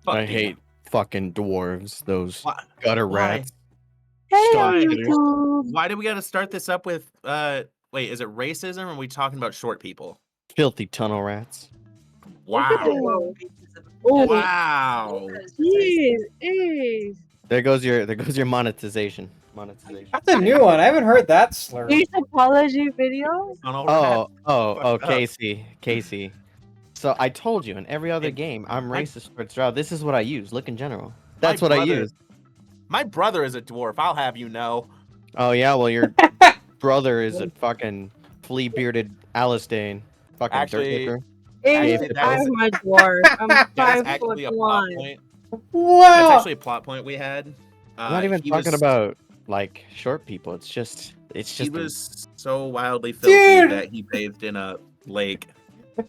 Fuck I yeah. hate fucking dwarves. Those Why? gutter Why? rats. Hello, Why? YouTube. Why do we got to start this up with? Wait, is it racism? Or are we talking about short people? Filthy tunnel rats. Wow. Oh, Wow. jeez, jeez. There goes your monetization. Monetization. That's a new one. I haven't heard that slur. These apology videos? Tunnel rat. Oh, Fucked up. Casey. So I told you in every other game, I'm racist towards drow. This is what I use. Look in general. That's what I use. My brother is a dwarf. I'll have you know. Oh yeah, well your brother is a fucking flea bearded Alistane. Fucking Actually- dirt Hey, Actually, that I'm is- a dwarf. I'm That is 5 actually foot a plot 1. point. That's Wow. actually a plot point we had. I'm not even he talking was- about like short people. It's just He was so wildly filthy Dude! that he bathed in a lake.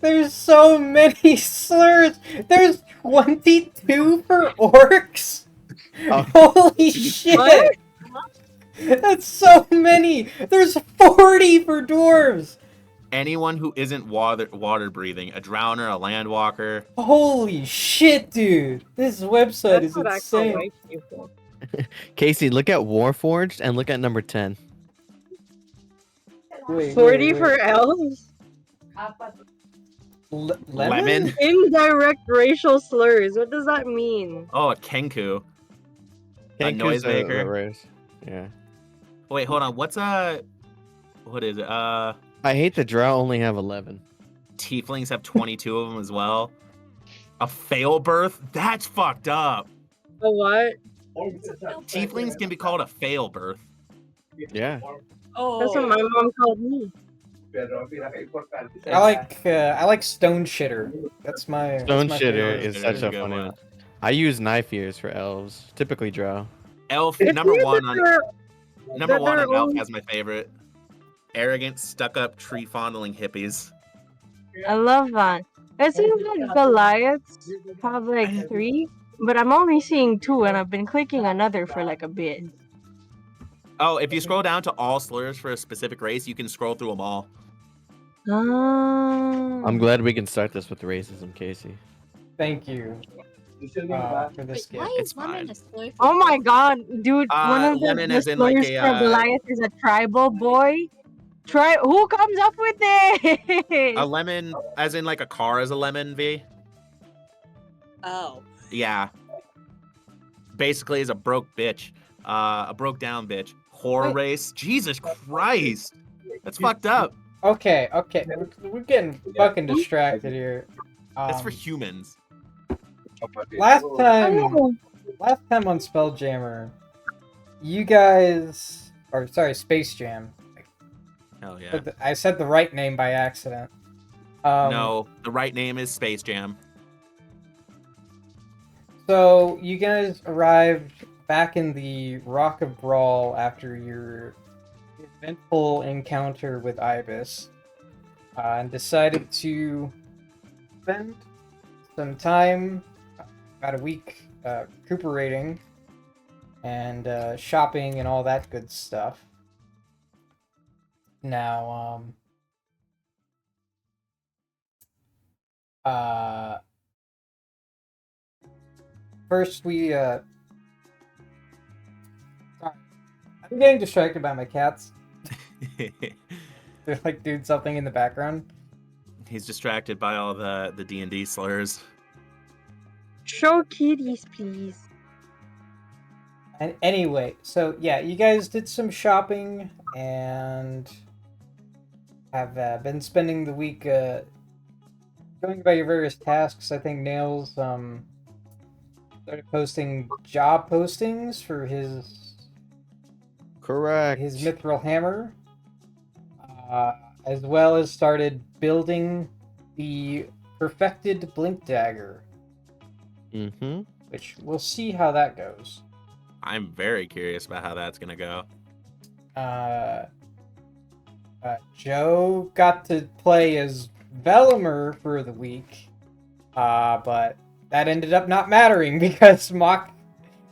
There's so many slurs. There's 22 for orcs. Oh. Holy shit! What? That's so many. There's 40 for dwarves. Anyone who isn't water breathing, a drowner, a landwalker. Holy shit, dude! This website That's is what I call insane. white people. Casey, look at Warforged and look at number 10. Wait, 40 for elves? Lemon? Indirect racial slurs. What does that mean? Oh, a kenku. A Kenku's noisemaker. race. Yeah. Wait, hold on. What is it? I hate the drow only have 11. Tieflings have 22 of them as well. A fail birth? That's fucked up. A what? Tieflings can be called a fail birth. Yeah. That's what my mom called me. I like stone shitter. That's my Stone that's my shitter favorite. is such a good funny one. one. I use knife ears for elves, typically drow. Elf It's number weird one that on they're- number that one they're on Elf only- has my favorite. Arrogant, stuck-up, tree-fondling hippies. I love that. It seems like Goliaths have like 3, but I'm only seeing 2, and I've been clicking another for like a bit. Oh, if you scroll down to all slurs for a specific race, you can scroll through them all. I'm glad we can start this with racism, Casey. Thank you for this gift. Why It's is lemon fine. a slur for Oh my dwarf? god, dude! One of lemon the as in, like, slurs a, for Goliath is a tribal boy. Who comes up with this? A lemon, as in like a car is a lemon, V? Oh. Yeah. Basically, is a broke bitch. A broke down bitch. Horror Wait. race. Jesus Christ. That's fucked up. Okay, we're getting fucking distracted here. That's for humans. Last I time know. on Spelljammer, you guys, or sorry, Space Jam. Hell yeah. I said the right name by accident. No, the right name is Space Jam. So you guys arrived back in the Rock of Brawl after your eventful encounter with Ibis, and decided to spend some time, about a week, recuperating and shopping and all that good stuff. Now, first we, sorry. I'm getting distracted by my cats. They're like doing something in the background. He's distracted by all the D&D slurs. Show kitties, please. And anyway, so yeah, you guys did some shopping and have been spending the week going about your various tasks. I think Nails started posting job postings for his Correct. mithril hammer, as well as started building the perfected blink dagger, Mm-hmm. which we'll see how that goes. I'm very curious about how that's gonna go. Joe got to play as Velimer for the week, but that ended up not mattering because Mock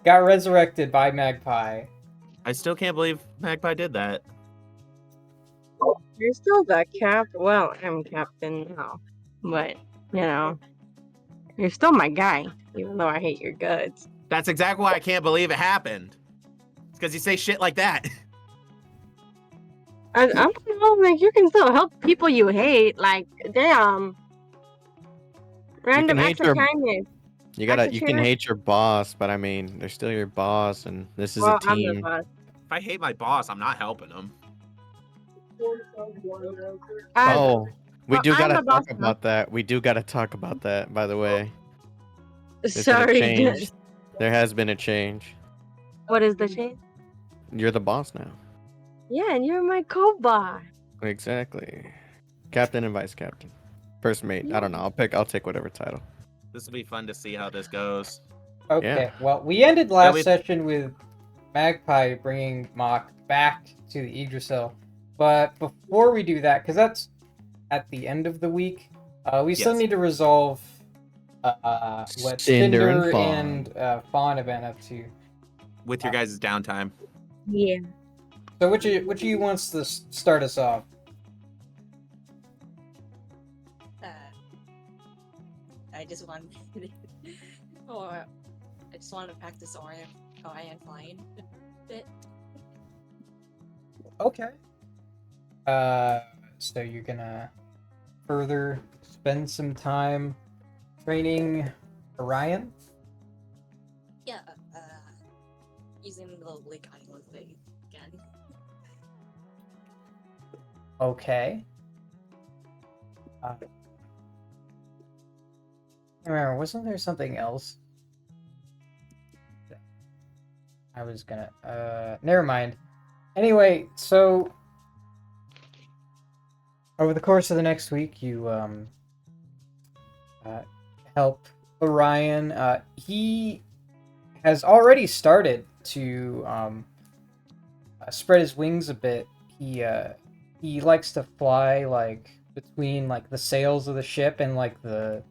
got resurrected by Magpie. I still can't believe Magpie did that. You're still the well, I'm captain now, but you know, you're still my guy. Even though I hate your guts. That's exactly why I can't believe it happened. It's because you say shit like that. I'm like, you can still help people you hate. Like, damn. Random hate acts of your- kindness. You Acts of can charity. hate your boss, but I mean, they're still your boss, and this is Well, a I'm the team. boss. If I hate my boss, I'm not helping him. Oh, we well, do I'm gotta the boss talk about that. We do gotta talk about that, by the way. There's been a Sorry. change. There has been a change. What is the change? You're the boss now. Yeah, and you're my co-boss. Exactly. Captain and vice captain. First mate. I don't know. I'll take whatever title. This will be fun to see how this goes. Okay, well, we ended last we- session with Magpie bringing Mock back to the Yggdrasil. But before we do that, because that's at the end of the week, we still Yes. need to resolve what Cinder and Cinder Fawn. and Fawn have been up to. With your guys' downtime. Yeah. So which of you wants to start us off? I just want or I just want to practice Orion flying a bit. Okay. So you're gonna further spend some time training Orion? Yeah, using the Lake Island thing again. Okay. Remember, wasn't there something else? I was gonna. Never mind. Anyway, so over the course of the next week, you help Orion. He has already started to spread his wings a bit. He likes to fly like between like the sails of the ship and like the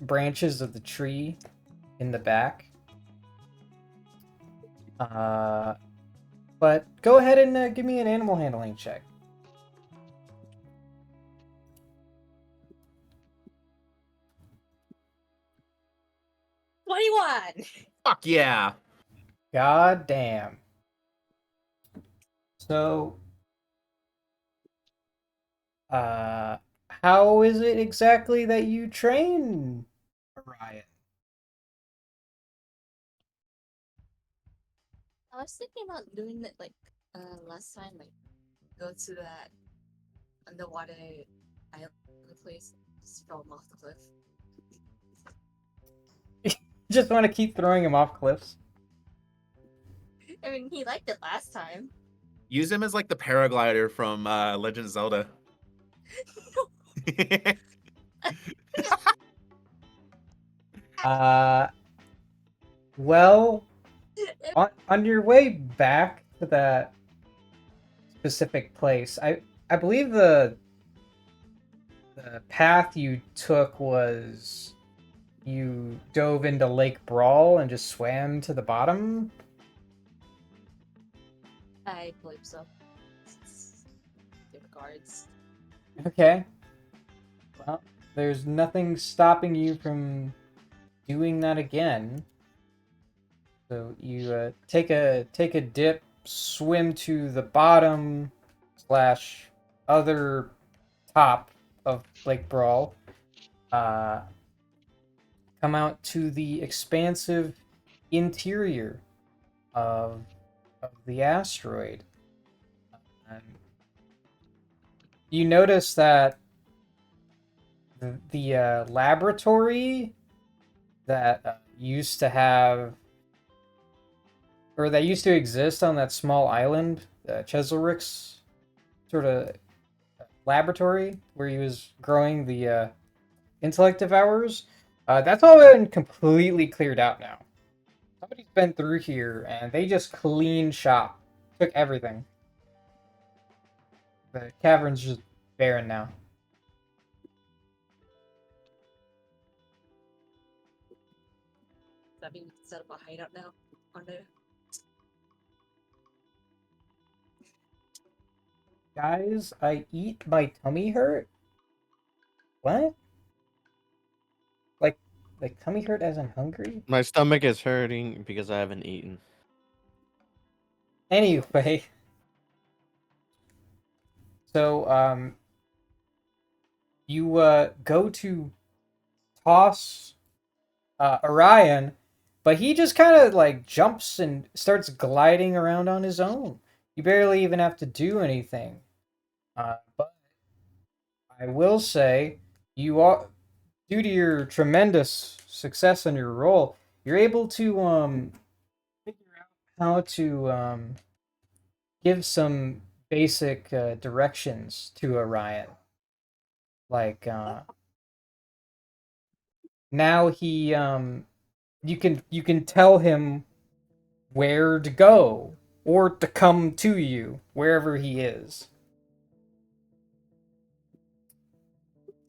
branches of the tree in the back. But go ahead and give me an animal handling check. Fuck yeah. God damn. So, how is it exactly that you train Orion? I was thinking about doing it like last time, like go to that underwater island place, just throw him off the cliff. Just want to keep throwing him off cliffs? I mean, he liked it last time. Use him as like the paraglider from Legend of Zelda. Well, on your way back to that specific place, I believe the path you took was you dove into Lake Brawl and just swam to the bottom. I believe so. Give guards. Okay. Well, there's nothing stopping you from doing that again. So you take a dip, swim to the bottom / other top of Lake Brawl. Come out to the expansive interior of the asteroid. You notice that the laboratory that used to have, or that used to exist on that small island, Cheselrick's sort of laboratory where he was growing the intellect devourers, that's all been completely cleared out now. Somebody's been through here and they just cleaned shop, took everything. The cavern's just barren now. Does that mean we can set up a hideout now on there? Guys, I eat, my tummy hurt? What? Like tummy hurt as in hungry? My stomach is hurting because I haven't eaten. Anyway. So, you go to toss Orion, but he just kind of like jumps and starts gliding around on his own. You barely even have to do anything. But I will say, you are, due to your tremendous success on your roll, you're able to figure out how to give some basic directions to Orion. Like now you can tell him where to go or to come to you wherever he is.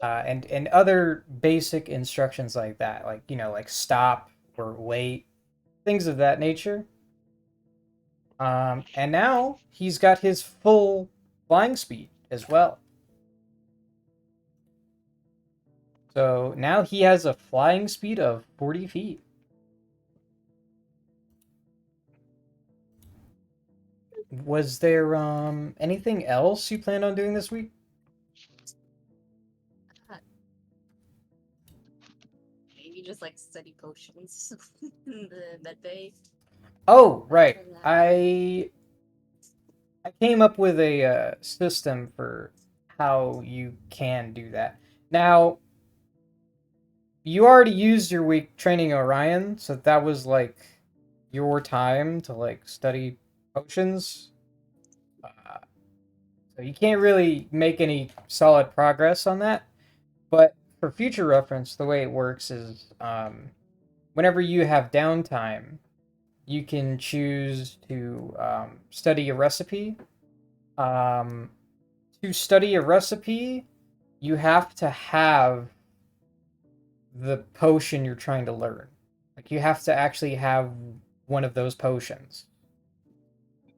And other basic instructions like that, like like stop or wait, things of that nature. And now he's got his full flying speed as well. So now he has a flying speed of 40 feet. Was there anything else you planned on doing this week? Maybe just like study potions in the med bay. Oh, right. I came up with a system for how you can do that. Now, you already used your week training Orion, so that was like your time to like study potions. So you can't really make any solid progress on that. But for future reference, the way it works is whenever you have downtime, you can choose to study a recipe. To study a recipe, you have to have the potion you're trying to learn. Like you have to actually have one of those potions.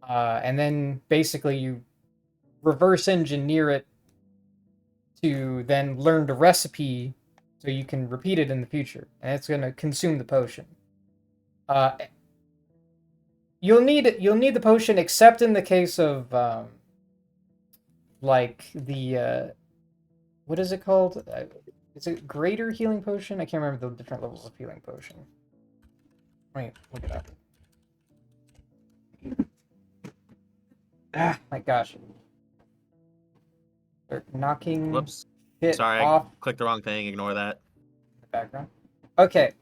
And then basically you reverse engineer it to then learn the recipe so you can repeat it in the future. And it's going to consume the potion. You'll need the potion except in the case of like the what is it called? Is it greater healing potion? I can't remember the different levels of healing potion. Wait, look it up. Ah, my gosh. They're knocking Whoops. shit Sorry, off I clicked the wrong thing. Ignore that. the background. Okay.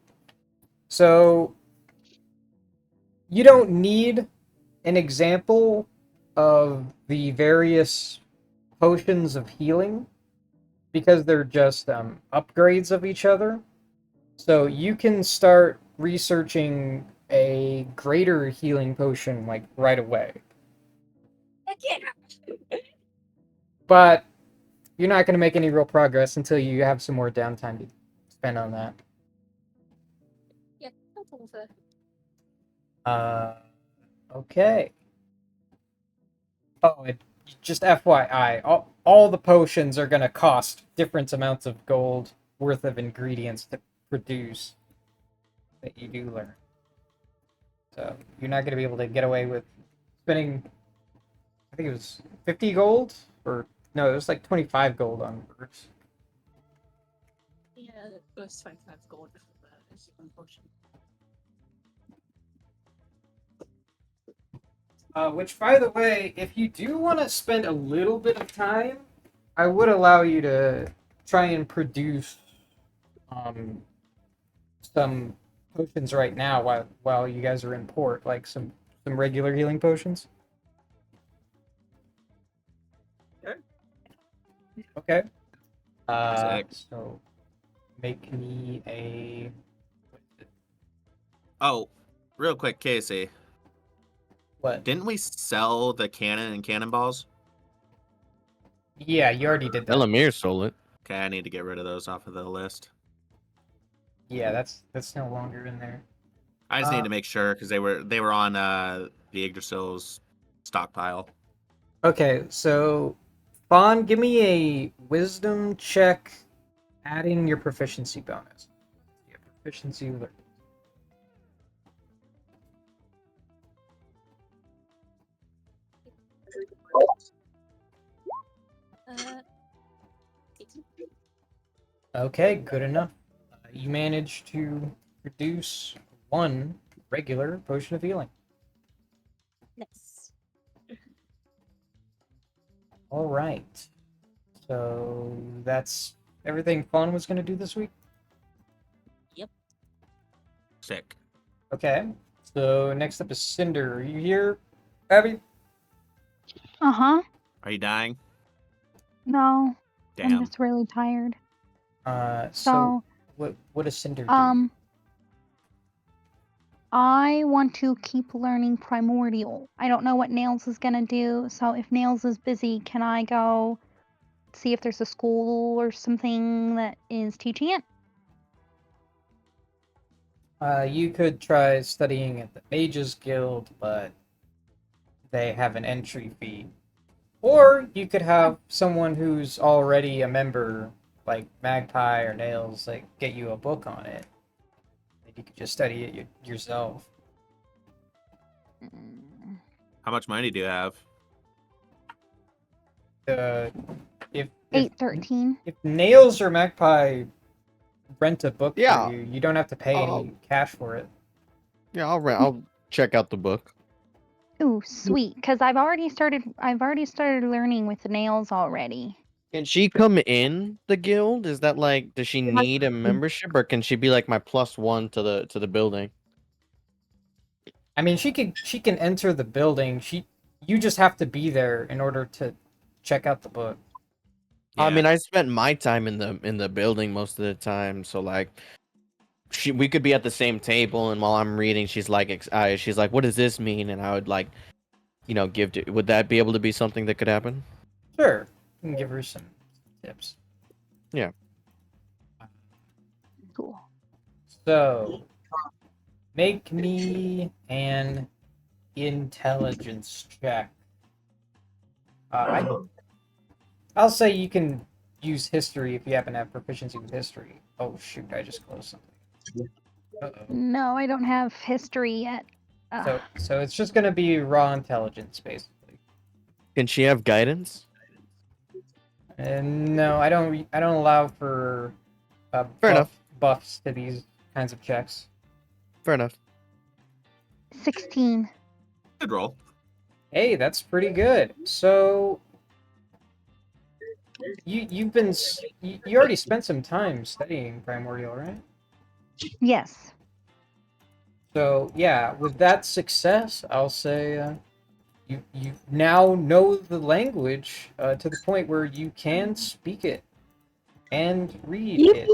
So you don't need an example of the various potions of healing because they're just upgrades of each other. So you can start researching a greater healing potion like right away. But you're not going to make any real progress until you have some more downtime to spend on that. Yeah, that's all fair. Okay. Oh, just FYI, all the potions are going to cost different amounts of gold worth of ingredients to produce that you do learn. So you're not going to be able to get away with spending, I think it was 50 gold? Or, no, it was like 25 gold on birds. Yeah, it was 25 gold for the healing potion. Which, by the way, if you do want to spend a little bit of time, I would allow you to try and produce some potions right now while you guys are in port, like some regular healing potions. Okay. Okay. Sick. So make me a. Oh, real quick, Casey. What? Didn't we sell the cannon and cannonballs? Yeah, you already did that. Elamir stole it. Okay, I need to get rid of those off of the list. Yeah, that's no longer in there. I just need to make sure because they were on the Yggdrasil's stockpile. Okay, so Fawn, give me a wisdom check, adding your proficiency bonus. proficiency learning. Uh, 18. Okay, good enough. You managed to produce one regular potion of healing. Nice. All right. So that's everything Fawn was going to do this week? Sick. Okay. So next up is Cinder. Are you here, Abby? Uh-huh. Are you dying? No, I'm Damn. just really tired. So So, what does Cinder do? I want to keep learning Primordial. I don't know what Nails is gonna do, so if Nails is busy, can I go see if there's a school or something that is teaching it? You could try studying at the Mages Guild, but they have an entry fee. Or you could have someone who's already a member, like Magpie or Nails, like get you a book on it. And you could just study it yourself. Mm, How much money do you have? If 813. if Nails or Magpie rent a book Yeah. for you, you don't have to pay Oh. any cash for it. Yeah, I'll check out the book. Ooh, sweet, because I've already started learning with the Nails already. Can she come in the guild? Is that like, does she need a membership, or can she be like my +1 to the building? I mean, she can enter the building. You just have to be there in order to check out the book. I Yeah. mean, I spent my time in the building most of the time, so like, we could be at the same table, and while I'm reading, she's like, what does this mean? And I would like, give to. Would that be able to be something that could happen? Sure, you can give her some tips. Yeah. Cool. So, make me an intelligence check. I'll say you can use history if you happen to have proficiency with history. Oh shoot, I just closed something. Uh-oh. No, I don't have history yet. So it's just gonna be raw intelligence, basically. Can she have guidance? And no, I don't allow for Fair enough. buffs to these kinds of checks. Fair enough. 16. Good roll. Hey, that's pretty good. So you already spent some time studying Primordial, right? Yes. So yeah, with that success, I'll say you now know the language to the point where you can speak it and read it.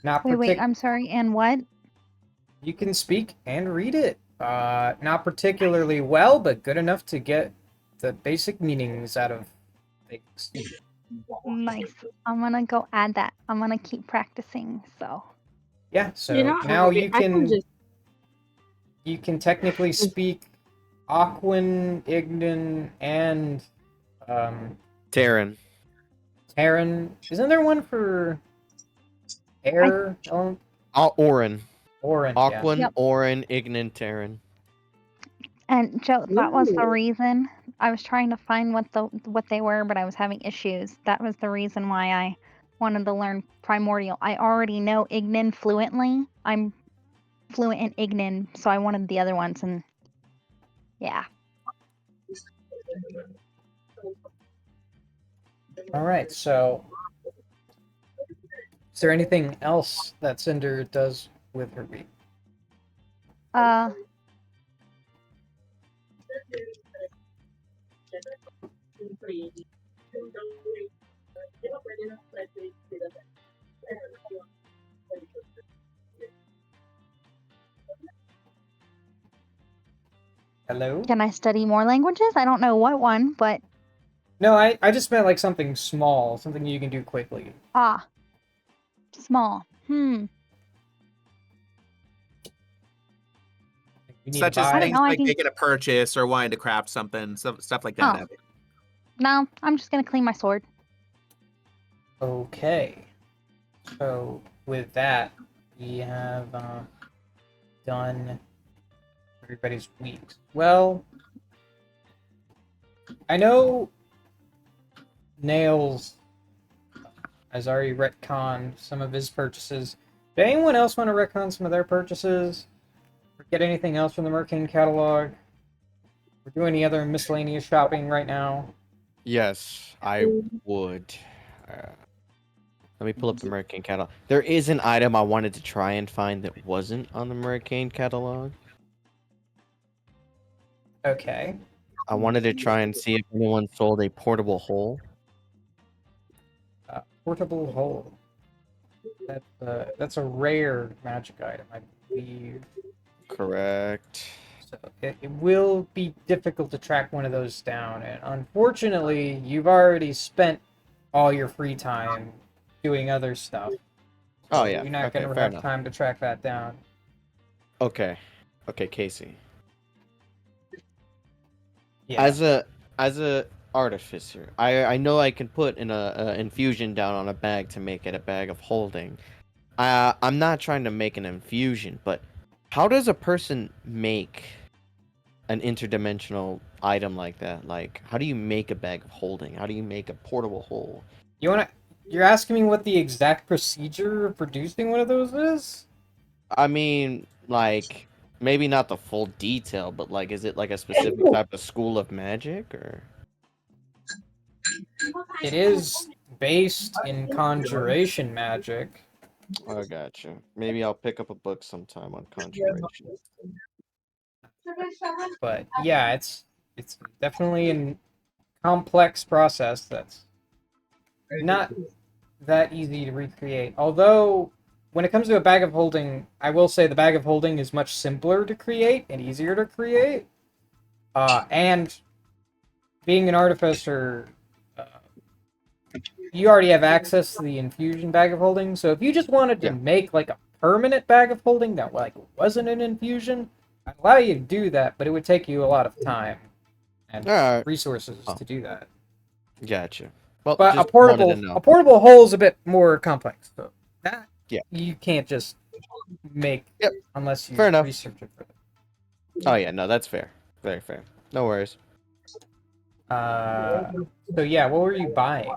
Not Wait, I'm sorry, and what? You can speak and read it. Not particularly well, but good enough to get the basic meanings out of things. Nice. I'm gonna go add that. I'm gonna keep practicing, so. Yeah, so You know, now you I can just you can technically speak Aquan, Ignan, and Terran. Terran. Isn't there one for air? Orin. Orin. Aquan, Yep. Orin, Ignan, Terran. And Joe, that was the Ooh. reason I was trying to find what they were, but I was having issues. That was the reason why I wanted to learn Primordial. I already know Ignan fluently. I'm fluent in Ignan, so I wanted the other ones, and yeah. All right. So, is there anything else that Cinder does with her week? Hello? Can I study more languages? I don't know what one, but No, I just meant like something small, something you can do quickly. small. You need to Such as I buy. don't things know, I like can- making a purchase or wanting to craft something, stuff like that. Oh. Abby. No, I'm just gonna clean my sword. Okay. So with that, we have done everybody's weeks. Well, I know Nails has already retconned some of his purchases. Did anyone else want to retcon some of their purchases? Or get anything else from the Mercane catalog? Or do any other miscellaneous shopping right now? Yes, I would. Uh, Let me pull up the Mercane catalog. There is an item I wanted to try and find that wasn't on the Mercane catalog. Okay. I wanted to try and see if anyone sold a portable hole. Portable hole. That's a rare magic item, I believe. Correct. So it will be difficult to track one of those down, and unfortunately, you've already spent all your free time doing other stuff. Oh So yeah. you're not Okay, going to fair have enough. time to track that down. Okay. Okay, Casey. Yeah. As a artificer, I know I can put in a infusion down on a bag to make it a bag of holding. I'm not trying to make an infusion, but how does a person make an interdimensional item like that? Like, how do you make a bag of holding? How do you make a portable hole? You're asking me what the exact procedure of producing one of those is? I mean, like, maybe not the full detail, but like, is it like a specific type of school of magic or? It is based in conjuration magic. I gotcha. Maybe I'll pick up a book sometime on conjuration. But yeah, it's definitely a complex process that's not that easy to recreate. Although when it comes to a bag of holding, I will say the bag of holding is much simpler to create and easier to create. And being an artificer, you already have access to the infusion bag of holding. So if you just wanted to Yeah. make like a permanent bag of holding that like wasn't an infusion, I'd allow you to do that, but it would take you a lot of time and Alright. resources Oh. to do that. Gotcha. Well, But just wanted to know. a portable hole is a bit more complex. So that Yeah. you can't just make Yep. unless you Fair enough. research it further. Oh yeah, no, that's fair. Very fair. No worries. So yeah, what were you buying?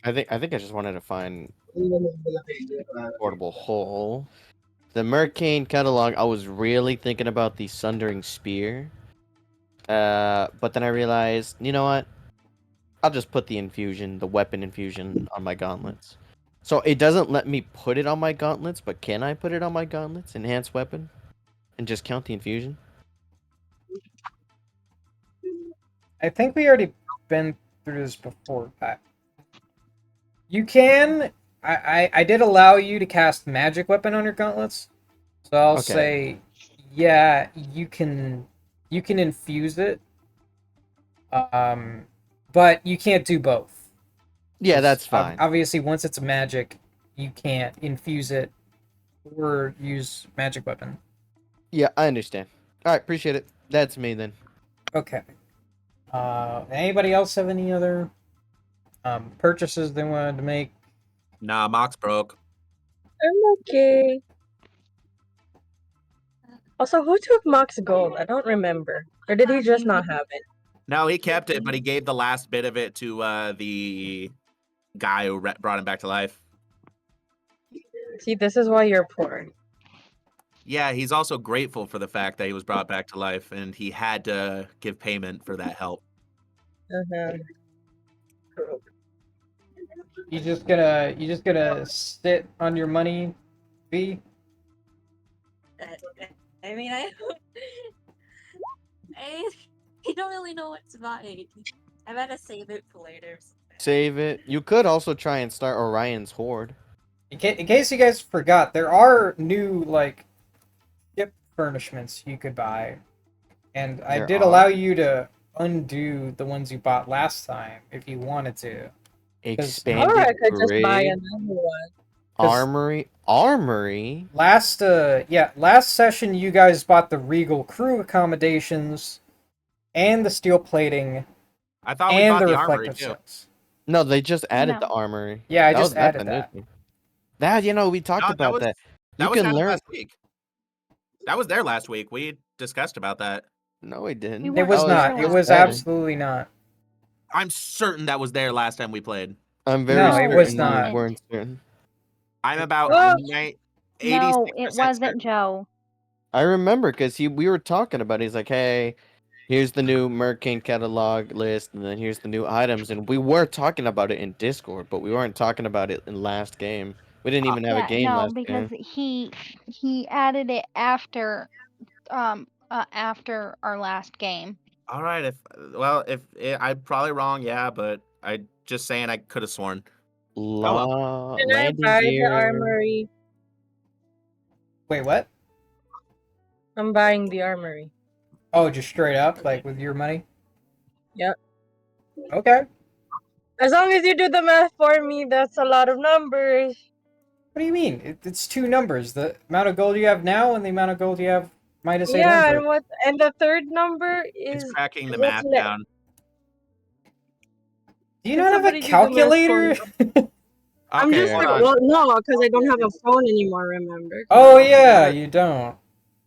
I think I just wanted to find portable hole. The Mercane catalog, I was really thinking about the Sundering Spear. But then I realized, you know what? I'll just put the weapon infusion on my gauntlets. So it doesn't let me put it on my gauntlets, but can I put it on my gauntlets? Enhanced weapon? And just count the infusion? I think we already been through this before, Pat. You can. I did allow you to cast magic weapon on your gauntlets, so I'll Okay. say, yeah, you can infuse it. But you can't do both. Yeah, 'Cause that's fine. Obviously, once it's a magic, you can't infuse it or use magic weapon. Yeah, I understand. Alright, appreciate it. That's me then. Okay. Anybody else have any other purchases they wanted to make? Nah, Mox broke. I'm okay. Also, who took Mock's gold? I don't remember. Or did he just not have it? No, he kept it, but he gave the last bit of it to the guy who brought him back to life. See, this is why you're poor. Yeah, he's also grateful for the fact that he was brought back to life, and he had to give payment for that help. Uh-huh. You just gonna sit on your money, V? I mean, I don't really know what to buy. I better save it for later. Save it. You could also try and start Orion's Horde. In case you guys forgot, there are new like ship furnishments you could buy, and I There did are? allow you to undo the ones you bought last time if you wanted to. Expanded Or I could just buy grid, another one. armory. Last session you guys bought the Regal crew accommodations and the steel plating I thought we and bought the the armory reflective too. sets. No, they just added the No. armory. Yeah, I That just was that's added a new that. thing. That we talked No, about that. You that was can added learn. last week. That was there last week. We discussed about that. No, we didn't. We It weren't was Oh, there not. It it's last was week. added. absolutely not. I'm certain that was there last time we played. I'm very No, it was certain you not. weren't certain. I'm about Oh, 86% No, it wasn't certain. Joe. I remember because we were talking about it. He's like, hey, here's the new Merkin catalog list, and then here's the new items. And we were talking about it in Discord, but we weren't talking about it in last game. We didn't even have a Yeah, game no, last because game. he added it after after our last game. All right. I'm probably wrong, yeah, but I just saying I could have sworn. well. can I Landing buy the gear. armory? Wait, what? I'm buying the armory. Oh, just straight up, like with your money? Yep. Okay. As long as you do the math for me, that's a lot of numbers. What do you mean? It's two numbers: the amount of gold you have now and the amount of gold you have minus Yeah, 800. and the third number It's is cracking the what's math left. down. Do you Can not have a somebody do the math for calculator? me? I'm Okay, just hold like, on. well, no, because I don't have a phone anymore. Remember? 'Cause Oh I don't yeah, have it. you don't.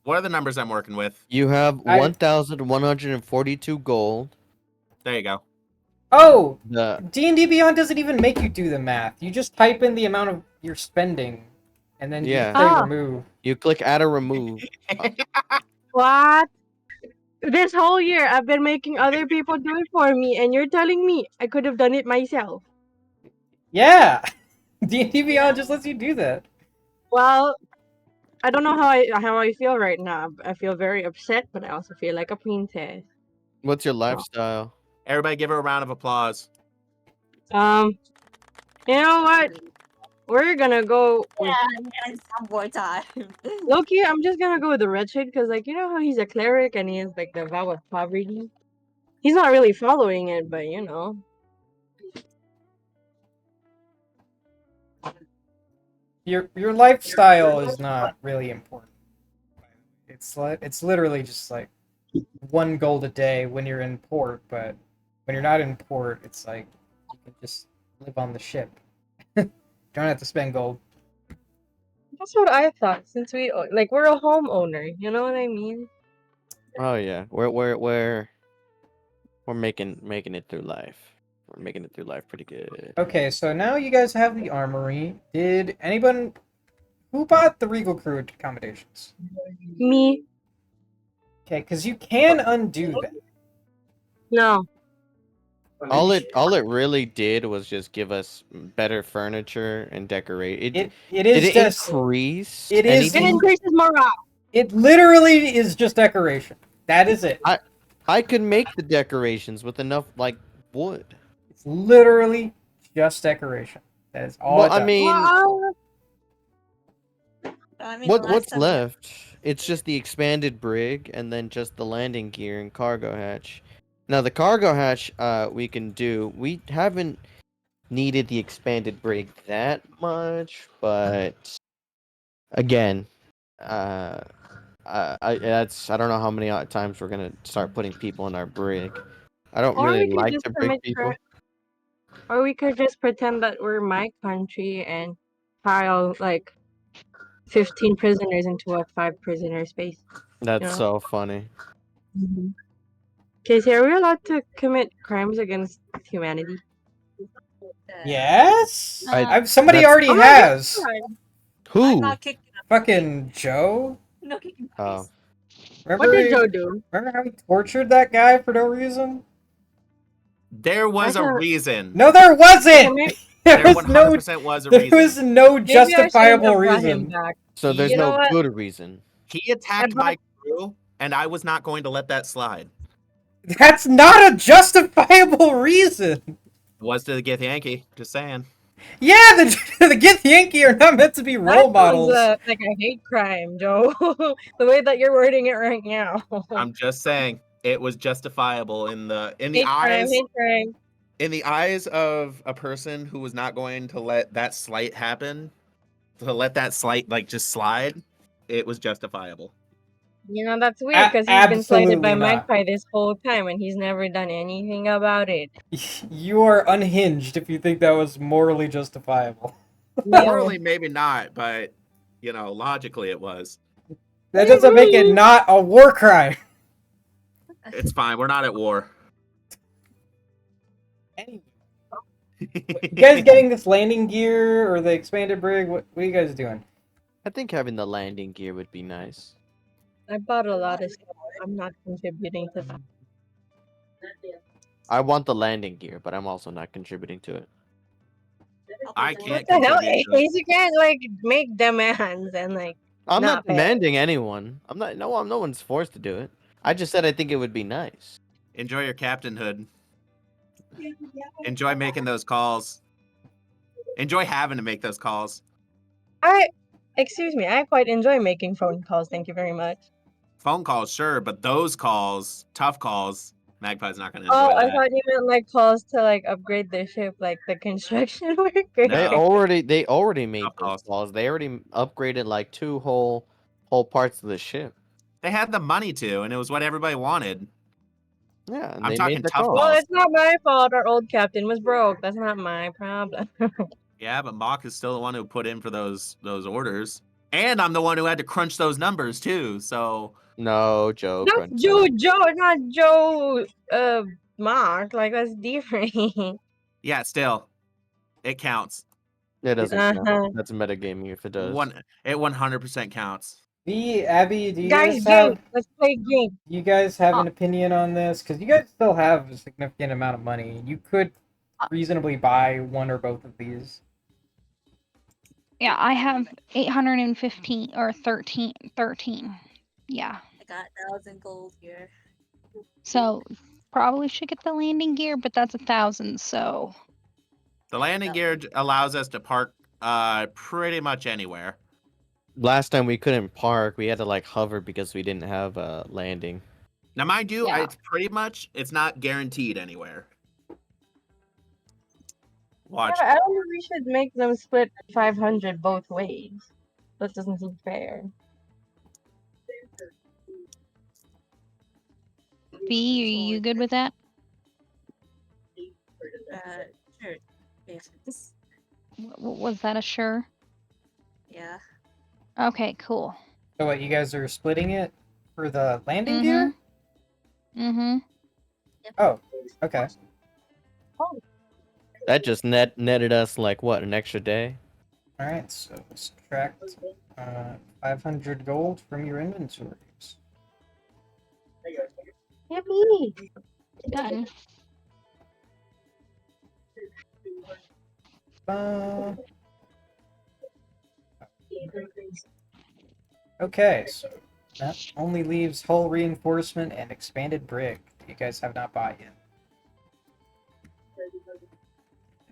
What are the numbers I'm working with? You have I- 1,142 gold. There you go. Oh, The D&D Beyond doesn't even make you do the math. You just type in the amount of you're spending, and then you Yeah. play Ah. remove. you click add or remove. What? This whole year, I've been making other people do it for me, and you're telling me I could have done it myself. Yeah, D&D Beyond just lets you do that. Well, I don't know how I feel right now. I feel very upset, but I also feel like a princess. What's your lifestyle? Everybody give her a round of applause. You know what? We're gonna go with Yeah, some more time. Loki. I'm just gonna go with the red shade because, like, you know how he's a cleric and he has like the vow of poverty. He's not really following it, but you know. Your lifestyle is not really important. It's literally just like 1 gold a day when you're in port, but when you're not in port, it's like you can just live on the ship. Don't have to spend gold. That's what I thought. Since we're a homeowner, you know what I mean? Oh yeah, we're making it through life. We're making it through life pretty good. Okay, so now you guys have the armory. Did anyone who bought the Regal Crew accommodations? Me, Okay, because you can undo that. no. All it really did was just give us better furniture and decorate. It Did is it just increase it is- It anything? increases morale. it literally is just decoration. That is it. I could make the decorations with enough like wood. It's literally just decoration. That is all Well, it does. I mean, Well, I mean, last what's time left? It's just the expanded brig and then just the landing gear and cargo hatch. Now the cargo hatch, we can do. We haven't needed the expanded brig that much, but again, I don't know how many times we're gonna start putting people in our brig. I don't or really we could like just to brig commit people. or we could just pretend that we're my country and pile like 15 prisoners into a 5 prisoner space. That's Yeah. so funny. Casey, are we allowed to commit crimes against humanity? Yes? Somebody That's- already Oh my has. God. I'm Who? not kicking him. Fucking Joe. No kicking him. Oh, What did Remember, Joe do? remember how he tortured that guy for no reason? There was a can't- reason. No, there wasn't. maybe- There There was no. 100% was a There reason. was no Maybe I shouldn't justifiable have brought him reason. back. so there's You know no what? good reason. He attacked brought- my crew, and I was not going to let that slide. That's not a justifiable reason. It was to get Yankee. Just saying. Yeah, the Gith Yankee are not meant to be That role models. sounds like a hate crime, Joe. The way that you're wording it right now. I'm just saying it was justifiable in the Hate crime. in the eyes of a person who was not going to let that slight happen, to let that slight like just slide. It was justifiable. You know, that's weird because he's been slighted by Absolutely not. Magpie this whole time and he's never done anything about it. You are unhinged if you think that was morally justifiable. No. Morally, maybe not, but logically it was. That doesn't make it not a war crime. It's fine. We're not at war. Anyway, you guys getting this landing gear or the expanded brig? What are you guys doing? I think having the landing gear would be nice. I bought a lot of stuff. I'm not contributing to that. I want the landing gear, but I'm also not contributing to it. I What can't the hell, contribute to it. Ace? You can't make demands and I'm not not pay. demanding anyone. I'm not. No one's forced to do it. I just said I think it would be nice. Enjoy your captainhood. Enjoy making those calls. Enjoy having to make those calls. Excuse me, I quite enjoy making phone calls. Thank you very much. Phone calls, sure, but those calls, tough calls, Magpie's not going to Oh, enjoy I that. thought you meant calls to upgrade their ship, like the construction worker. No. They already made Tough those calls. calls. They already upgraded like 2 whole parts of the ship. They had the money to, and it was what everybody wanted. Yeah, and I'm they talking made the tough calls. Well, calls. it's not my fault. Our old captain was broke. That's not my problem. Yeah, but Mock is still the one who put in for those orders. And I'm the one who had to crunch those numbers too. So No, Joe. That's Crunch Joe. that. Joe, not Joe. Mark. That's different. yeah, still, it counts. It doesn't count. Uh-huh. That's metagaming if it does. It 100% counts. Abby, do you Guys, guys have game. Let's play game. you guys have an opinion on this? Because you guys still have a significant amount of money. You could reasonably buy one or both of these. Yeah, I have 815 or 13. Yeah. I got 1,000 gold here. So probably should get the landing gear, but that's 1,000. So The landing gear allows us to park pretty much anywhere. Last time we couldn't park. We had to hover because we didn't have a landing. Now, mind you, Yeah. it's not guaranteed anywhere. Yeah, Watch. but I don't think we should make them split 500 both ways. That doesn't seem fair. B, are you good with that? Sure. Yeah. Was that a sure? Yeah. Okay, cool. So what, you guys are splitting it for the landing gear? Mm-hmm. Oh, okay. That just netted us an extra day. Alright, so subtract 500 gold from your inventories. Yippee! Done. Okay, so that only leaves hull reinforcement and expanded brig. You guys have not bought yet.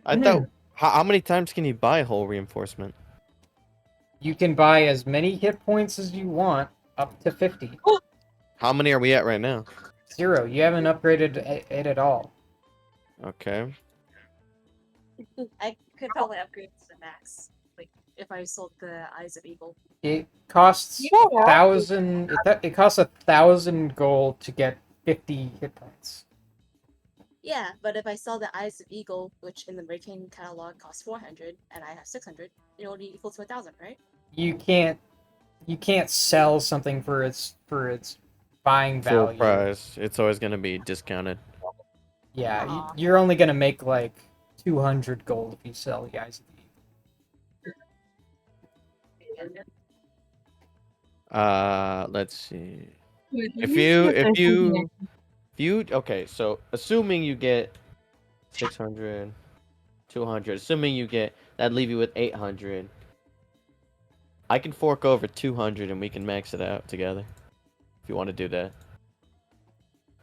I thought. How many times can you buy hull reinforcement? You can buy as many hit points as you want, up to 50. How many are we at right now? 0. You haven't upgraded it at all. Okay. I could probably upgrade to the max. If I sold the Eyes of Eagle. It costs You don't have 1,000. It costs 1,000 gold to get 50 hit points. Yeah, but if I sell the Eyes of Eagle, which in the Breaking catalog costs 400, and I have 600, it will be equal to 1,000, right? You can't sell something for its buying Full value. price. It's always gonna be discounted. Yeah, Aw. you're only gonna make 200 gold if you sell the Eyes of the Eagle. Let's see. If you okay, so assuming you get 600, 200, assuming you get that'd leave you with 800. I can fork over 200 and we can max it out together. If you want to do that.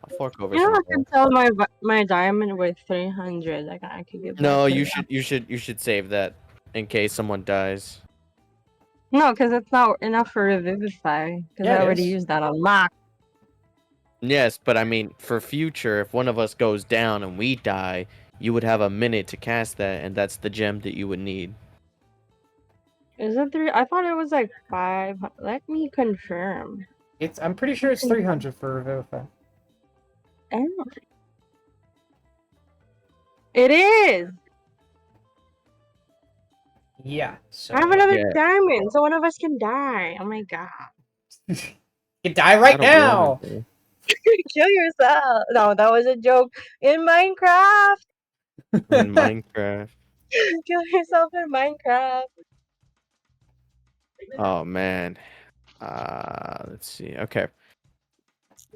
I'll fork over I some can gold. sell my diamond worth 300. I could give. No, back you should save that in case someone dies. No, because it's not enough for Revivify. Because Yeah, I it already is. used that on Mock. Yes, but I mean for future, if one of us goes down and we die, you would have a minute to cast that, and that's the gem that you would need. Is it 3? I thought it was 5. Let me confirm. I'm pretty sure it's 300 for Revivify. Oh. It is. Yeah. So I have 11 Yeah. diamonds, so one of us can die. Oh my god. you die I right don't want now. to. Kill yourself. No, that was a joke. In Minecraft. In Minecraft. Kill yourself in Minecraft. Oh man. Let's see. Okay.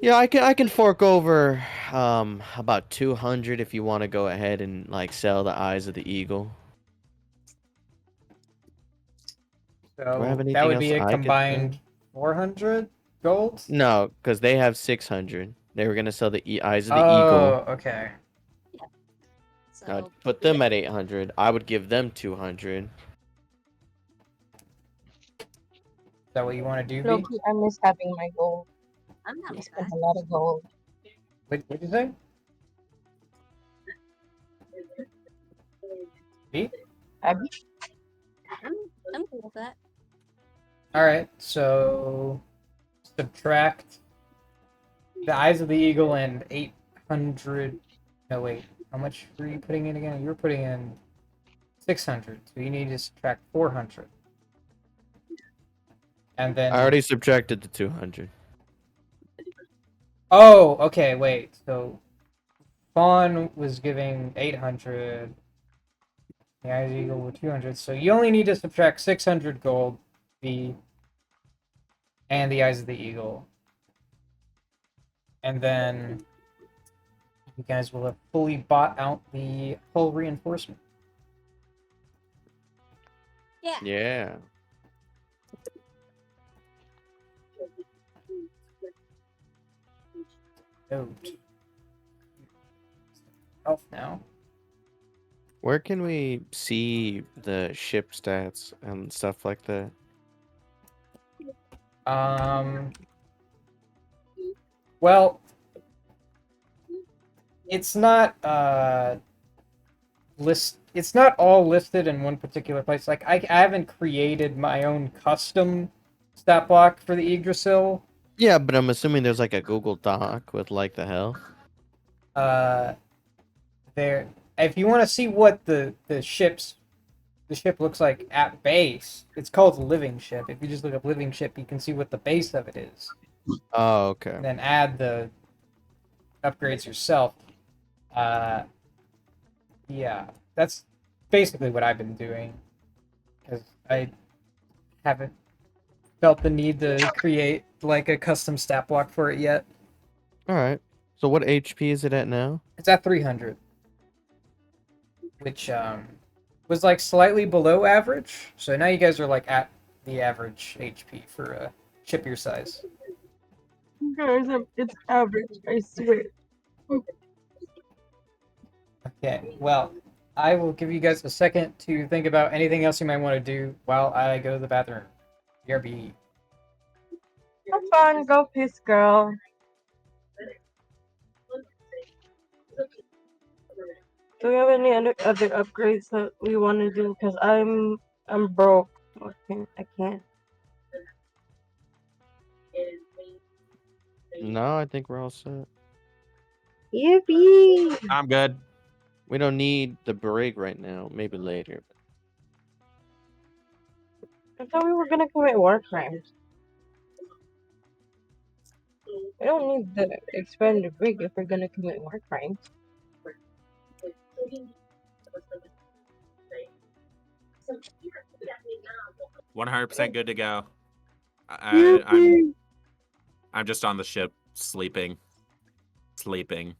Yeah, I can fork over about 200 if you want to go ahead and like sell the eyes of the eagle. Do I have So that anything would else be a I could sell? combined 400 gold. No, because they have 600. They were gonna sell the eyes of the eagle. Oh, okay. Yeah. I'd So put them at 800. I would give them 200. Is that what you want to do, B? Loki, I miss having my gold. I'm not I with spent that. a lot of gold. What'd you say? B? Abby? I'm cool with that. All right. So subtract the eyes of the eagle and 800. No, wait. How much were you putting in again? You were putting in 600. So you need to subtract 400. And then. I already subtracted the 200. Oh, okay. Wait. So Fawn was giving 800. The eyes of the eagle were 200. So you only need to subtract 600 gold, B, and the eyes of the eagle. And then you guys will have fully bought out the hull reinforcement. Yeah. Yeah. Note. Health now. Where can we see the ship stats and stuff like that? Well, it's not it's not all listed in one particular place. Like I haven't created my own custom stat block for the Yggdrasil. Yeah, but I'm assuming there's like a Google Doc with like the health. Uh there if you want to see what the ship looks like at base, it's called living ship. If you just look up living ship, you can see what the base of it is. Oh, okay. And then add the upgrades yourself. Yeah, that's basically what I've been doing because I haven't felt the need to create like a custom stat block for it yet. All right. So what HP is it at now? It's at 300, which was like slightly below average. So now you guys are like at the average HP for a ship your size. Guys, it's average, I swear. Okay, well, I will give you guys a second to think about anything else you might want to do while I go to the bathroom. BRB. Have fun, go piss, girl. Do we have any other upgrades that we want to do? Because I'm broke. I can't. No, I think we're all set. Yippee! I'm good. We don't need the brig right now. Maybe later. I thought we were gonna commit war crimes. We don't need the expanded rig if we're gonna commit war crimes. 100% good to go. Yippee! I'm just on the ship sleeping. Sleeping.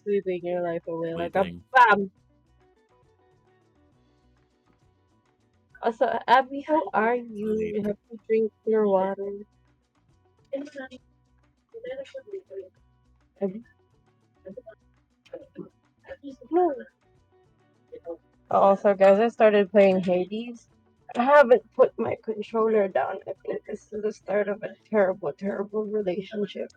Sleeping your life away like a Sleeping. bomb. Also, Abby, how are you? You have to drink your water. Abby? No. Also, guys, I started playing Hades. I haven't put my controller down. I think this is the start of a terrible, terrible relationship.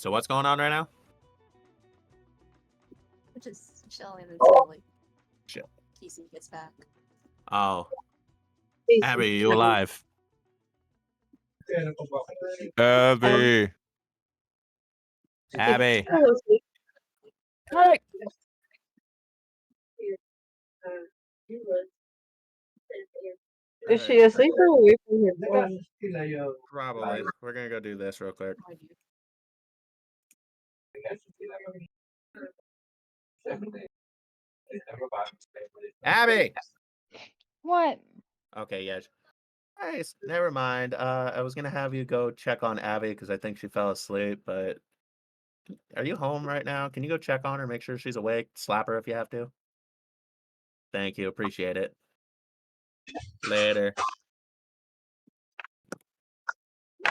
So what's going on right now? We're just chilling until like Chill. TC gets back. Oh, Please, Abby, you no. alive? Abby. Abby. Hey. Is she asleep or away from her phone? Probably. We're gonna go do this real quick. How are you? Abby. What? Okay, yeah. Nice. Never mind. I was gonna have you go check on Abby because I think she fell asleep. But are you home right now? Can you go check on her, make sure she's awake, slap her if you have to? Thank you. Appreciate it. Later.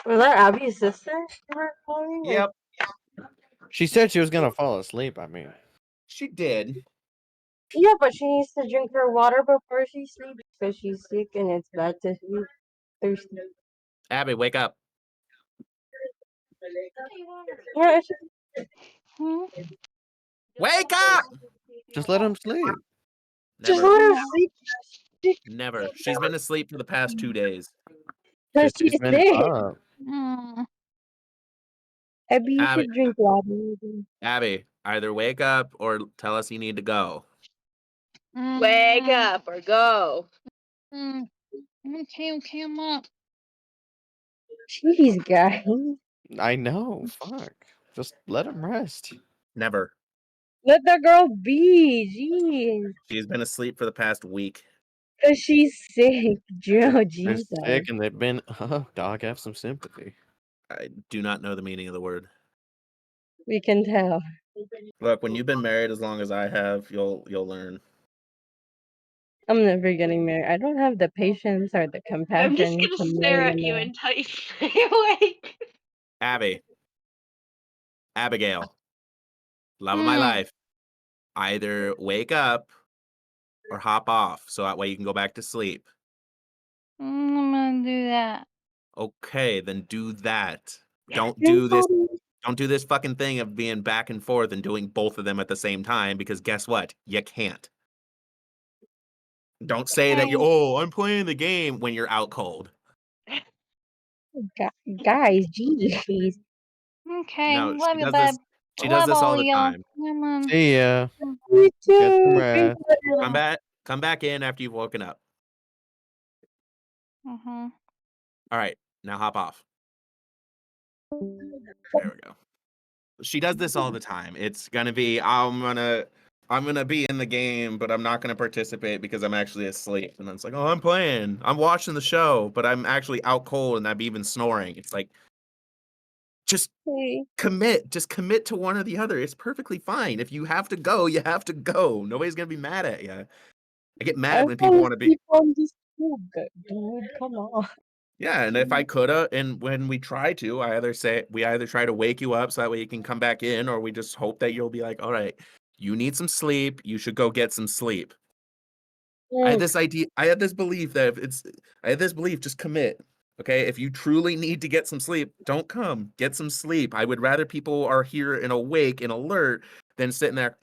Was that Abby's sister you were calling? Or- Yep, She said she was gonna fall asleep. I mean, she did. Yeah, but she needs to drink her water before she sleeps because she's sick and it's bad to sleep thirsty. Abby, wake up. Yeah, Hmm? Wake up! just let him sleep. just Never. let her No. sleep Never. She's been asleep for the past 2 days. because She's she's been sick. up. Mm. Abby, you Abby, should drink water. Abby, either wake up or tell us you need to go. Wake Mm. up or go. Mm. Okay, I'm up. Jeez, guys. I know. Fuck. Just let him rest. Never. Let the girl be. Jeez. She's been asleep for the past week. Because she's sick. Joe, They're Jesus. sick and they've been. Oh, dog, have some sympathy. I do not know the meaning of the word. We can tell. Look, when you've been married as long as I have, you'll learn. I'm never getting married. I don't have the patience or the compassion. I'm just to gonna stare marry at you a man. until you stay awake. Abby, Abigail, love of my Mm. life. Either wake up or hop off so that way you can go back to sleep. I'm gonna do that. Okay, then do that. Don't Drink do this. water. Don't do this fucking thing of being back and forth and doing both of them at the same time because guess what? You can't. Don't say that I'm playing the game when you're out cold. Guys, jeez. Okay, No, love she you, does babe. this. She does Love this all all of the y'all. time. Come on. See ya. Me Get some too. rest. Come back in after you've woken up. Mm-hmm. All right, now hop off. There we go. She does this all the time. It's gonna be I'm gonna be in the game, but I'm not gonna participate because I'm actually asleep. And then it's like, oh, I'm playing. I'm watching the show, but I'm actually out cold and I'm even snoring. It's like just Hey. commit. Just commit to one or the other. It's perfectly fine. If you have to go, you have to go. Nobody's gonna be mad at you. I get I mad when people fell want to be. asleep on this tube, dude. Come on. Yeah, and if I coulda, and when we try to, we either try to wake you up so that way you can come back in, or we just hope that you'll be like, all right, you need some sleep. You should go get some sleep. I had this idea. I had this belief that just commit. Okay, if you truly need to get some sleep, don't come. Get some sleep. I would rather people are here and awake and alert than sitting there.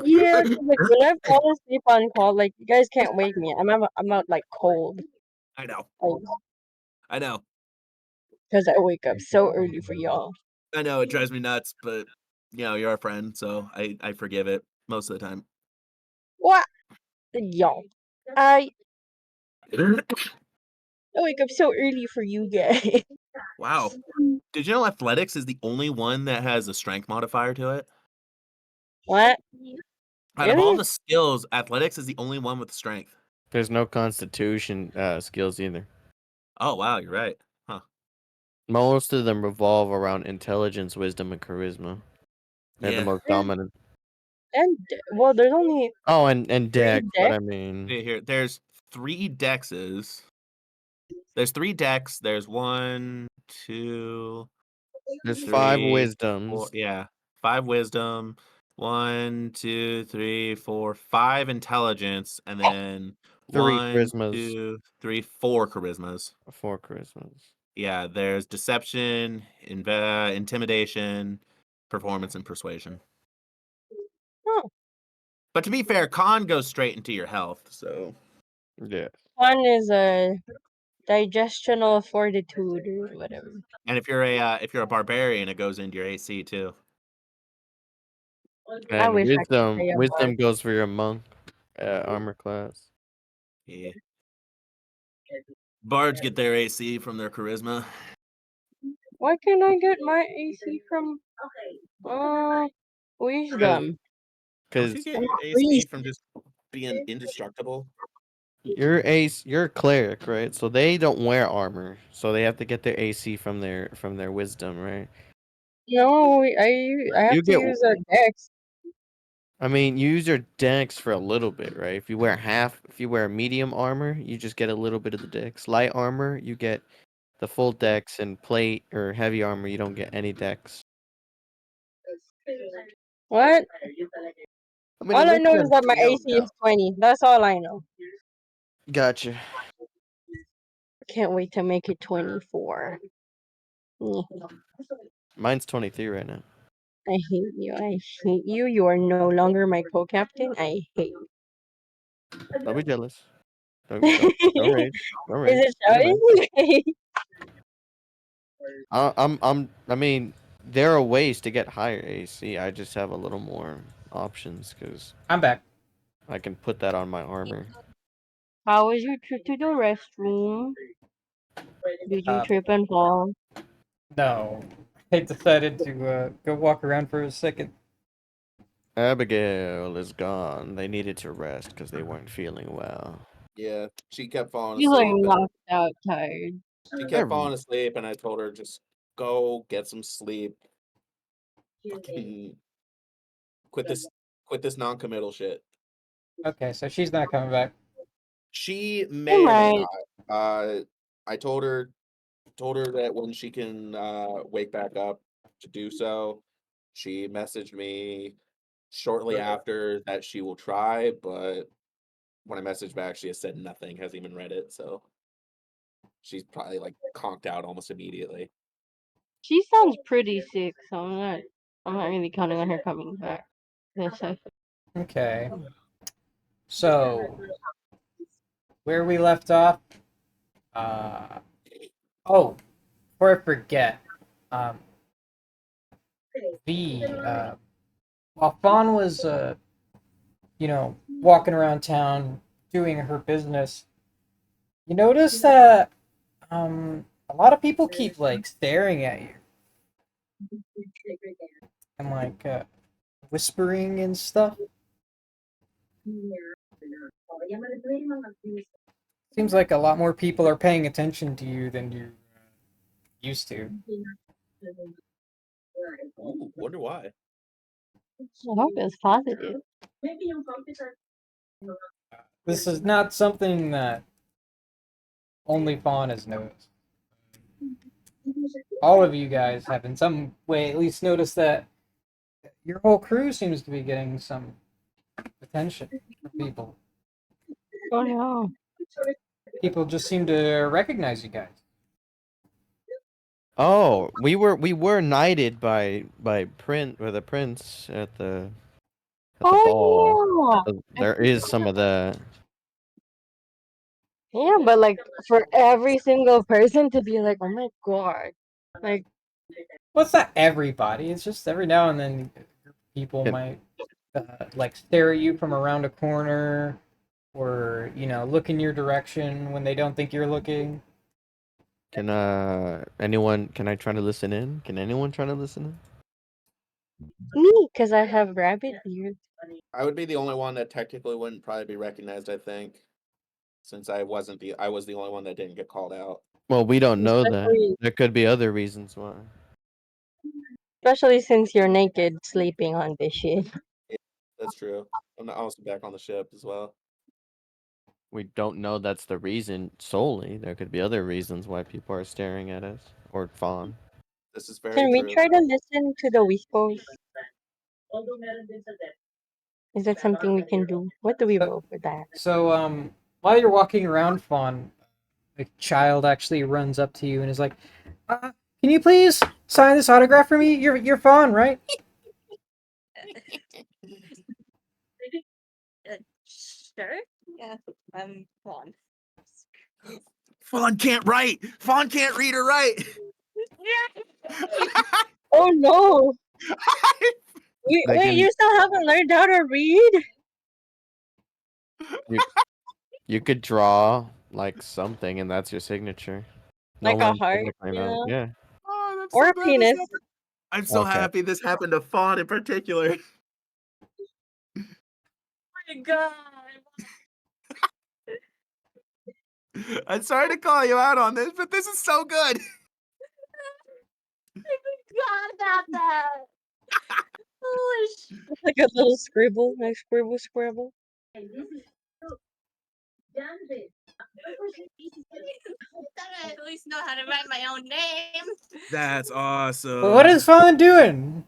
Yeah, 'cause, like when I fall asleep on call, like you guys can't wake me. I'm out like cold. I know. Like, I know. because I wake up so early for y'all. I know. It drives me nuts, but you're a friend, so I forgive it most of the time. What? Y'all. I wake up so early for you guys. Wow. Did you know athletics is the only one that has a strength modifier to it? What? Out of all Really? the skills, athletics is the only one with strength. There's no constitution skills either. Oh, wow, you're right. Huh. Most of them revolve around intelligence, wisdom, and charisma. They're the Yeah. most dominant. And well, there's only Oh, and three deck, but I decks. mean, Here, there's 3 dexes. There's 3 decks. There's 1, 2, there's 5 3, 4. wisdoms, Yeah. 5 wisdom. 1, 2, 3, 4, 5 intelligence, and then 3 1, charismas, 2, 3, 4 charismas. 4 charismas. Yeah, there's deception, intimidation, performance, and persuasion. Oh. But to be fair, con goes straight into your health, so Yeah. One is a digestional fortitude or whatever. and if you're a barbarian, it goes into your AC too. I And wish I could say a wisdom bard. goes for your monk armor class. Yeah. Bards get their AC from their charisma. Why can't I get my AC from wisdom? Don't you Because get your AC Priest. from just being indestructible? you're a cleric, right? So they don't wear armor, so they have to get their AC from their wisdom, right? No, I have You to get, use a dex. I mean, you use your dex for a little bit, right? If you wear medium armor, you just get a little bit of the dex. Light armor, you get the full dex, and plate or heavy armor, you don't get any dex. What? I mean, it All I makes know is sense. that my No, AC is 20. That's all I know. Gotcha. Can't wait to make it 24. Mm, Mine's 23 right now. I hate you. I hate you. You are no longer my co-captain. I hate you. Don't be jealous. Don't Is rage. Don't rage. it You're nice. shouting? I mean, there are ways to get higher AC. I just have a little more options because I'm back. I can put that on my armor. How was your trip to the restroom? Did you Uh, trip and fall? No, I decided to go walk around for a second. Abigail is gone. They needed to rest because they weren't feeling well. Yeah, she kept falling You like asleep. knocked out tired. She kept Every- falling asleep, and I told her just go get some sleep. Fucking quit this non-committal shit. Okay, so she's not coming back. She You may or may might. not. I told her that when she can wake back up to do so. She messaged me shortly after that she will try, but when I messaged back, she has said nothing, hasn't even read it, so she's probably like conked out almost immediately. She sounds pretty sick, so I'm not really counting on her coming back. This session. Okay, so where we left off. Oh, before I forget, um, while Fawn was walking around town doing her business, you notice that a lot of people keep like staring at you and like whispering and stuff. Seems like a lot more people are paying attention to you than you used to. Ooh, wonder why. I hope it's positive. This is not something that only Fawn has noticed. All of you guys have in some way at least noticed that your whole crew seems to be getting some attention from people. Oh no. People just seem to recognize you guys. Oh, we were knighted by the prince at the ball. Oh So there is some of that. yeah. Yeah, but like for every single person to be like, oh my god. Like Well, it's not everybody. It's just every now and then people Can, might like stare at you from around a corner, or look in your direction when they don't think you're looking. can anyone? Can I try to listen in? Can anyone try to listen in? me, because I have rabbit ears. I would be the only one that technically wouldn't probably be recognized, I think, since I was the only one that didn't get called out. Well, we don't know that. Especially There could be other reasons why. especially since you're naked sleeping on this shit. Yeah, that's true. I'm also back on the ship as well. We don't know that's the reason solely. There could be other reasons why people are staring at us or fawn. This is very Can we true. try to listen to the whispers? Is that something we can do? What do we roll for that? So while you're walking around, Fawn, a child actually runs up to you and is like, "Can you please sign this autograph for me? You're Fawn, right?" Sure. Yeah, I'm Fawn. Fawn can't write. Fawn can't read or write. Oh no! They Wait, can- you still haven't learned how to read? You could draw like something, and that's your signature. Like a Nolan's heart, technically you not. know? Yeah. Oh, I'm Or so a glad this penis. happened. I'm so Okay. happy this happened to Fawn in particular. Oh my god. I'm sorry to call you out on this, but this is so good. I forgot about that. Holy sh! Like a little scribble, like scribble. I at least know how to write my own name. That's awesome. Well, what is Fawn doing?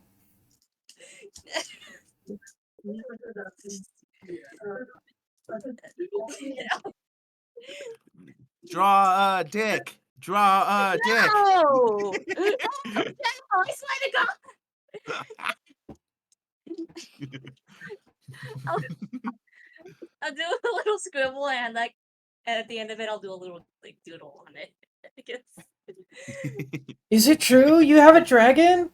Draw a dick. Draw a dick. No! No! I swear to God! I'll do a little scribble and like at the end of it I'll do a little like doodle on it. I guess. Is it true? You have a dragon?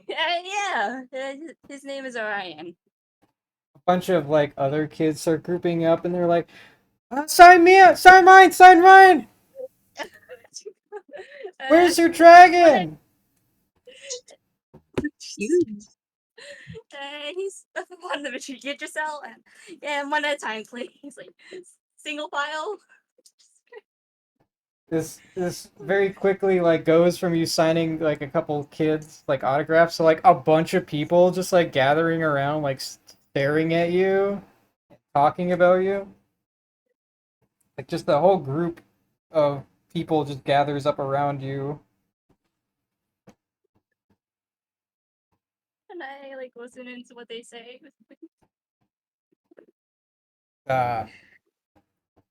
Yeah. His name is Orion. A bunch of like other kids start grouping up and they're like, "Sign me up! Sign mine! Sign mine! Where's your dragon?" He's one of the get yourself. Yeah, one at a time, please. Like single file. This very quickly like goes from you signing like a couple kids like autographs to like a bunch of people just like gathering around like staring at you, talking about you. Like just the whole group of people just gathers up around you. And I like listen into what they say. Uh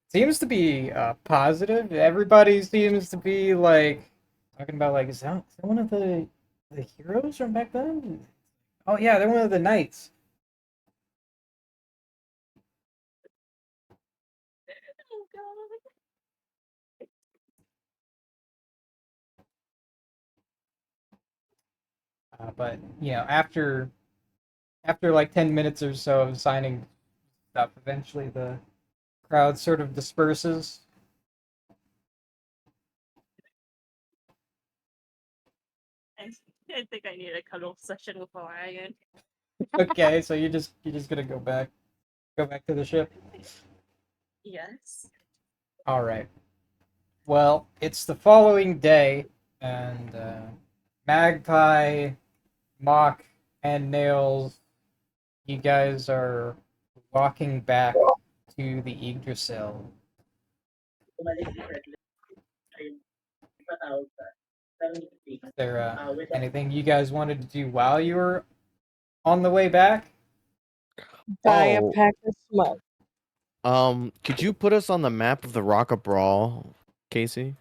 Seems to be positive. Everybody seems to be like talking about like is that one of the heroes from back then? Oh yeah, they're one of the knights. Oh god. But you know, after like 10 minutes or so of signing stuff, eventually the crowd sort of disperses. I think I need a cuddle session with Orion. Okay, so you're just gonna go back to the ship. Yes. All right. Well, it's the following day, and Magpie, Mock, and Nails, you guys are walking back to the Yggdrasil. Is there anything you guys wanted to do while you were on the way back? Buy a Oh, pack of smoke. could you put us on the map of the Rock of Brawl, Casey?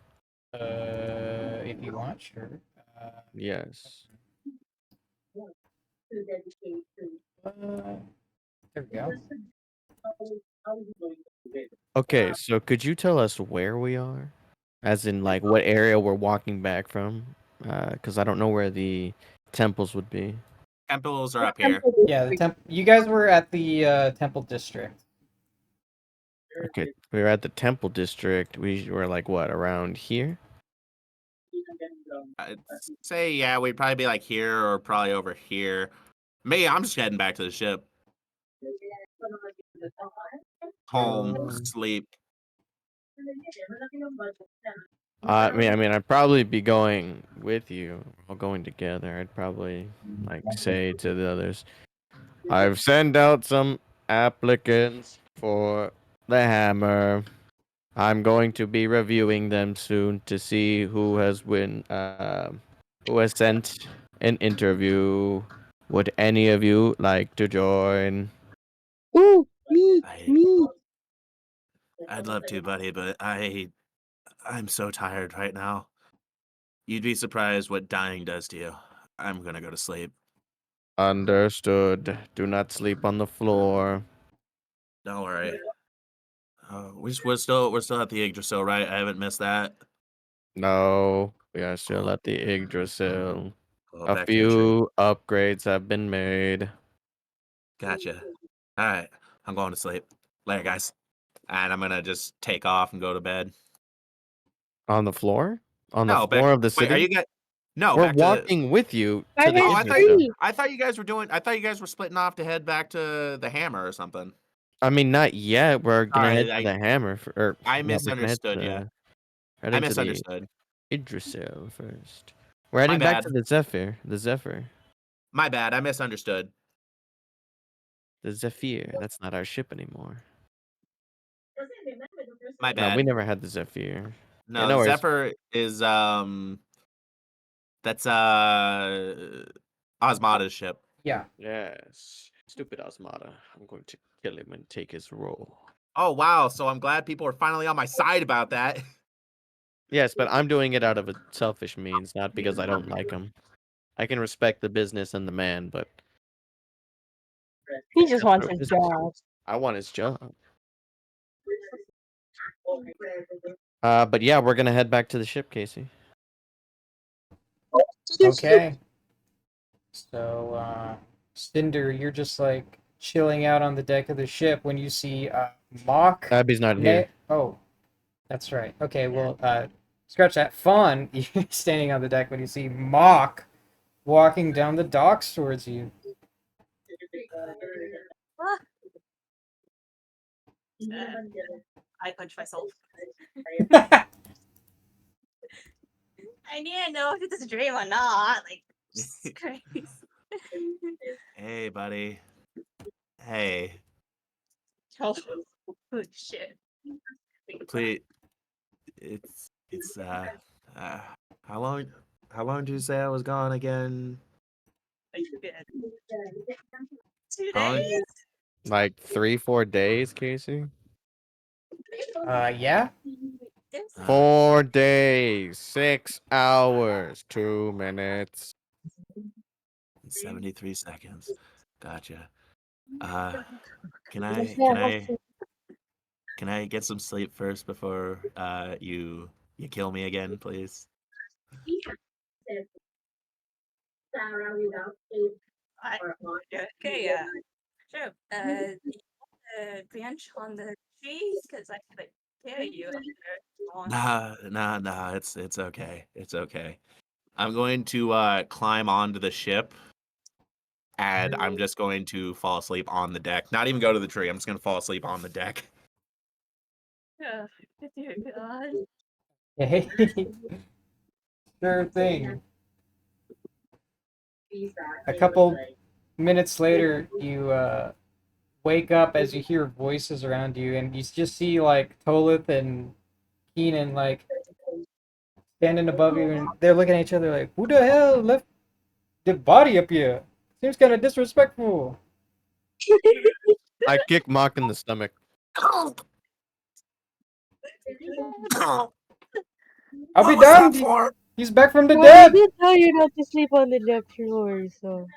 If you want, sure. Yes. There we go. Okay, so could you tell us where we are? As in, like, what area we're walking back from? Because I don't know where the temples would be. Temples are up here. Yeah, the you guys were at the temple district. Okay, we were at the temple district. We were, like, what, around here? I'd say, yeah, we'd probably be like here or probably over here. Me, I'm just heading back to the ship. Home, sleep. I mean, I'd probably be going with you. All going together. I'd probably, like, say to the others, I've sent out some applicants for the hammer. I'm going to be reviewing them soon to see who has sent an interview. Would any of you like to join? Ooh, me, I- me. I'd love to, buddy, but I'm so tired right now. You'd be surprised what dying does to you. I'm gonna go to sleep. Understood. Do not sleep on the floor. Don't worry. We're still at the Yggdrasil, right? I haven't missed that. No, we are still at the Yggdrasil. Oh, A back to the tree. few upgrades have been made. Gotcha. All right, I'm going to sleep. Later, guys. And I'm gonna just take off and go to bed. On the floor? On the No, back. floor of the Wait, are city? you guys? No, We're back to. walking with you I to the didn't Oh, Yggdrasil. see. I thought you guys were doing. I thought you guys were splitting off to head back to the Hammer or something. I mean, not yet. We're gonna head Sorry, to the Hammer, or I no, we're gonna head to misunderstood you. head I into the misunderstood. Yggdrasil first. We're My heading back to bad. the Zephyr. The Zephyr. My bad. I misunderstood. The Zephyr. That's not our ship anymore. My No, we bad. never had the Zephyr. Yeah, No, no the worries. Zephyr is that's Osmata's ship. Yeah. Yes. Stupid Osmata. I'm going to kill him and take his role. Oh wow, so I'm glad people are finally on my side about that. Yes, but I'm doing it out of a selfish means, not because I don't like him. I can respect the business and the man, but He just wants True. his job. I want his job. But yeah, we're gonna head back to the ship, Casey. Okay. So, Cinder, you're just like chilling out on the deck of the ship when you see Mock. Abby's not here. Oh, that's right. Okay, well, scratch that. Fawn, you're standing on the deck when you see Mock walking down the docks towards you. Ah, I punch myself. I need to know if it's a dream or not. Like, Jesus Christ. Hey, buddy. Hey, Oh, holy shit. please. It's uh how long did you say I was gone again? Like, good. 2 How long? days? Like 3-4 days, Casey. Yeah. This- 4 days, 6 hours, 2 minutes. 73 seconds. Gotcha. Can I get some sleep first before you kill me again, please? Okay, yeah. Sure. The branch on the trees, because I could like carry you up there. Nah. It's okay. It's okay. I'm going to climb onto the ship, and I'm just going to fall asleep on the deck. Not even go to the tree. I'm just gonna fall asleep on the deck. Oh, dear God. Hey. Sure thing. A couple minutes later, you wake up as you hear voices around you, and you just see like Tolith and Keenan like standing above you, and they're looking at each other like, "Who the hell left the body up here? Seems kind of disrespectful." I kick Mock in the stomach. I'll What be was that damned. for? He's back from the Well, I dead. did tell you not to sleep on the deck floor, so.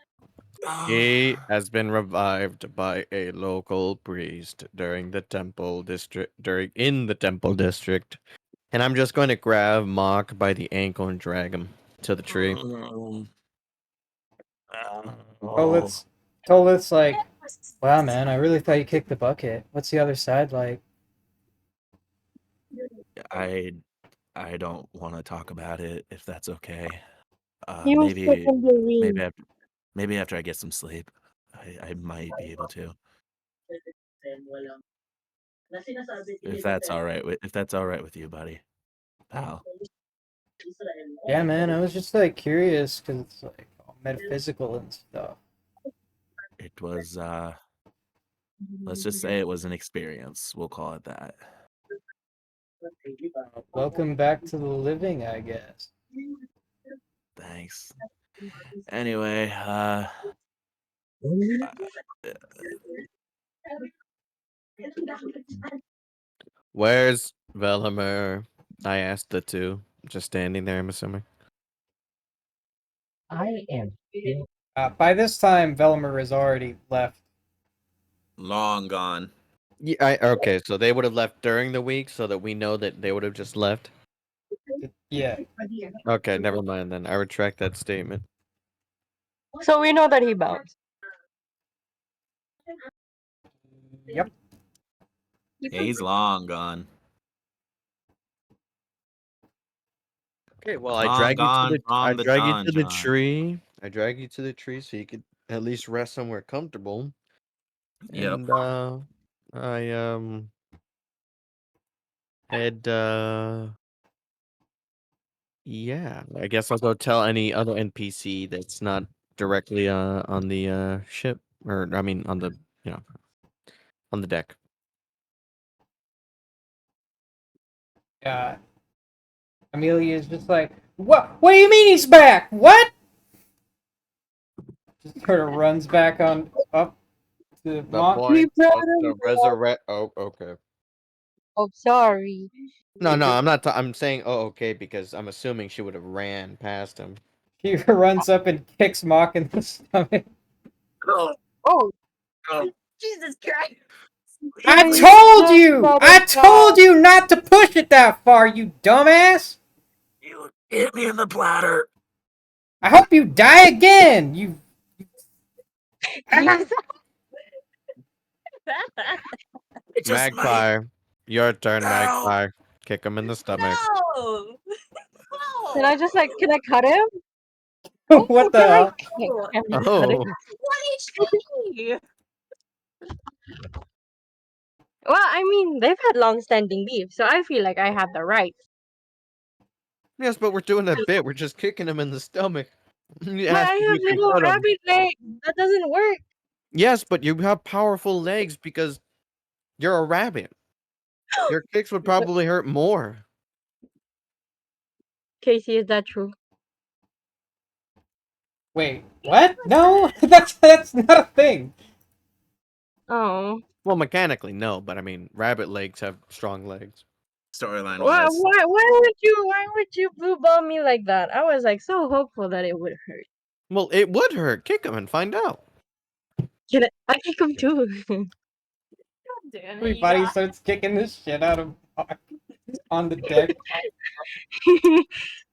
He has been revived by a local priest during the temple district. And I'm just going to grab Mock by the ankle and drag him to the tree. Tolith's like, "Wow, man, I really thought you kicked the bucket. What's the other side like?" I don't want to talk about it if that's okay. He was stuck in the Maybe ring. maybe after I get some sleep, I might be able to. If that's all right with you, buddy, pal. Yeah, man, I was just like curious because it's like all metaphysical and stuff. It was let's just say it was an experience. We'll call it that. Welcome back to the living, I guess. Thanks. Anyway, Where's Velimer? I asked the two. Just standing there, I'm assuming. I am. By this time, Velmer has already left. Long gone. Yeah, okay, so they would have left during the week so that we know that they would have just left. Yeah. Okay, never mind then. I retract that statement. So we know that he bounced. Yep. Yeah, he's long gone. Okay, well, I Long drag you to gone the from the Don John. tree. I drag you to the tree so you could at least rest somewhere comfortable. Yep. And I head yeah, I guess I'll go tell any other NPC that's not directly on the ship, or I mean on the, you know, on the deck. Amelia is just like, what do you mean he's back? What? Just sort of runs back on up to The Mock. point brought was him to back. resurrect. Oh, okay. Oh, sorry. No, I'm not. I'm saying, oh, okay, because I'm assuming she would have ran past him. He runs up and kicks Mock in the stomach. Oh, Jesus Christ! I Please, told don't you! let I him told go. you not to push it that far, you dumbass! You hit me in the bladder. I hope you die again, you... It just might. Magpie, your turn, No. Magpie. Kick him in the stomach. No! Can I just can I cut him? What the Can I hell? kick him and cut him? Oh, 1 HP! Well, I mean, they've had long-standing beef, so I feel like I have the right. yes, but we're doing a bit. We're just kicking him in the stomach. You But asked I if have you can little cut him. rabbit legs. That doesn't work. Yes, but you have powerful legs because you're a rabbit. Your kicks would probably hurt more. Casey, is that true? Wait, what? No, that's not a thing. Oh. Well, mechanically, no, but I mean, rabbit legs have strong legs. Storyline Why, wise. why would you blue ball me like that? I was so hopeful that it would hurt. Well, it would hurt. Kick him and find out. I kick him too. Damn it, Everybody you starts kicking the shit out of Mock on the deck.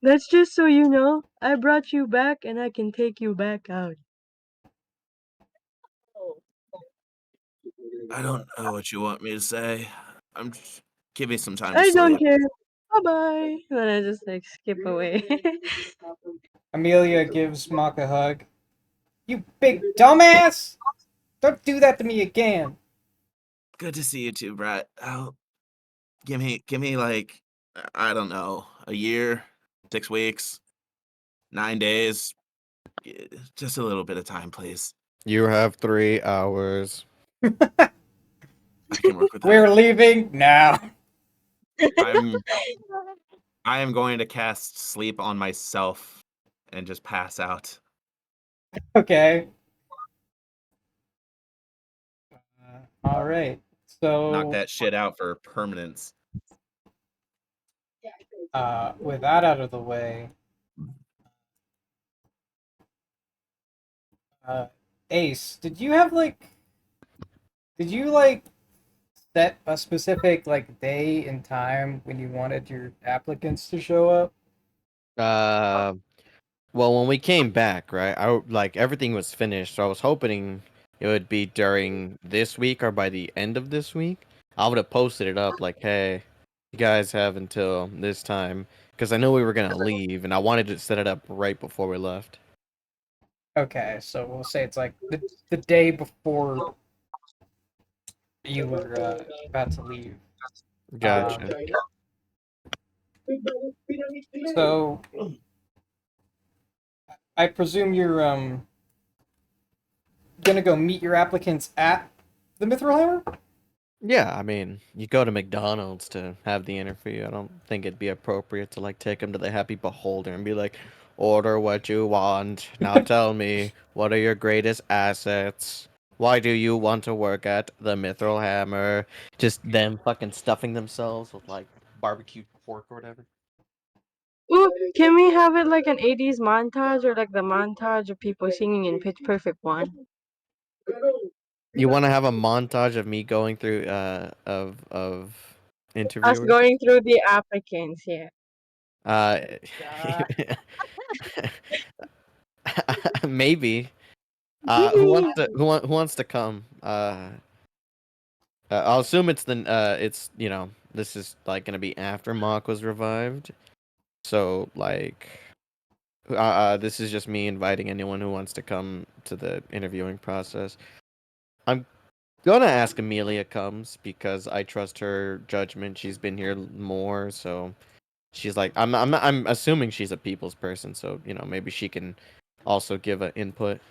That's just so you know. I brought you back and I can take you back out. I don't know what you want me to say. I'm just give me some time to I don't sleep. care. Bye bye. Then I just skip away. Amelia gives Mock a hug. You big dumbass! Don't do that to me again. Good to see you too, Brett. Give me like I don't know, a year, 6 weeks, 9 days. Just a little bit of time, please. You have 3 hours. I can work with We're that. leaving now. I am going to cast sleep on myself and just pass out. Okay. All right. So Knock that shit out for permanence. with that out of the way, Ace, did you set a specific day and time when you wanted your applicants to show up? Well, when we came back, right? Everything was finished, so I was hoping it would be during this week or by the end of this week. I would have posted it up like, "Hey, you guys have until this time," because I knew we were gonna leave, and I wanted to set it up right before we left. Okay, so we'll say it's the day before you were about to leave. Gotcha. So I presume you're gonna go meet your applicants at the Mithril Hammer? Yeah, I mean, you go to McDonald's to have the interview. I don't think it'd be appropriate to take them to the Happy Beholder and be like, "Order what you want. Now tell me, what are your greatest assets? Why do you want to work at the Mithril Hammer? Just them fucking stuffing themselves with like barbecue pork or whatever. Ooh, can we have it like an 80s montage or like the montage of people singing in Pitch Perfect 1? You want to have a montage of me going through of Us interviewers? going through the applicants, yeah. Uh, God. maybe. Who wants to come? I'll assume it's it's this is like gonna be after Mock was revived, so like this is just me inviting anyone who wants to come to the interviewing process. I'm gonna ask Amelia comes because I trust her judgment. She's been here more, so she's like I'm assuming she's a people's person, so maybe she can also give an input.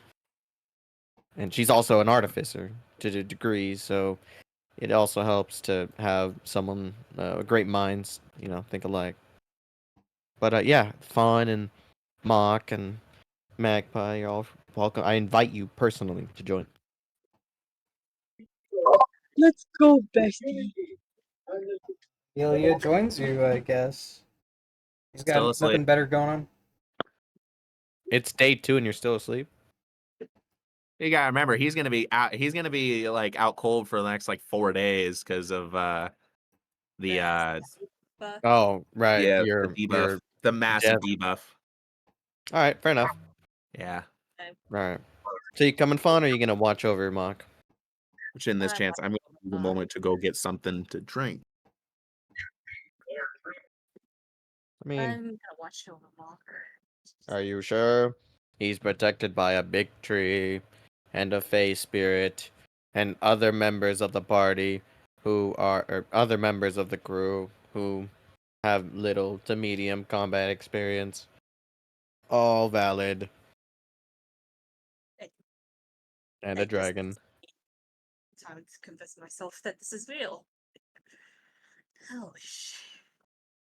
And she's also an artificer to a degree, so it also helps to have someone great minds, think alike. But yeah, Fawn and Mock and Magpie, you're all welcome. I invite you personally to join. Let's go, bestie. Ilya joins you, I guess. He's Still got asleep. nothing better going on. It's day 2 and you're still asleep. You gotta remember, he's gonna be out. He's gonna be like out cold for the next like 4 days because of the But Oh, right. yeah, the You're debuff, the massive dead. debuff. All right, fair enough. Yeah, All right. So you coming, Fawn, or are you gonna watch over Mock? which in this I'm chance, I'm gonna take a moment to go get something to drink. I mean, I'm gonna watch over Walker. are you sure? He's protected by a big tree and a Fey spirit and other members of the party or other members of the crew who have little to medium combat experience. All valid. And a I guess dragon. it's time to convince myself that this is real. Holy shit.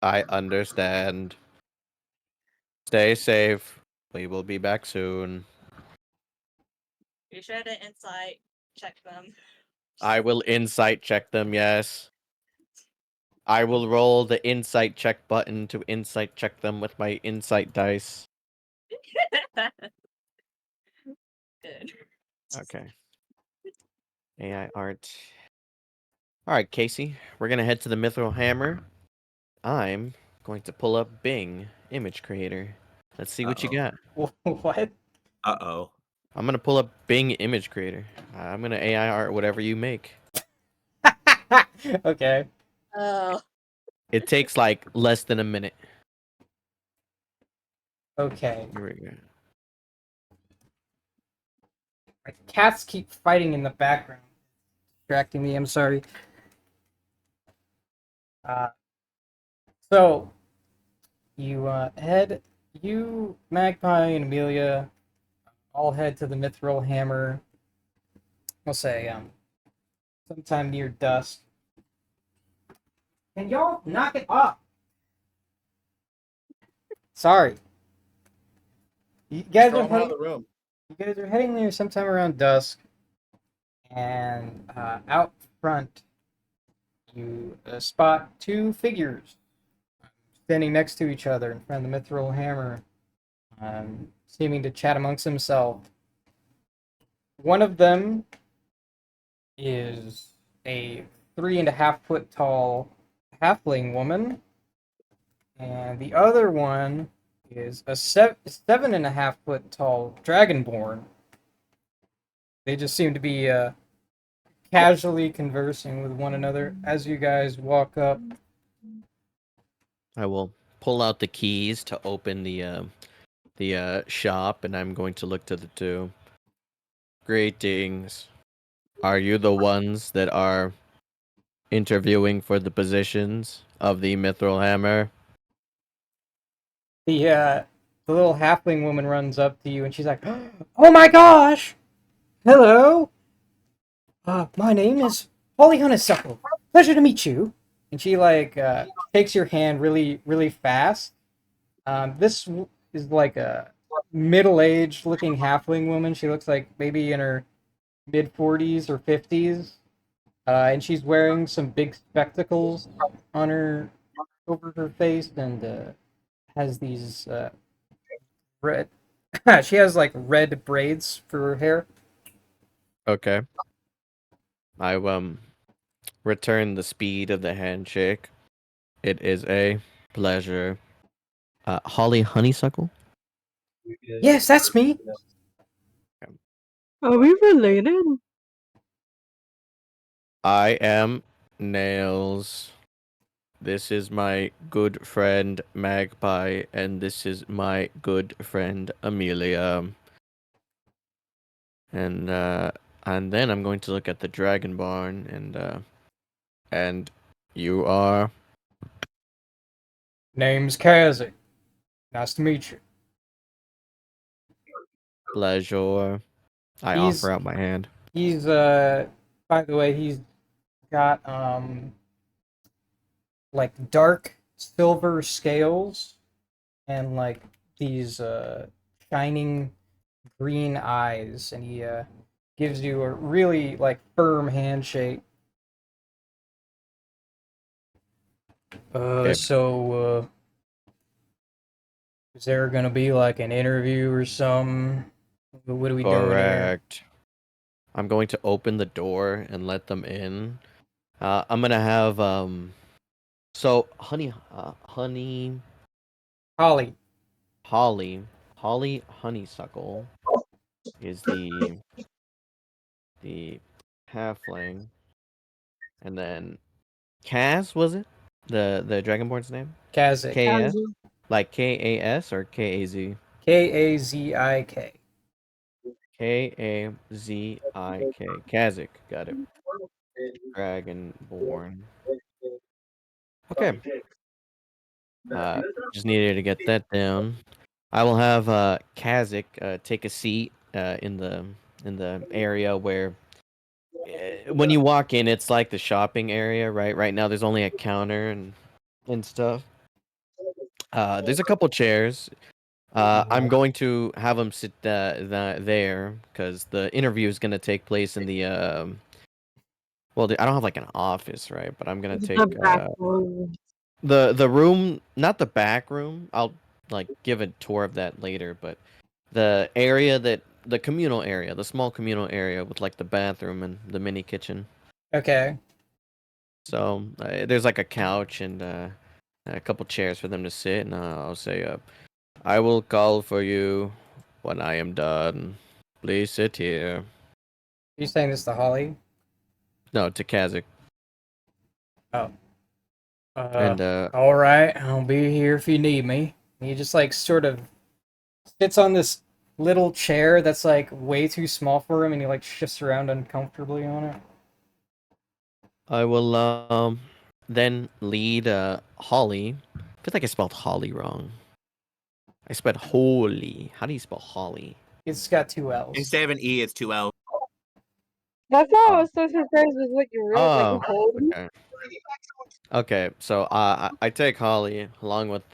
I understand. Stay safe. We will be back soon. You sure to insight check them. I will insight check them, yes. I will roll the insight check button to insight check them with my insight dice. Good. Okay. AI art. Alright, Casey. We're gonna head to the Mithril Hammer. I'm going to pull up Bing Image Creator. Let's see what you got. What? Uh-oh. I'm gonna pull up Bing Image Creator. I'm gonna AI art whatever you make. Okay. Oh. It takes like less than a minute. Okay. Here we go. My cats keep fighting in the background, distracting me. I'm sorry. So you Magpie and Amelia all head to the Mithril Hammer. We'll say sometime near dusk. Can y'all knock it off? Sorry. You guys are heading. room. You guys are heading there sometime around dusk, and out front, you spot two figures standing next to each other in front of the Mithril Hammer, seeming to chat amongst themselves. One of them is a 3.5 foot tall halfling woman, and the other one is a 7.5 foot tall dragonborn. They just seem to be casually conversing with one another as you guys walk up. I will pull out the keys to open the shop, and I'm going to look to the two. Greetings. Are you the ones that are interviewing for the positions of the Mithril Hammer? The little halfling woman runs up to you and she's like, "Oh my gosh! Hello! My name is Holly Honeysuckle. Pleasure to meet you." And she takes your hand really, really fast. Is like a middle-aged looking halfling woman. She looks like maybe in her mid 40s or 50s, and she's wearing some big spectacles on her over her face, and has these red. She has like red braids for her hair. Okay. I return the speed of the handshake. It is a pleasure. Holly Honeysuckle. Yes, that's me. Are we related? I am Nails. This is my good friend Magpie, and this is my good friend Amelia. And then I'm going to look at the Dragon Barn, and you are Name's Kazi. Nice to meet you. pleasure. I He's offer out my hand. he's by the way, he's got like dark silver scales and like these shining green eyes, and he gives you a really like firm handshake. Okay. So is there gonna be like an interview or something? What are we doing here? Correct. I'm going to open the door and let them in. I'm gonna have So honey, Holly. Holly Honeysuckle is the halfling, and then Kaz, was it the Dragonborn's name? Kazik. K-S, like K-A-S or K-A-Z? Kazik. K-A-Z-I-K. Kazik, got it. Dragonborn. Okay. Just needed to get that down. I will have Kazik take a seat in the area where when you walk in, it's like the shopping area, right? Right now, there's only a counter and stuff. There's a couple chairs. I'm going to have him sit there because the interview is going to take place in the well, I don't have like an office, right? But I'm gonna The take back room. the room, not the back room. I'll like give a tour of that later, but the area that the communal area, the small communal area with like the bathroom and the mini kitchen. Okay. So there's like a couch and a couple chairs for them to sit, and I'll say, "I will call for you when I am done. Please sit here." You saying this to Holly? No, to Kazik. Oh. And All right. I'll be here if you need me. And he just like sort of sits on this little chair that's like way too small for him, and he like shifts around uncomfortably on it. I will then lead Holly. I feel like I spelled Holly wrong. I spelled holy. How do you spell Holly? It's got two L's. Instead of an E, it's two L. That's why I was so surprised with what you wrote. Oh, Like, holy. okay. Okay, so I take Holly along with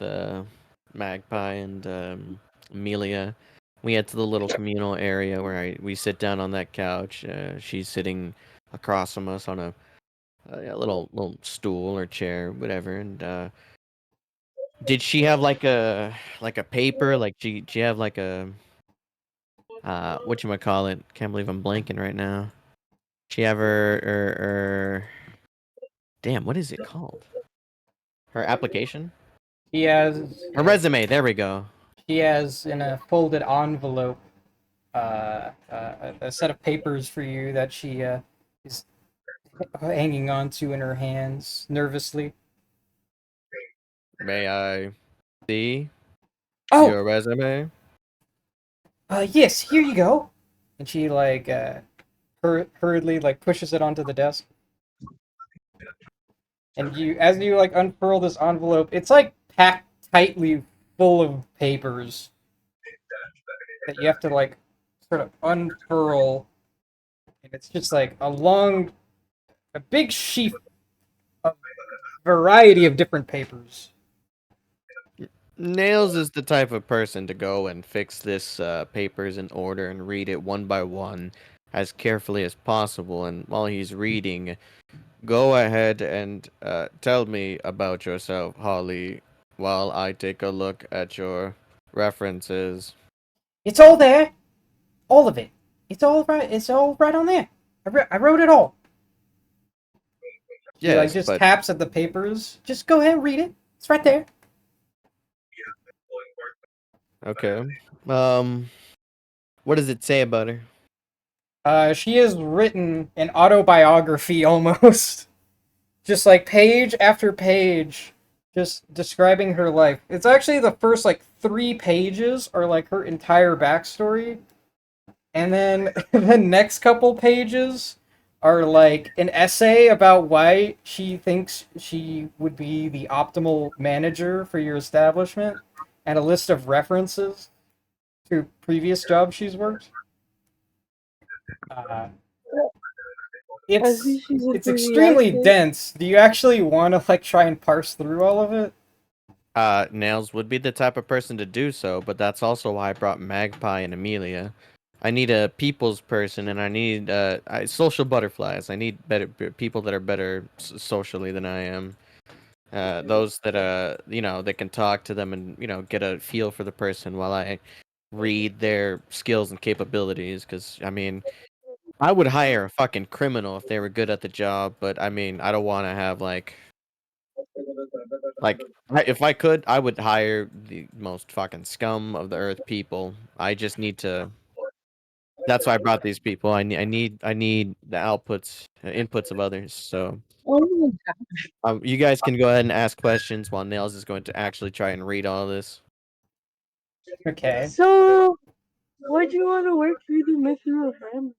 Magpie and Amelia. We head to the little communal area where we sit down on that couch. She's sitting across from us on a little stool or chair, whatever. And did she have like a paper? Like she have like a whatchamacallit? Can't believe I'm blanking right now. She have her damn, what is it called? Her application? He has Her resume, there we go. She has in a folded envelope a set of papers for you that she is hanging on to in her hands nervously. May I see Oh, your resume? yes, here you go. And she like hurriedly like pushes it onto the desk. And as you like unfurl this envelope, it's like packed tightly full of papers that you have to like sort of unfurl, and it's just like a big sheaf of variety of different papers. Nails is the type of person to go and fix this papers in order and read it one by one as carefully as possible. And while he's reading, go ahead and tell me about yourself, Holly, while I take a look at your references. It's all there, all of it. It's all right. It's all right on there. I wrote it all. He like Yes, just but taps at the papers. Just go ahead and read it. It's right there. okay. What does it say about her? She has written an autobiography almost. Just like page after page, just describing her life. It's actually the first like 3 pages are like her entire backstory, and then the next couple pages are like an essay about why she thinks she would be the optimal manager for your establishment, and a list of references to previous jobs she's worked. Uh, I see she's it's extremely enthusiastic. dense. Do you actually want to like try and parse through all of it? Nails would be the type of person to do so, but that's also why I brought Magpie and Amelia. I need a people's person, and I need social butterflies. I need people that are better socially than I am. Those that that can talk to them and get a feel for the person while I read their skills and capabilities. Because I mean, I would hire a fucking criminal if they were good at the job, but I mean, I don't want to have if I could, I would hire the most fucking scum of the earth people. I just need to. That's why I brought these people. I need the inputs of others. So Oh my god. you guys can go ahead and ask questions while Nails is going to actually try and read all this. Okay. So, why'd you want to work for the Mithril family?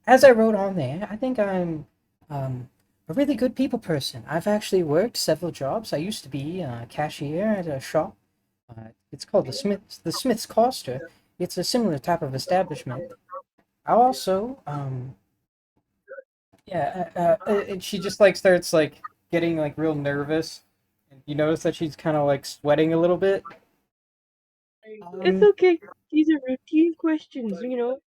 As I wrote on there, I think I'm a really good people person. I've actually worked several jobs. I used to be a cashier at a shop. It's called the Smith's Coster. It's a similar type of establishment. I also yeah. And she just like starts like getting like real nervous, and you notice that she's kind of like sweating a little bit. It's Um, okay. These are routine questions, you know.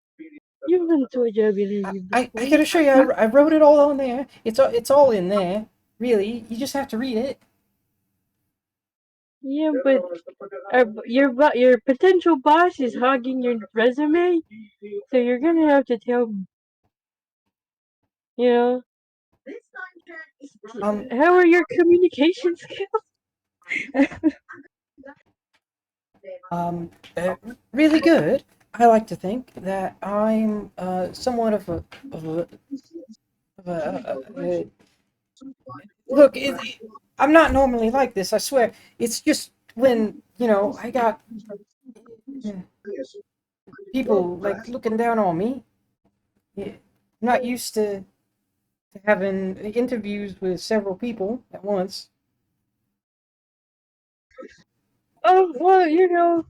You've been to a job interview I before. gotta show you. I wrote it all on there. It's all in there. Really, you just have to read it. Yeah, but your potential boss is hogging your resume, so you're gonna have to tell me. You know, Um, how are your communication skills? um, uh, really good. I like to think that I'm somewhat of a, of a look. I'm not normally like this. I swear. It's just when I got uh, people like looking down on me. Yeah, I'm not used to having interviews with several people at once. Oh well, you know,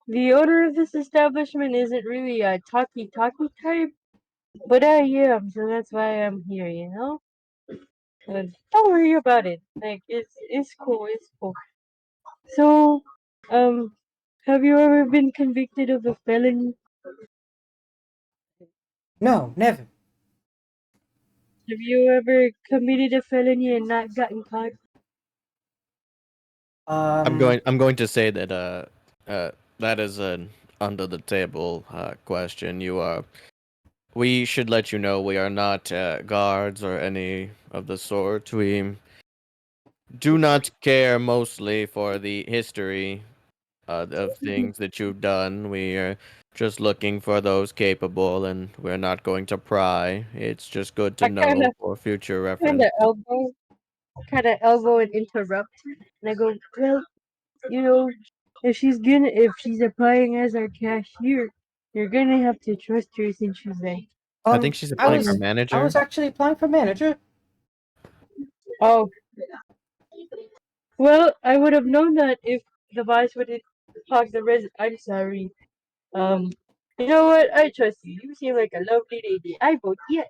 the owner of this establishment isn't really a talky type, but I am, so that's why I'm here. You know, don't worry about it. Like it's cool. It's cool. So, um, have you ever been convicted of a felony? No, never. Have you ever committed a felony and not gotten caught? Um, I'm going to say that that is an under the table question. We should let you know we are not guards or any of the sort. We do not care mostly for the history of things that you've done. We are just looking for those capable, and we're not going to pry. It's just good to I know for future kind reference. of elbow, and interrupt, and I go, well, you know, if she's applying as our cashier, you're gonna have to trust her since she's like, I think she's I applying for was I manager. was actually applying for manager. oh, well, I would have known that if the boss wouldn't talk the res. I'm sorry. Um, you know what? I trust you. You seem like a lovely lady. I vote yes.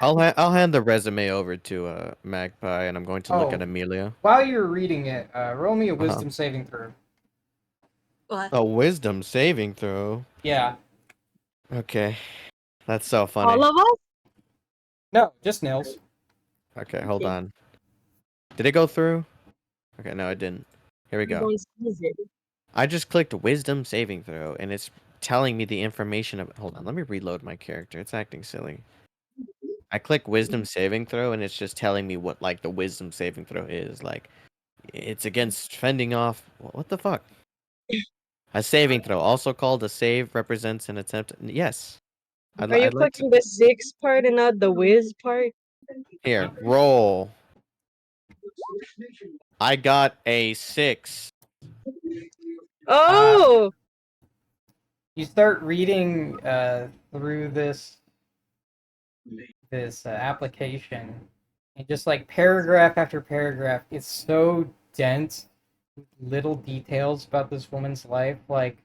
I'll hand the resume over to Magpie, and I'm going to look at Oh, Amelia. while you're reading it, roll me a Uh huh. wisdom saving throw. What? A wisdom saving throw. Yeah. Okay, that's so funny. All of us? No, just Nils. Okay, hold on. Did it go through? Okay, no, it didn't. Here we go. I just clicked wisdom saving throw, and it's telling me the information of. Hold on, let me reload my character. It's acting silly. I click wisdom saving throw, and it's just telling me what like the wisdom saving throw is. Like, it's against fending off. What the fuck? A saving throw, also called a save, represents an attempt. Yes. Are you I'd like to. clicking the 6 part and not the whiz part? Here, roll. I got a 6. Oh! You start reading through this application, and just like paragraph after paragraph, it's so dense with little details about this woman's life, like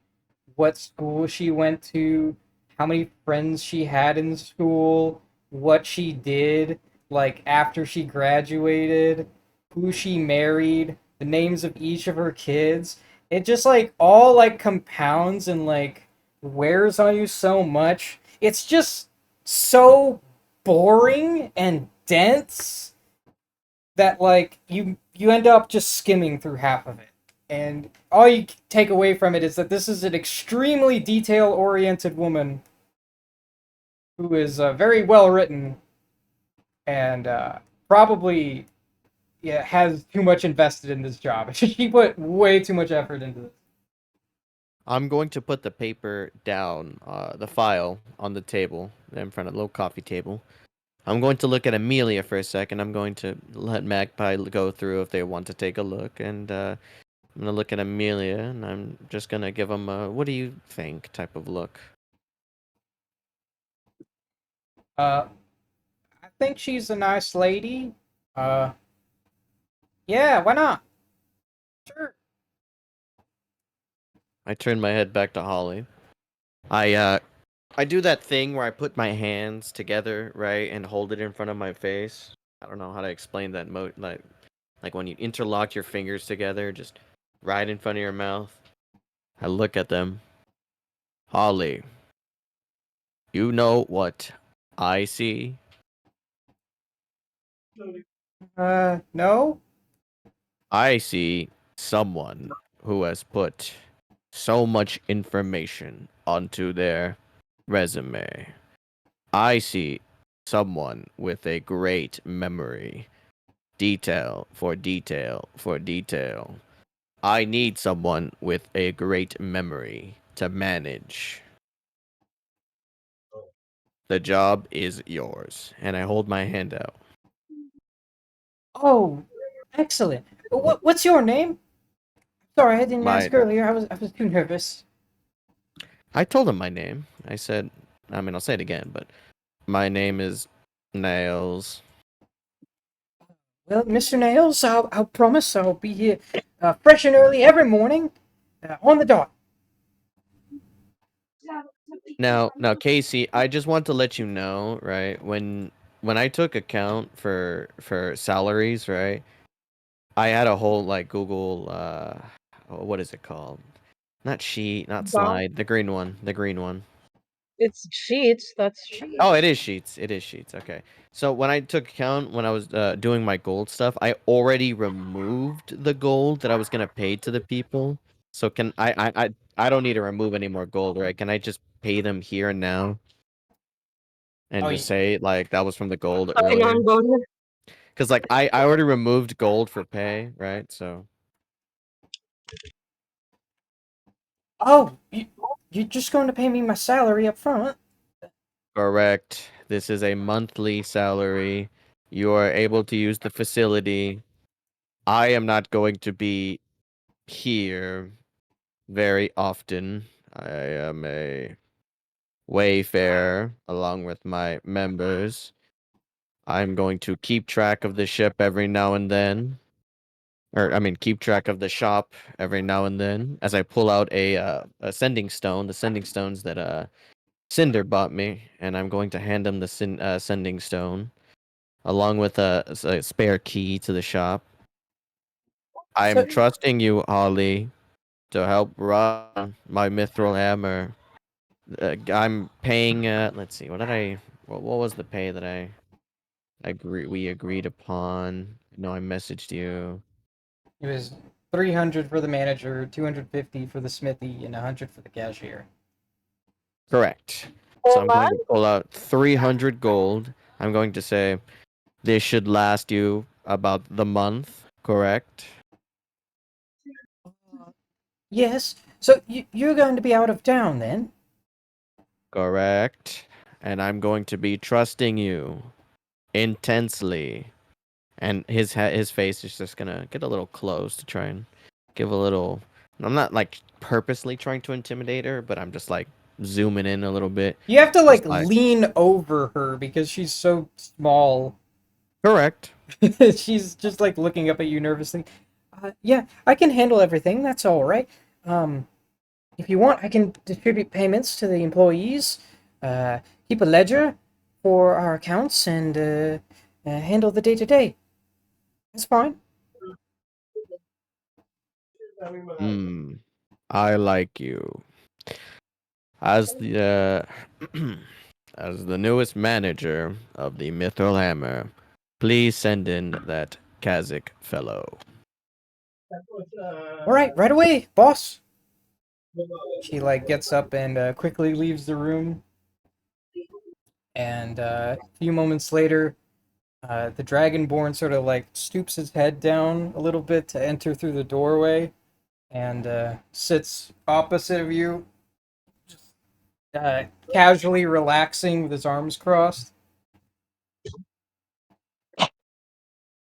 what school she went to, how many friends she had in school, what she did like after she graduated, who she married, the names of each of her kids. It just like all like compounds and like wears on you so much. It's just so boring and dense that like you end up just skimming through half of it, and all you take away from it is that this is an extremely detail oriented woman who is very well written and probably yeah has too much invested in this job. She put way too much effort into this. I'm going to put the paper down, the file on the table in front of the little coffee table. I'm going to look at Amelia for a second. I'm going to let Magpie go through if they want to take a look, and I'm gonna look at Amelia, and I'm just gonna give them a "What do you think?" type of look. I think she's a nice lady. Uh, yeah, why not? Sure. I turn my head back to Holly. I do that thing where I put my hands together, right, and hold it in front of my face. I don't know how to explain that like when you interlock your fingers together, just right in front of your mouth. I look at them. Holly, you know what I see? No. I see someone who has put so much information onto their resume. I see someone with a great memory. Detail for detail for detail. I need someone with a great memory to manage. The job is yours. And I hold my hand out. Oh, excellent. What's your name? Sorry, I didn't My ask earlier. I was too nervous. I told him my name. I'll say it again, but my name is Nails. Well, Mr. Nails, I'll promise I'll be here fresh and early every morning on the dot. Now, Casey, I just want to let you know, right? When I took account for salaries, right? I had a whole like Google what is it called? Not sheet, not Wow. slide, the green one, the green one. It's sheets, that's Oh, it is sheets. It is sheets. Okay. So when I took account when I was doing my gold stuff, I already removed the gold that I was gonna pay to the people. So can I don't need to remove any more gold, right? Can I just pay them here and now and Oh, just say like that was from the gold sign earlier? on bonus. Because like I already removed gold for pay, right? So oh, you're just going to pay me my salary up front? correct. This is a monthly salary. You are able to use the facility. I am not going to be here very often. I am a wayfarer along with my members. I'm going to keep track of the ship every now and then. Or I mean keep track of the shop every now and then as I pull out a sending stone, the sending stones that Cinder bought me, and I'm going to hand him the sending stone along with a spare key to the shop. I'm So, trusting you, Ollie. to help run my mithril hammer. I'm paying. Let's see. What was the pay that we agreed upon? No, I messaged you. It was 300 for the manager, 250 for the smithy, and 100 for the cashier. Correct. So Hold I'm going to on. pull out 300 gold. I'm going to say this should last you about the month. Correct. Yes. So you're going to be out of town then? Correct. And I'm going to be trusting you intensely. And his face is just gonna get a little close to try and give a little. I'm not like purposely trying to intimidate her, but I'm just like zooming in a little bit. You have to Just like lean over her because she's so small. correct. She's just like looking up at you nervously. Yeah, I can handle everything. That's all right. If you want, I can distribute payments to the employees, keep a ledger for our accounts, and handle the day to day. That's fine. I like you as the as the newest manager of the Mithril Hammer. Please send in that Kazakh fellow. All right away, boss. She like gets up and quickly leaves the room. And a few moments later, the Dragonborn sort of like stoops his head down a little bit to enter through the doorway and sits opposite of you, casually relaxing with his arms crossed.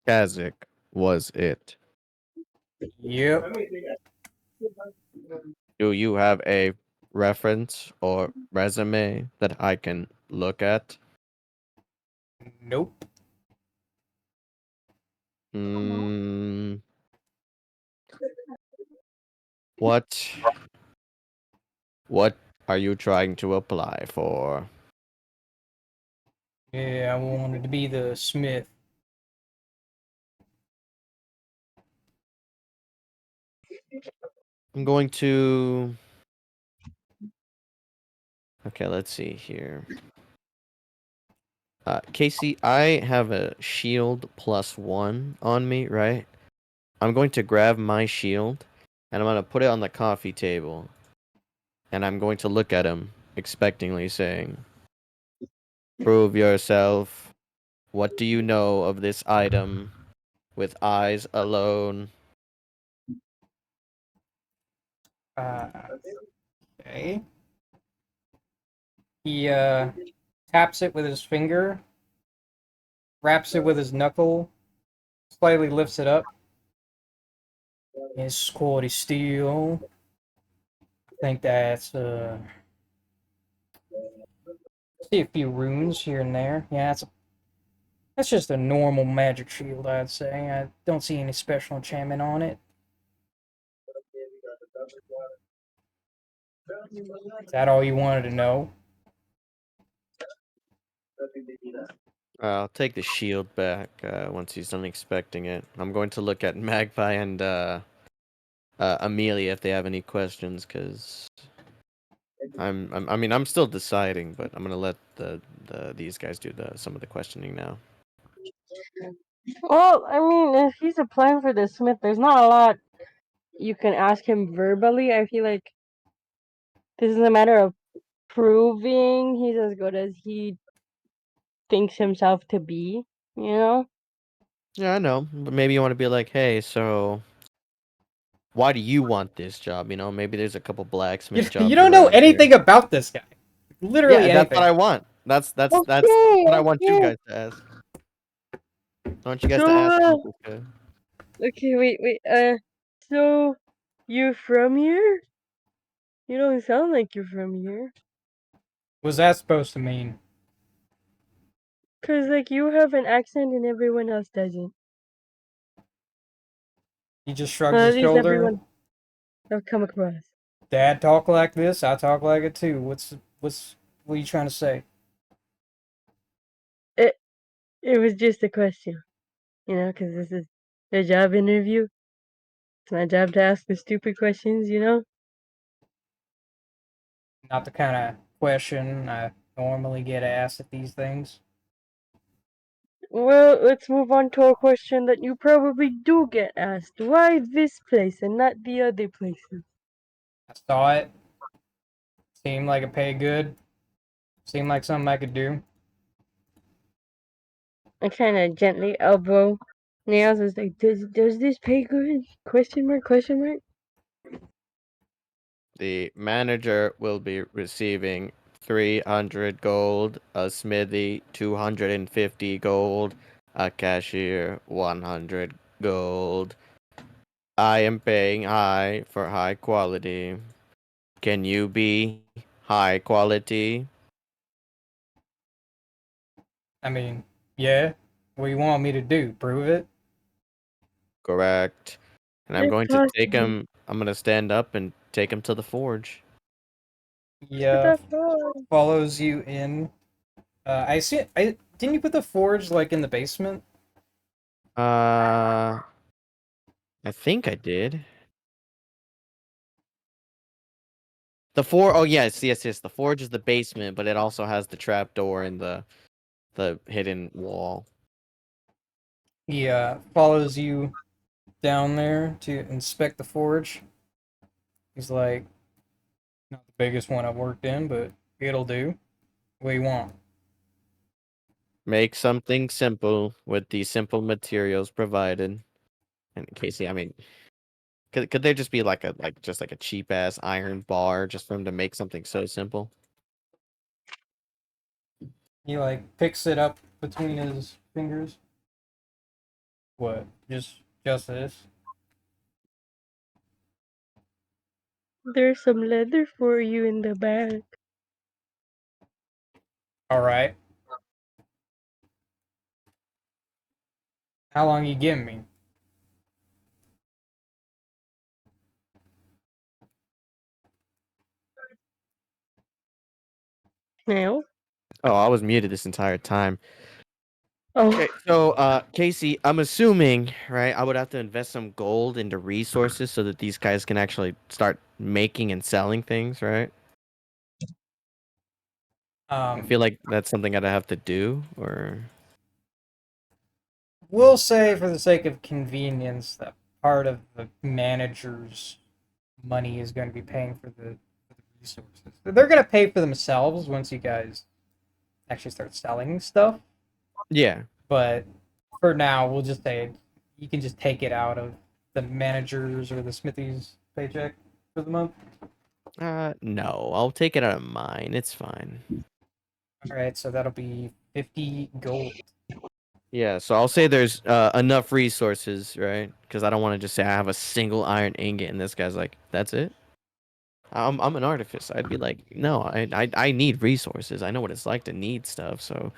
Kazakh was it. Yep. Do you have a reference or resume that I can look at? Nope. Mm, what what are you trying to apply for? Yeah, I wanted to be the smith. I'm going to Okay, let's see here. Casey, I have a shield +1 on me, right? I'm going to grab my shield and I'm going to put it on the coffee table. And I'm going to look at him expectingly saying, "Prove yourself. What do you know of this item with eyes alone?" Uh, okay. He taps it with his finger, wraps it with his knuckle, slightly lifts it up. It's quality steel. I think that's see a few runes here and there. Yeah, that's just a normal magic shield, I'd say. I don't see any special enchantment on it. Is that all you wanted to know? I'll take the shield back once he's done expecting it. I'm going to look at Magpie and Amelia if they have any questions, because I mean, I'm still deciding, but I'm gonna let these guys do some of the questioning now. Well, I mean, if he's applying for the Smith, there's not a lot you can ask him verbally. I feel like this is a matter of proving he's as good as he thinks himself to be, you know? Yeah, I know, but maybe you want to be like, hey, so why do you want this job? You know, maybe there's a couple blacksmith You jobs don't know around here. anything about this guy. Literally Yeah, that's what anything. I want. That's Okay, what I want you okay. guys to ask. I want you guys So, to ask me, okay? okay, wait. So you're from here? You don't sound like you're from here. What's that supposed to mean? 'Cause like you have an accent and everyone else doesn't. He just shrugs At his least shoulder. everyone I've come across. Dad talk like this, I talk like it too. What are you trying to say? It it was just a question, 'cause this is a job interview. It's my job to ask the stupid questions, you know? Not the kind of question I normally get asked at these things. Well, let's move on to a question that you probably do get asked. Why this place and not the other places? I saw it. Seemed like it paid good. Seemed like something I could do. I kind of gently elbow Nails. Is like, does this pay good? Question mark? Question mark? The manager will be receiving 300 gold, a smithy 250 gold, a cashier 100 gold. I am paying high for high quality. Can you be high quality? I mean, yeah. What do you want me to do? Prove it? Correct. And I'm If going to take possible. him. I'm going to stand up and take him to the forge. Yeah. Follows you in. I see. I didn't you put the forge like in the basement? I think I did. Oh yes, yes, yes. The forge is the basement, but it also has the trap door and the hidden wall. He follows you down there to inspect the forge. He's like, not the biggest one I've worked in, but it'll do. What do you want? Make something simple with the simple materials provided. And Casey, I mean, could there just be like a cheap ass iron bar just for him to make something so simple? He like picks it up between his fingers. What? Just this? There's some leather for you in the bag. All right. How long you giving me? Now? Oh, I was muted this entire time. Oh, Okay, so Casey, I'm assuming, right, I would have to invest some gold into resources so that these guys can actually start making and selling things, right? I feel like that's something I'd have to do, or We'll say for the sake of convenience that part of the manager's money is going to be paying for the resources. They're going to pay for themselves once you guys actually start selling stuff. yeah. But for now, we'll just say you can just take it out of the manager's or the smithy's paycheck for the month. No, I'll take it out of mine. It's fine. All right, so that'll be 50 gold. Yeah, so I'll say there's enough resources, right? Because I don't want to just say I have a single iron ingot and this guy's like, that's it. I'm an artificer. I'd be like, no, I need resources. I know what it's like to need stuff. So,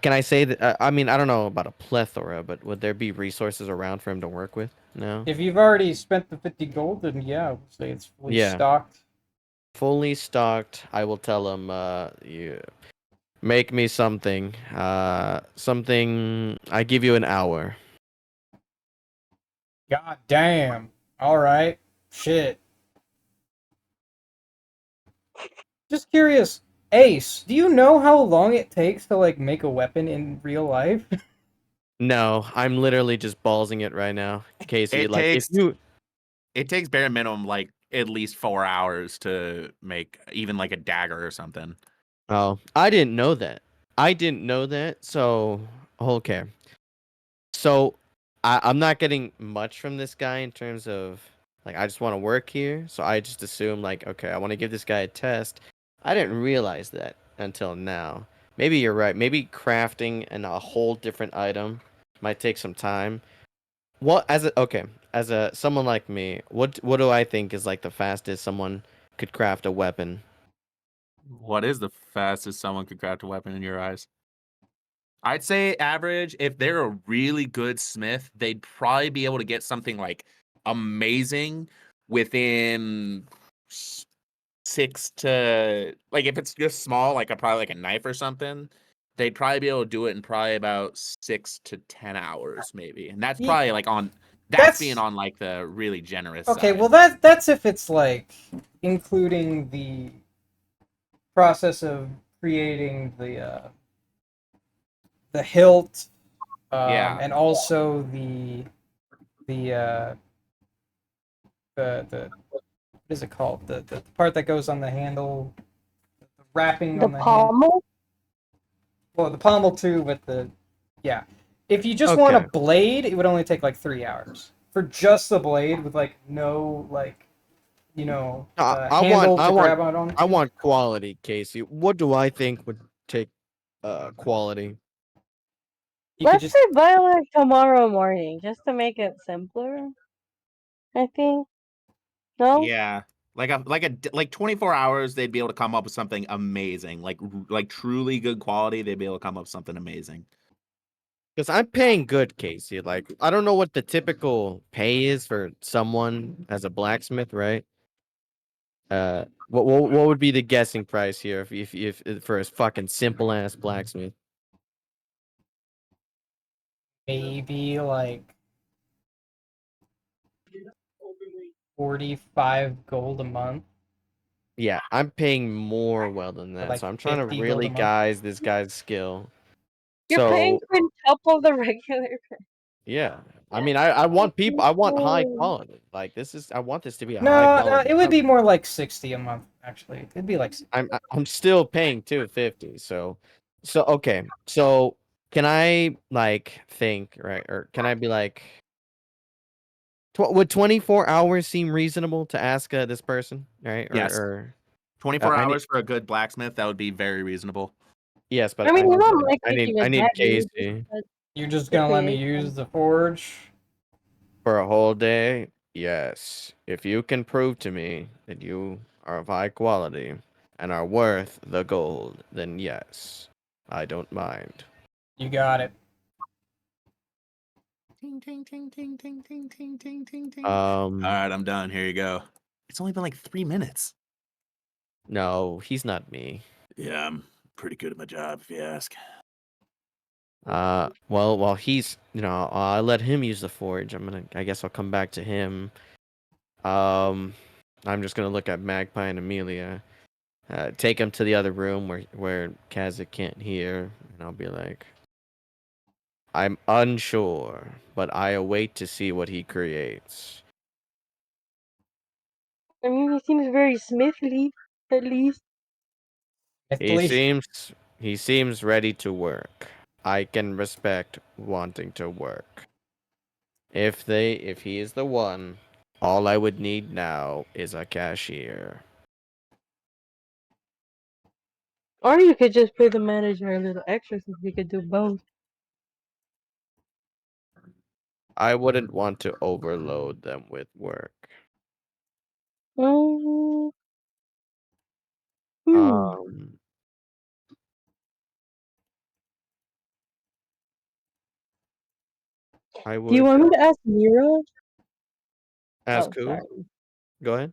can I say that? I mean, I don't know about a plethora, but would there be resources around for him to work with? No. If you've already spent the 50 gold, then yeah, we'll say it's fully Yeah. stocked. Fully stocked. I will tell him. You make me something. Something. I give you an hour. God damn. All right. Shit. Just curious, Ace, do you know how long it takes to like make a weapon in real life? No, I'm literally just ballsing it right now, Casey. It Like, if takes you. it takes bare minimum like at least 4 hours to make even like a dagger or something. Oh, I didn't know that. I didn't know that. So, okay. So, I'm not getting much from this guy in terms of like I just want to work here. So I just assume like, okay, I want to give this guy a test. I didn't realize that until now. Maybe you're right. Maybe crafting a whole different item might take some time. What as a someone like me, what do I think is like the fastest someone could craft a weapon? What is the fastest someone could craft a weapon in your eyes? I'd say average, if they're a really good smith, they'd probably be able to get something like amazing within 6 to like if it's just small, like probably like a knife or something, they'd probably be able to do it in probably about 6 to 10 hours, maybe. And that's Ye- probably like on That's being on like the really generous Okay, side. well that's if it's like including the process of creating the hilt, Yeah. and also the the what is it called? The part that goes on the handle, the wrapping The on the hand. pommel? Well, the pommel too, but yeah. If you just want a Okay. blade, it would only take like 3 hours for just the blade with like no like handle to grab on. I want quality, Casey. What do I think would take quality? You could Let's just say by like tomorrow morning, just to make it simpler. I think. No? Yeah. Like 24 hours, they'd be able to come up with something amazing. Like truly good quality, they'd be able to come up with something amazing. Because I'm paying good, Casey. Like, I don't know what the typical pay is for someone as a blacksmith, right? What would be the guessing price here if for a fucking simple ass blacksmith? maybe like 45 gold a month, Yeah, I'm paying more well than or that. like So I'm trying to 50 gold really a month. guise this guy's skill. You're paying So quintuple the regular yeah, I mean, I want people. I want high quality. Like this is. I want this to be a high No, quality. it would be more like 60 a month actually. It'd be like 60. I'm still paying 250. So okay. So can I like think right, or can I be like, would 24 hours seem reasonable to ask this person, right? Yes. Or 24 I need hours for a good blacksmith, that would be very reasonable. yes, I but mean, you don't like I making a need dagger. Casey You're just gonna let me Okay. use the forge? for a whole day. Yes, if you can prove to me that you are of high quality and are worth the gold, then yes, I don't mind. You got it. Ting, ting, ting, ting, ting, ting, ting, ting, ting, ting. All Um, right, I'm done. Here you go. It's only been like 3 minutes. no, he's not me. Yeah, I'm pretty good at my job, if you ask. Well, while he's, I let him use the forge. I guess I'll come back to him. Um, I'm just gonna look at Magpie and Amelia. Take him to the other room where Kazakh can't hear, and I'll be like, I'm unsure, but I await to see what he creates. I mean, he seems very smithly, at least. Italy. He seems ready to work. I can respect wanting to work. If he is the one, all I would need now is a cashier. Or you could just pay the manager a little extra since we could do both. I wouldn't want to overload them with work. Mm, Um, I Do you would want me to ask Mira? Oh, ask who? sorry. Go ahead.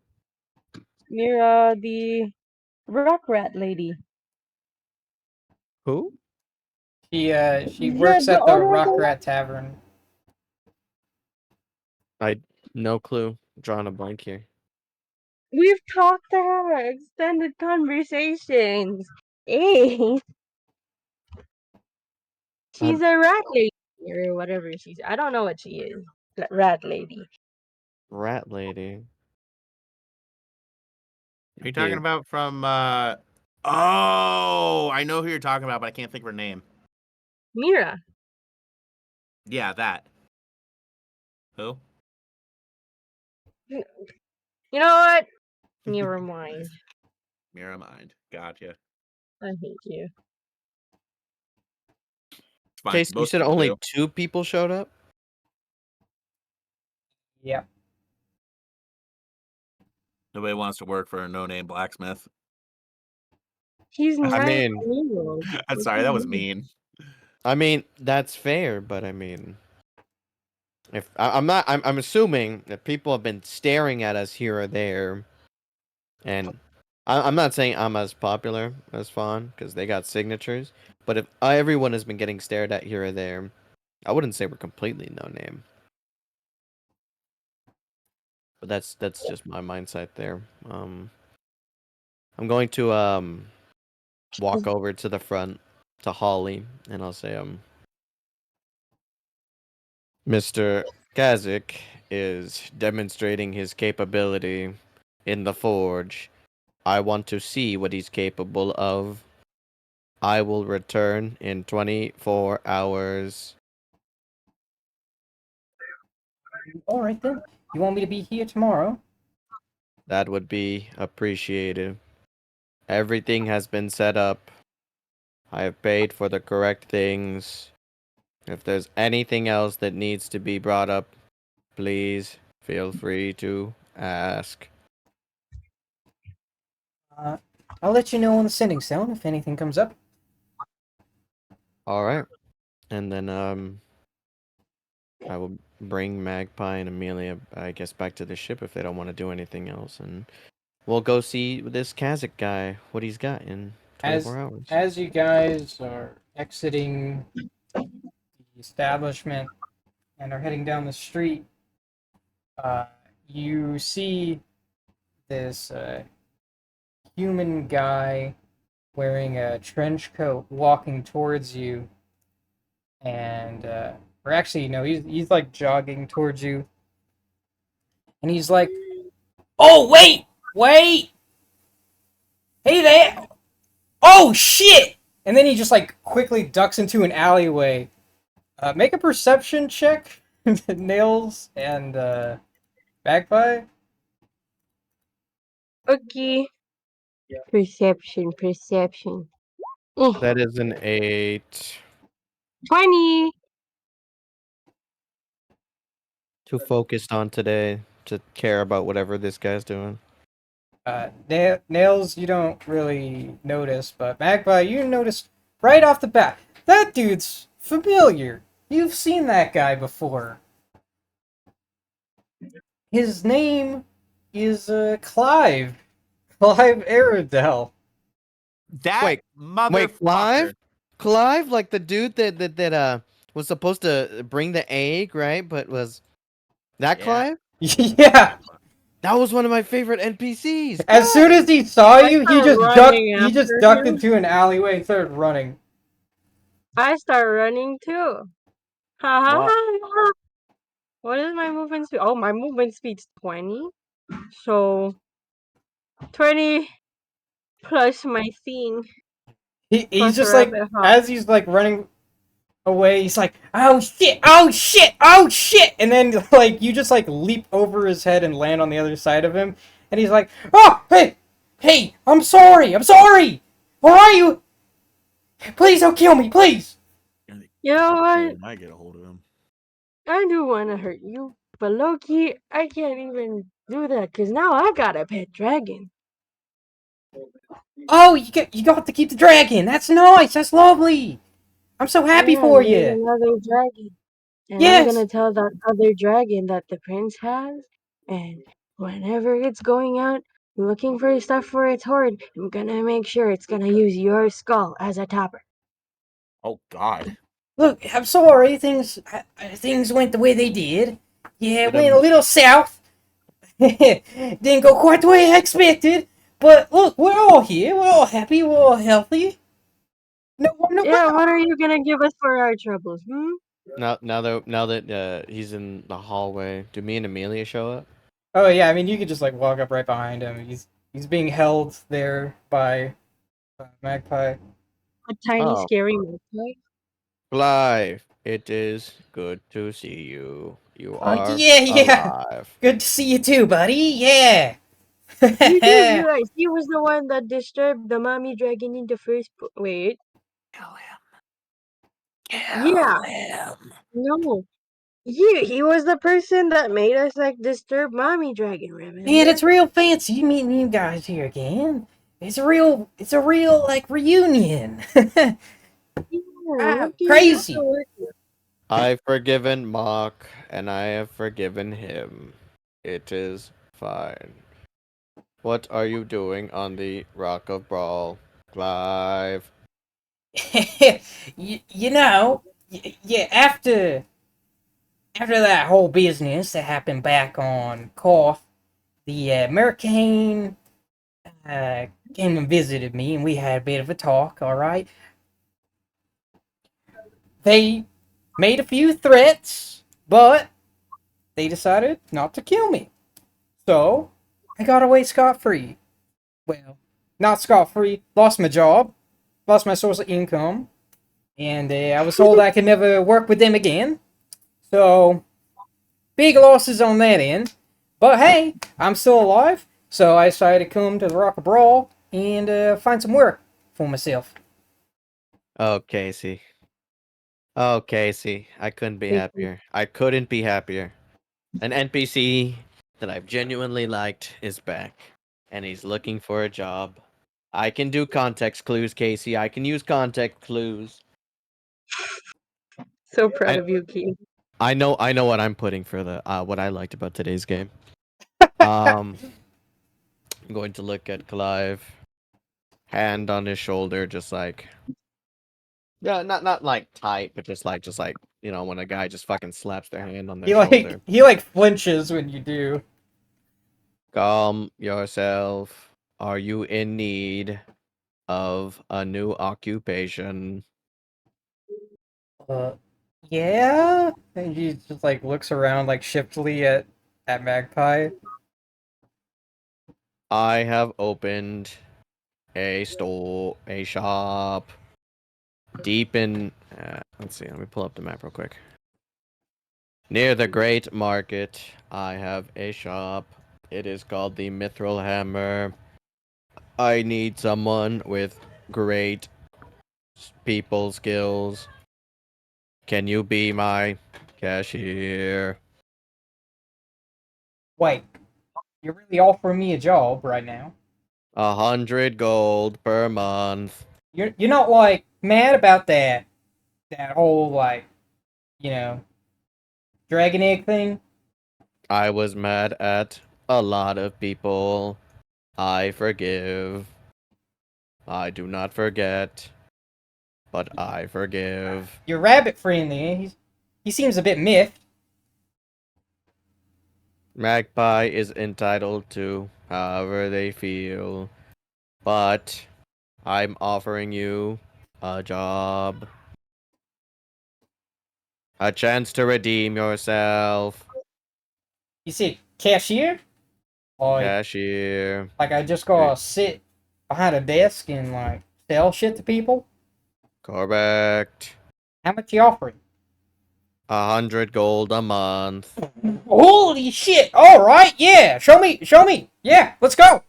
Mira, the rock rat lady. Who? She works The at the owner of Rock the... Rat Tavern. I no clue. Drawing a blank here. We've talked to her, extended conversations. Hey, she's Um, a rat lady or whatever she's. I don't know what she is. Rat lady. rat lady. Are you talking Dude, about from Oh, I know who you're talking about, but I can't think of her name. Mira. Yeah, that. Who? You know what? Never mind. Mira Mind. Gotcha. I hate you. It's fine. Case, you Most said people only do. 2 people showed up? Yep. Nobody wants to work for a no-name blacksmith. He's I 19 mean, years old. I'm What sorry, do that you was mean? mean. that's fair, but I mean, if I'm not, I'm assuming that people have been staring at us here or there, and I'm not saying I'm as popular as Fawn because they got signatures, but if everyone has been getting stared at here or there, I wouldn't say we're completely no name. But that's just my mindset there. I'm going to walk over to the front to Holly, and I'll say, Mr. Kazik is demonstrating his capability in the forge. I want to see what he's capable of. I will return in 24 hours. All right then. You want me to be here tomorrow? That would be appreciated. Everything has been set up. I have paid for the correct things. If there's anything else that needs to be brought up, please feel free to ask. I'll let you know on the sending stone if anything comes up. All right. And then I will bring Magpie and Amelia, I guess, back to the ship if they don't want to do anything else, and we'll go see this Kazakh guy, what he's got in 24 hours. As you guys are exiting the establishment and are heading down the street, you see this human guy wearing a trench coat walking towards you, and or actually no, he's like jogging towards you, and he's like, "Oh wait, hey there! Oh shit!" And then he just like quickly ducks into an alleyway. Make a perception check, Nails and Magpie. Okay. Perception. That is an 8. 20. Too focused on today to care about whatever this guy's doing. Nails, you don't really notice, but Magpie, you notice right off the bat that dude's familiar. You've seen that guy before. His name is Clive. Clive Aradell. That Wait, motherfucker. Clive? Clive, like the dude that was supposed to bring the egg, right? But was that Yeah. Clive? Yeah. That was one of my favorite NPCs. As soon as he saw you, he start just ducked. running He just after ducked him. into an alleyway and started running. I start running too. Ha ha Wow. ha. What is my movement speed? Oh, my movement speed's 20. So 20 plus my thing. He's Plus a just like, rabbit hop. as he's like running away, he's like, "Oh shit! Oh shit! Oh shit!" And then like you just like leap over his head and land on the other side of him, and he's like, "Oh hey! I'm sorry! Where are you? Please don't kill me, please!" You know what? I get a hold of him. I do want to hurt you, but low-key, I can't even do that because now I got a pet dragon. Oh, you got to keep the dragon. That's nice. That's lovely. I'm so happy Yeah, for there's you. another dragon. And I'm Yes. gonna tell that other dragon that the prince has, and whenever it's going out looking for stuff for its hoard, I'm gonna make sure it's gonna use your skull as a topper. Oh God. Look, I'm sorry. Things went the way they did. Yeah, it Did went a little south. Didn't go quite the way I expected. But look, we're all here. We're all happy. We're all healthy. No, Yeah, what are you gonna give us for our troubles, Now that he's in the hallway, do me and Amelia show up? Oh yeah, I mean you could just like walk up right behind him. He's being held there by Magpie. A tiny Oh. scary magpie? Clive, it is good to see you. You are yeah. alive. Good to see you too, buddy. Yeah. You do realize he was the one that disturbed the mommy dragon in the wait. Kill him. Yeah. him. No. He was the person that made us like disturb mommy dragon, remember? Man, it's real fancy meeting you guys here again. It's a real like reunion. Yeah, okay, Crazy. I've forgiven Mock, and I have forgiven him. It is fine. What are you doing on the Rock of Brawl, Clive? you know, yeah, after that whole business that happened back on Koth, the Mercane came and visited me, and we had a bit of a talk. All right, they made a few threats, but they decided not to kill me. So I got away scot free. Well, not scot free. Lost my job, lost my source of income, and I was told I could never work with them again. So big losses on that end. But hey, I'm still alive, so I decided to come to the Rock of Brawl and find some work for myself. Oh, Casey. Oh, Casey. I couldn't be happier. I couldn't be happier. An NPC that I've genuinely liked is back, and he's looking for a job. I can do context clues, Casey. I can use context clues. So proud I, of you, Key. I know what I'm putting for the what I liked about today's game. I'm going to look at Clive, hand on his shoulder, just like yeah, not like tight, but just like when a guy just fucking slaps their hand on their shoulder. He like flinches when you do. Calm yourself. Are you in need of a new occupation? Uh, yeah. And he just like looks around like shiftily at Magpie. I have opened a shop deep in. Let's see. Let me pull up the map real quick. Near the Great Market, I have a shop. It is called the Mithril Hammer. I need someone with great people skills. Can you be my cashier? Wait, you're really offering me a job right now? 100 gold per month. You're not like mad about that whole like you know dragon egg thing? I was mad at a lot of people. I forgive. I do not forget, but I forgive. Your rabbit friend there, he seems a bit miffed. Magpie is entitled to however they feel, but I'm offering you a job. A chance to redeem yourself. You see, cashier? Like, Cashier. like I just gotta sit behind a desk and like sell shit to people? Correct. How much you offering? 100 gold a month. Holy shit! All right, yeah. Show me. Yeah, let's go.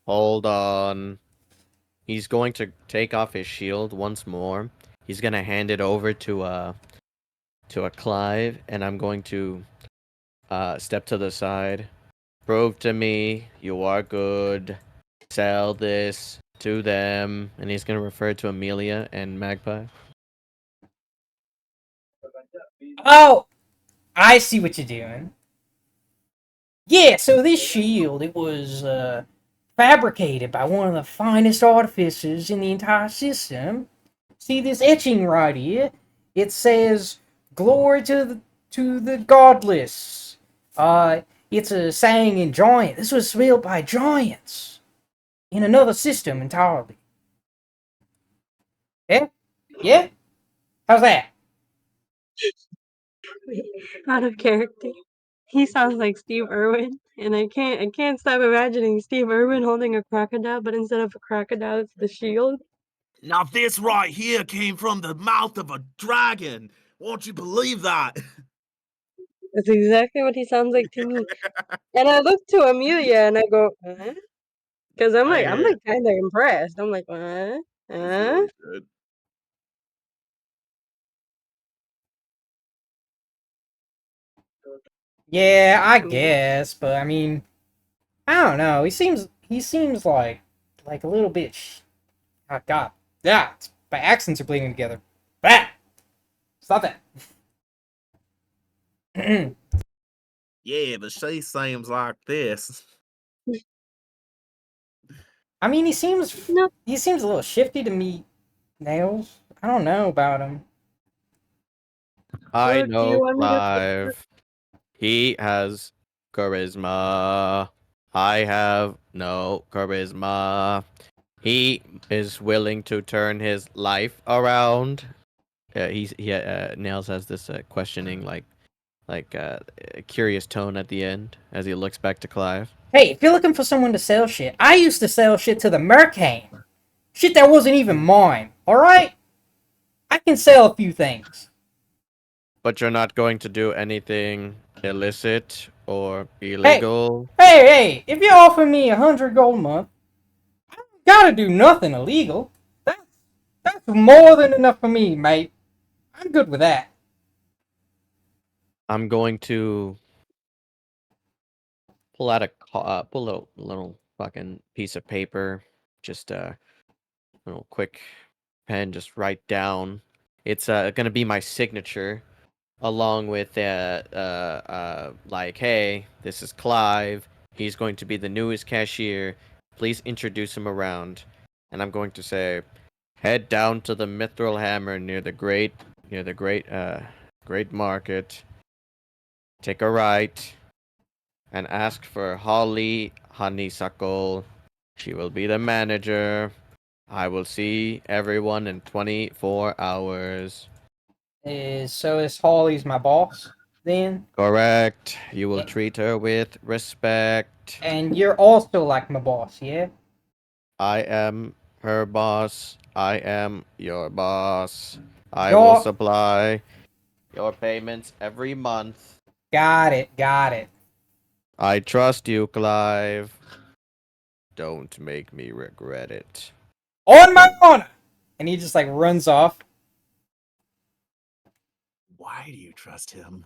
Hold on. He's going to take off his shield once more. He's gonna hand it over to a Clive, and I'm going to step to the side. Prove to me you are good. Sell this to them, and he's gonna refer to Amelia and Magpie. Oh, I see what you're doing. Yeah, so this shield, it was fabricated by one of the finest artificers in the entire system. See this etching right here? It says "Glory to the godless." It's a saying in giant. This was built by giants in another system entirely. Yeah, yeah. How's that? Out of character. He sounds like Steve Irwin, and I can't stop imagining Steve Irwin holding a crocodile, but instead of a crocodile, it's the shield. Now this right here came from the mouth of a dragon. Won't you believe that? That's exactly what he sounds like to me. And I look to Amelia and I go, huh? Because I'm like kind of impressed. I'm like, huh? Huh? Good. Yeah, I guess, but I mean, I don't know. He seems like a little bit. Oh God, yeah, my accents are bleeding together. Bah! Stop that. Yeah, but she seems like this. I mean, he seems No. a little shifty to me. Nails. I don't know about him. I Look, do you know want me to? Clive. He has charisma. I have no charisma. He is willing to turn his life around. Nails has this questioning, a curious tone at the end as he looks back to Clive. Hey, if you're looking for someone to sell shit, I used to sell shit to the Mercane. Shit that wasn't even mine. Alright? I can sell a few things. But you're not going to do anything illicit or Hey, illegal. hey, if you offer me 100 gold a month, I don't gotta do nothing illegal. That's more than enough for me, mate. I'm good with that. I'm going to pull out a little fucking piece of paper, just a little quick pen, just write down. It's gonna be my signature, along with hey, this is Clive. He's going to be the newest cashier. Please introduce him around. And I'm going to say, head down to the Mithril Hammer near the great market. Take a right and ask for Holly Honeysuckle. She will be the manager. I will see everyone in 24 hours. So is Holly's my boss, then? Correct. You will treat her with respect. And you're also like my boss, yeah? I am her boss. I am your boss. I will You're... supply your payments every month. Got it. I trust you, Clive. Don't make me regret it. On my honor! And he just, like, runs off. Why do you trust him?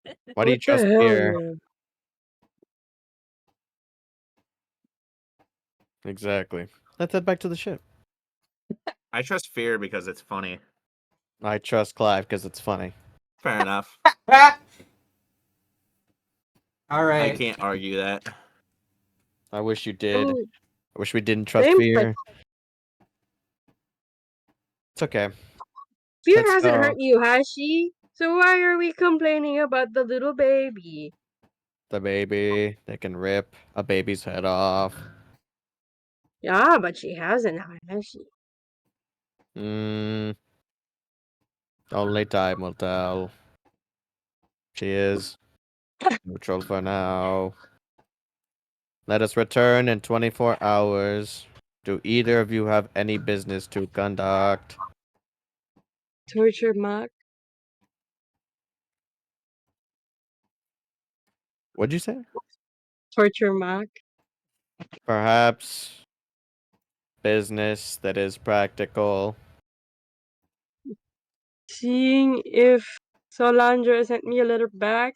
Why do you What the trust hell, fear? man? Exactly. Let's head back to the ship. I trust fear because it's funny. I trust Clive because it's funny. Fair enough. Ah! I Alright. can't argue that. I wish you did. Oh, I wish we didn't trust same, but fear. It's okay. fear Let's hasn't go. hurt you, has she? So why are we complaining about the little baby? The baby. They can rip a baby's head off. Yeah, but she hasn't, has she? Mm, only time will tell. She is neutral for now. Let us return in 24 hours. Do either of you have any business to conduct? Torture mock. What'd you say? Torture mock. Perhaps business that is practical. Seeing if Solandra sent me a letter back.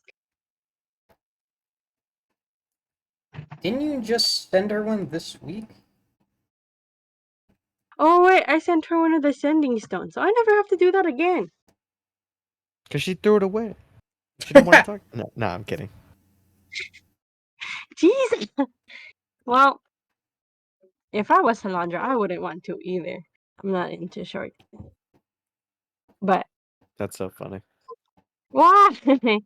Didn't you just send her one this week? Oh wait, I sent her one of the sending stones, so I never have to do that again. Because she threw it away. She didn't want to talk. No, I'm kidding. Jesus. Well, if I was Solandra, I wouldn't want to either. I'm not into short. But That's so funny. why? I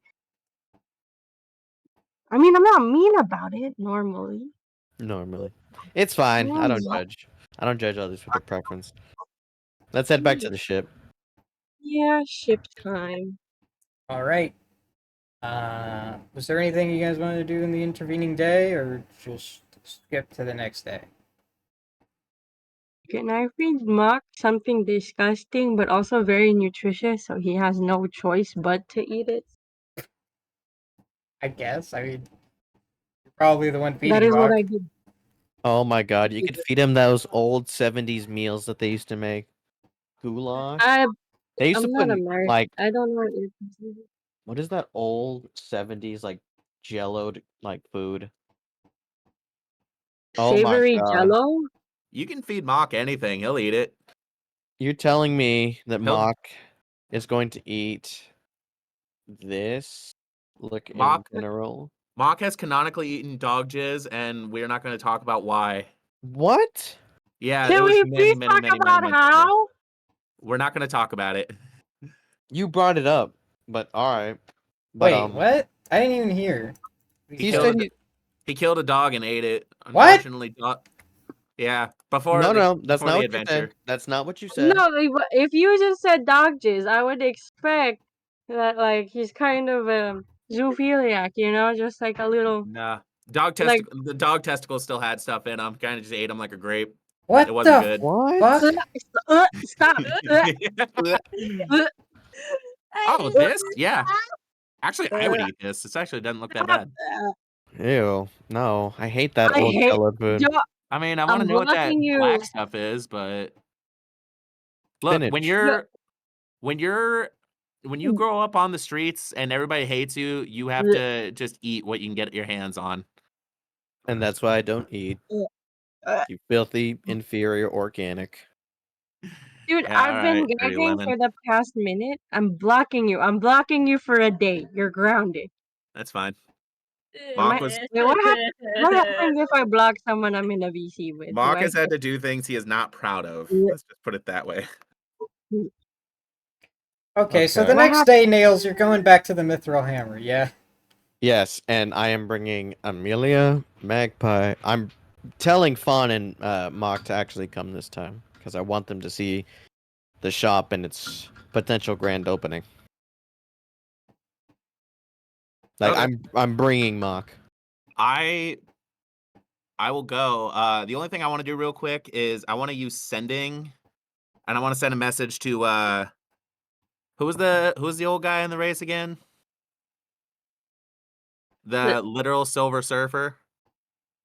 mean, I'm not mean about it normally. Normally. It's fine. I don't judge. I don't judge others for their preference. Let's head back to the ship. Yeah, ship time. Alright. Was there anything you guys wanted to do in the intervening day, or just skip to the next day? Can I feed Muck something disgusting but also very nutritious so he has no choice but to eat it? I guess. I mean, you're probably the one That feeding is what Rock. I do. Oh my god, you could feed him those old 70s meals that they used to make. Goulash. They used to I'm put not American. like, I don't know what you're considering. what is that old 70s like jelloed like food? Oh my Savory god. jello? You can feed Mock anything. He'll eat it. You're telling me that He'll- Mock is going to eat this? Look in Mock general. Mock has canonically eaten dog jizz, and we're not going to talk about why. What? Yeah, Can there was we many, please many, talk many, many, about many. how? We're not going to talk about it. You brought it up, but alright. But Wait, what? I didn't even hear. He killed said he killed a dog and ate it. What? Unfortunately, yeah. Before no, that's before not the what adventure. you said. That's not what you said. No, if you just said dog jizz, I would expect that like he's kind of a zoophiliac, just like a little Nah. like The dog testicles still had stuff in them. Kind of just ate them like a grape. What It wasn't the good. What? fuck? stop. Oh, this? Yeah. Actually, I would eat this. This actually doesn't look that bad. Ew. No, I hate that I old hate colored food. Joe, I mean, I want to I'm know what that blocking black you. stuff is, but look, Spinach. when you grow up on the streets and everybody hates you, you have to just eat what you can get your hands on. And that's why I don't eat. You filthy, inferior, organic. Dude, Yeah, I've been alright, Dirty gagging Lemon. for the past minute. I'm blocking you. I'm blocking you for a day. You're grounded. That's fine. Am I, Mock was wait, what happens if I block someone I'm in a VC with? Do Mock I has had get to do things he is not proud of. Let's just put it that way. Okay, so Okay. the What next day, Nails, you're going back to the Mithril Hammer, yeah? Yes, and I am bringing Amelia, Magpie. I'm telling Fawn and Mock to actually come this time because I want them to see the shop and its potential grand opening. Like Okay. I'm bringing Mock. I will go. The only thing I want to do real quick is I want to use sending, and I want to send a message to who was the old guy in the race again? The literal Silver Surfer.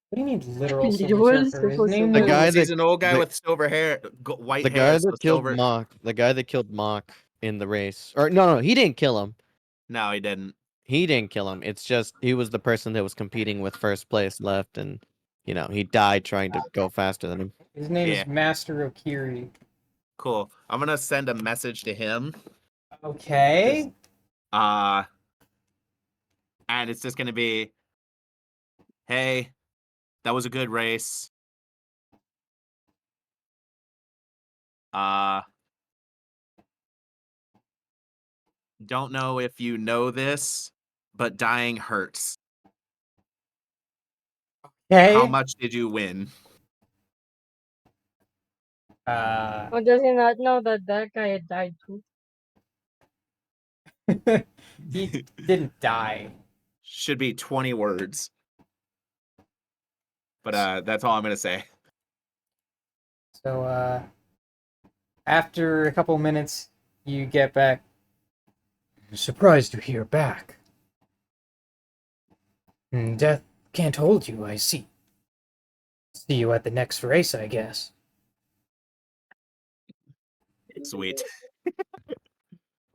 What do you mean literal What Silver is Surfer? His supposed to name The be? guy was... He's that an old guy the, with silver hair, white the hair. guy So that killed silver. Mock. The guy that killed Mock in the race. Or no, he didn't kill him. No, he didn't. He didn't kill him. It's just he was the person that was competing with first place left, and he died trying to go faster than him. His name Yeah. is Master Okiri. Cool. I'm gonna send a message to him. Okay. And it's just gonna be, hey, that was a good race. Don't know if you know this, but dying hurts. Okay. How much did you win? Or does he not know that that guy had died too? He didn't die. Should be 20 words. But that's all I'm gonna say. So, after a couple minutes, you get back. Surprised you're here back. Death can't hold you, I see. See you at the next race, I guess. Sweet.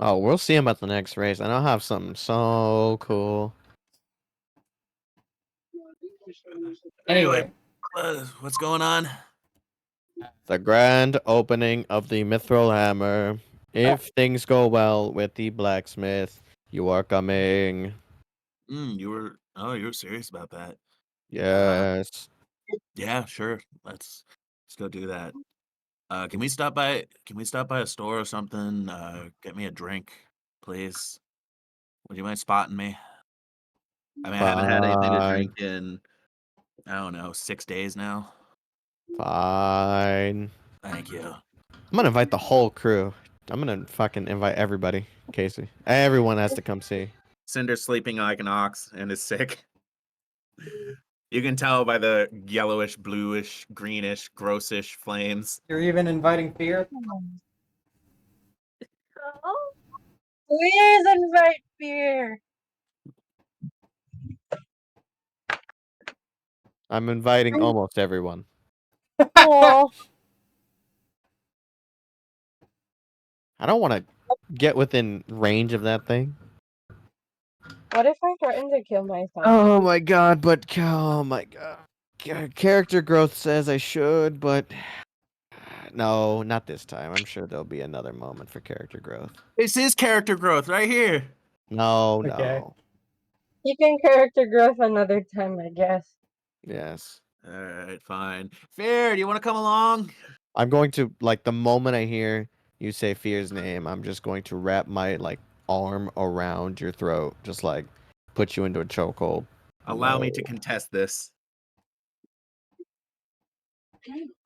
Oh, we'll see him at the next race, and I'll have something so cool. Anyway, What's going on? The grand opening of the Mithril Hammer. If things go well with the blacksmith, you are coming. You were serious about that. Yes. Yeah, sure. Let's go do that. Can we stop by a store or something? Get me a drink, please. Would you mind spotting me? I mean, I haven't had anything to Fine. drink in, I don't know, 6 days now. Fine. Thank you. I'm gonna invite the whole crew. I'm gonna fucking invite everybody, Casey. Everyone has to come see. Cinder's sleeping like an ox and is sick. You can tell by the yellowish, bluish, greenish, grossish flames. you're even inviting Fear? Please invite beer. I'm inviting almost everyone. Oh, I don't want to get within range of that thing. what if I threaten to kill myself? Oh my god, but oh my god. Character growth says I should, but no, not this time. I'm sure there'll be another moment for character growth. This is character growth right here. No, Okay. no. You can character growth another time, I guess. Yes. All right, fine. Fair, do you want to come along? I'm going to, like, the moment I hear you say Fear's name, I'm just going to wrap my, like, arm around your throat. Just, like, put you into a chokehold. Allow me No. to contest this.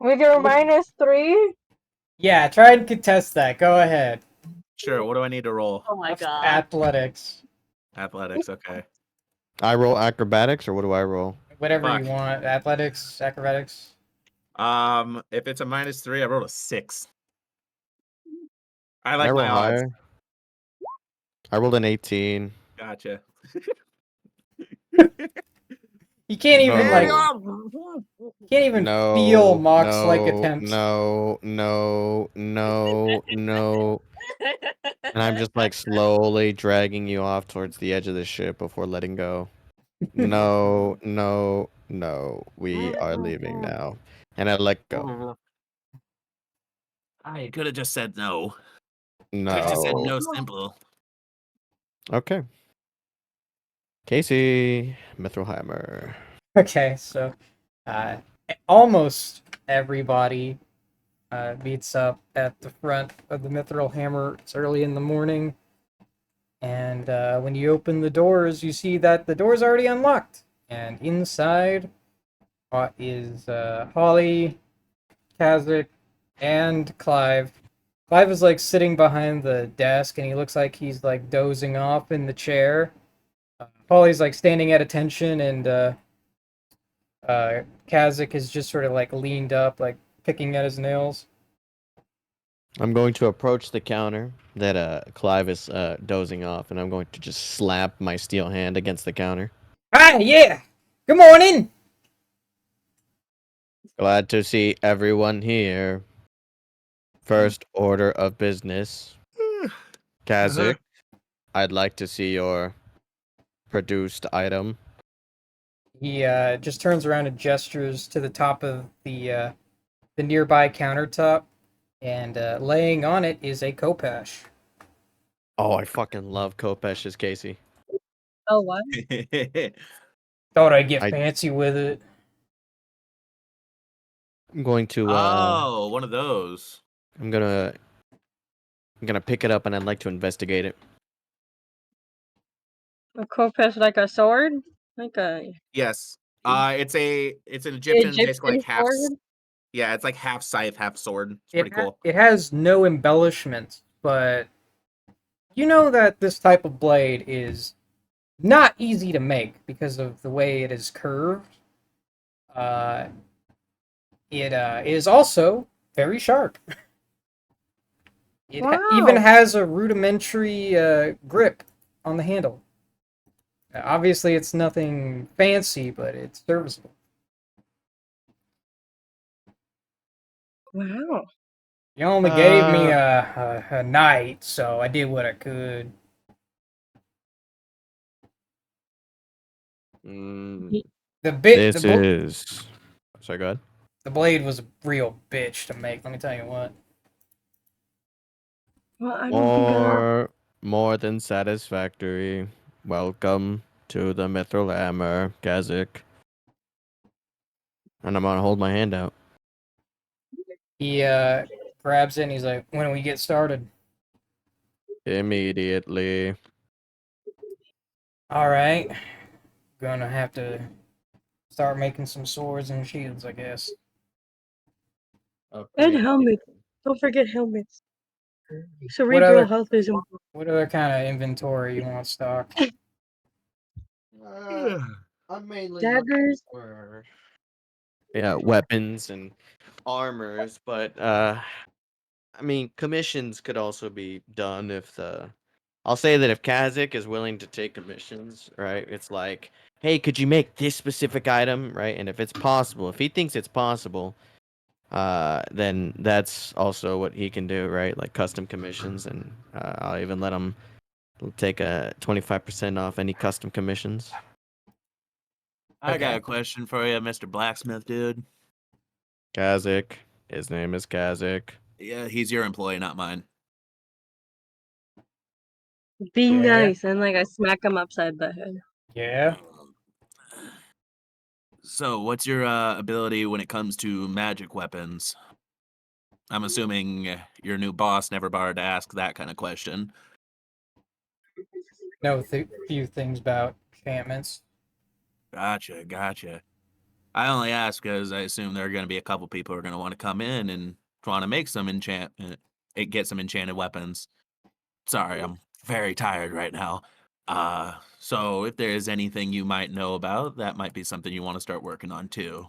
With your -3? Yeah, try and contest that. Go ahead. Sure, what do I need to roll? Oh my god. Athletics. Athletics, okay. I roll acrobatics, or what do I roll? Whatever you Fuck. want. Athletics, acrobatics. If it's a -3, I rolled a 6. I Can like I roll my odds. higher? I rolled an 18. Gotcha. You can't even like No. can't even No, feel Mock's like no, attempts. no, no, no, no. And I'm just like slowly dragging you off towards the edge of the ship before letting go. No, no, no. We are leaving now. And I let go. I could have just said no. Could have just said No. no simple. Okay. Casey, Mithrilheimer. Okay, so almost everybody meets up at the front of the Mithril Hammer. It's early in the morning, and when you open the doors, you see that the door's already unlocked, and inside is Holly, Kazakh, and Clive. Clive is like sitting behind the desk, and he looks like he's like dozing off in the chair. Holly's like standing at attention, and Kazakh is just sort of like leaned up, like picking at his nails. I'm going to approach the counter that Clive is dozing off, and I'm going to just slap my steel hand against the counter. Hi, yeah. Good morning. Glad to see everyone here. First order of business. Kazakh, I'd like to see your produced item. He just turns around and gestures to the top of the nearby countertop, and laying on it is a Kopesh. Oh, I fucking love Kopesh's, Casey. Oh, what? Thought I'd get I- fancy with it. I'm going to Oh, one of those. I'm gonna pick it up and I'd like to investigate it. A Kopesh like a sword? Like a Yes. It's an Egyptian, basically like half. sword? Yeah, it's like half scythe, half sword. It's pretty cool. It has no embellishments, but you know that this type of blade is not easy to make because of the way it is curved. It is also very sharp. It even Wow. has a rudimentary grip on the handle. Obviously, it's nothing fancy, but it's serviceable. Wow. You only gave me a night, so I did what I could. Mm, The bit, this is. Sorry, go ahead. the blade was a real bitch to make. Let me tell you what. Well, I don't think I More than satisfactory. Welcome to the Mithril Hammer, Kazakh. And I'm gonna hold my hand out. He grabs it and he's like, "When do we get started?" Immediately. All right, gonna have to start making some swords and shields, I guess. And helmets. Don't forget helmets. What Cerebral other health is important. what other kind of inventory you want stocked? I'm mainly Daggers. for weapons and armors, but I mean commissions could also be done if the I'll say that if Kazakh is willing to take commissions, right? It's like, hey, could you make this specific item, right? And if it's possible, if he thinks it's possible, then that's also what he can do, right? Like custom commissions, and I'll even let him take a 25% off any custom commissions. I got Okay. a question for you, Mr. Blacksmith, dude. Kazakh, his name is Kazakh. Yeah, he's your employee, not mine. Be Yeah. nice, and like I smack him upside the head. Yeah. So, what's your ability when it comes to magic weapons? I'm assuming your new boss never bothered to ask that kind of question. Know few things about enchantments. Gotcha. I only ask because I assume there are going to be a couple people who are going to want to come in and want to make some get some enchanted weapons. Sorry, I'm very tired right now. So if there is anything you might know about, that might be something you want to start working on too.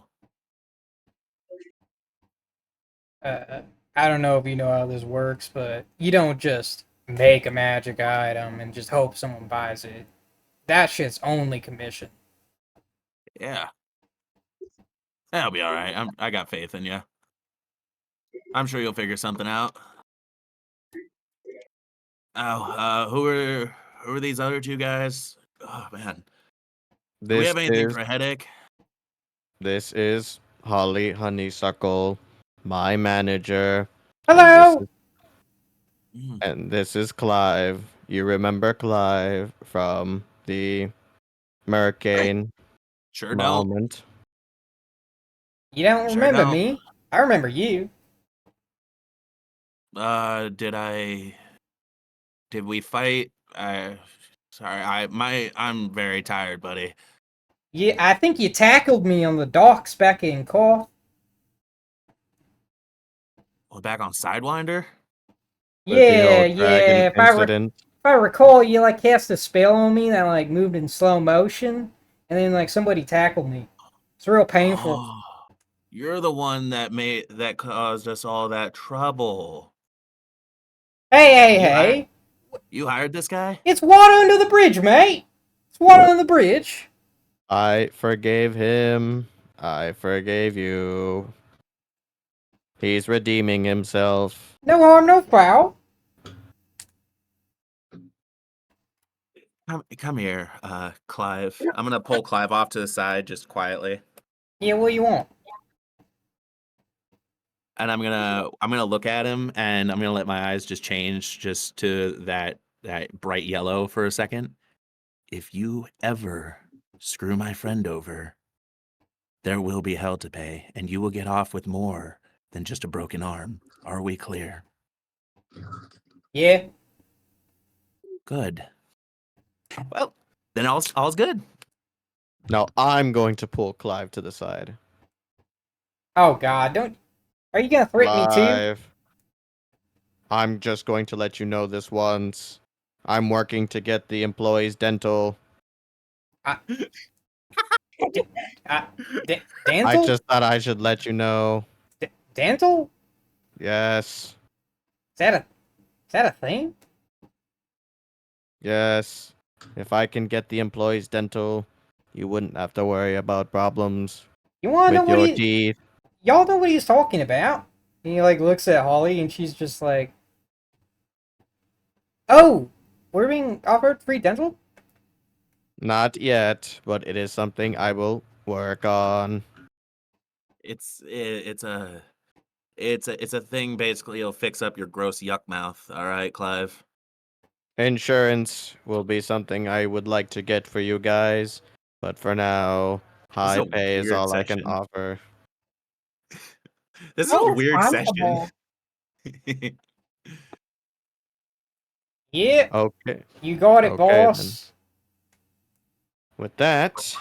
I don't know if you know how this works, but you don't just make a magic item and just hope someone buys it. That shit's only commission. Yeah, that'll be all right. I got faith in you. I'm sure you'll figure something out. Oh, who are these other two guys? Oh man, do we This have anything is for a headache? this is Holly Honeysuckle, my manager, and Hello! this is Clive. You remember Clive from the Hurricane Sure don't. moment? You don't Sure remember don't. me? I remember you. Did we fight? Sorry, I'm very tired, buddy. Yeah, I think you tackled me on the docks back in Cork. We're back on Sidewinder? With the Yeah, old dragon yeah. incident. If I recall, you like cast a spell on me that like moved in slow motion, and then like somebody tackled me. It's real painful. Oh, you're the one that caused us all that trouble. You hired Hey! you hired this guy? It's water under the bridge, mate. It's water under the bridge. I forgave him. I forgave you. He's redeeming himself. No harm, no foul. Come here, Clive. I'm gonna pull Clive off to the side just quietly. Yeah, what you want? And I'm gonna look at him and I'm gonna let my eyes just change just to that bright yellow for a second. If you ever screw my friend over, there will be hell to pay, and you will get off with more than just a broken arm. Are we clear? Yeah. Good. Well, then all's good. Now I'm going to pull Clive to the side. Oh God, don't. Are you gonna threaten me too? Clive, I'm just going to let you know this once. I'm working to get the employees dental. Uh, I Dantle? just thought I should let you know. Dantle? Yes. Is that a thing? Yes. If I can get the employees dental, you wouldn't have to worry about problems You wanna know with what your he? teeth. Y'all know what he's talking about? And he like looks at Holly, and she's just like, "Oh, we're being offered free dental." Not yet, but it is something I will work on. It's a thing. Basically, it'll fix up your gross yuck mouth. All right, Clive. Insurance will be something I would like to get for you guys, but for now, This is high a pay is weird all I can session. offer. This is I'm a weird session. responsible. Yeah, Okay. you got it, Okay then. boss. With that,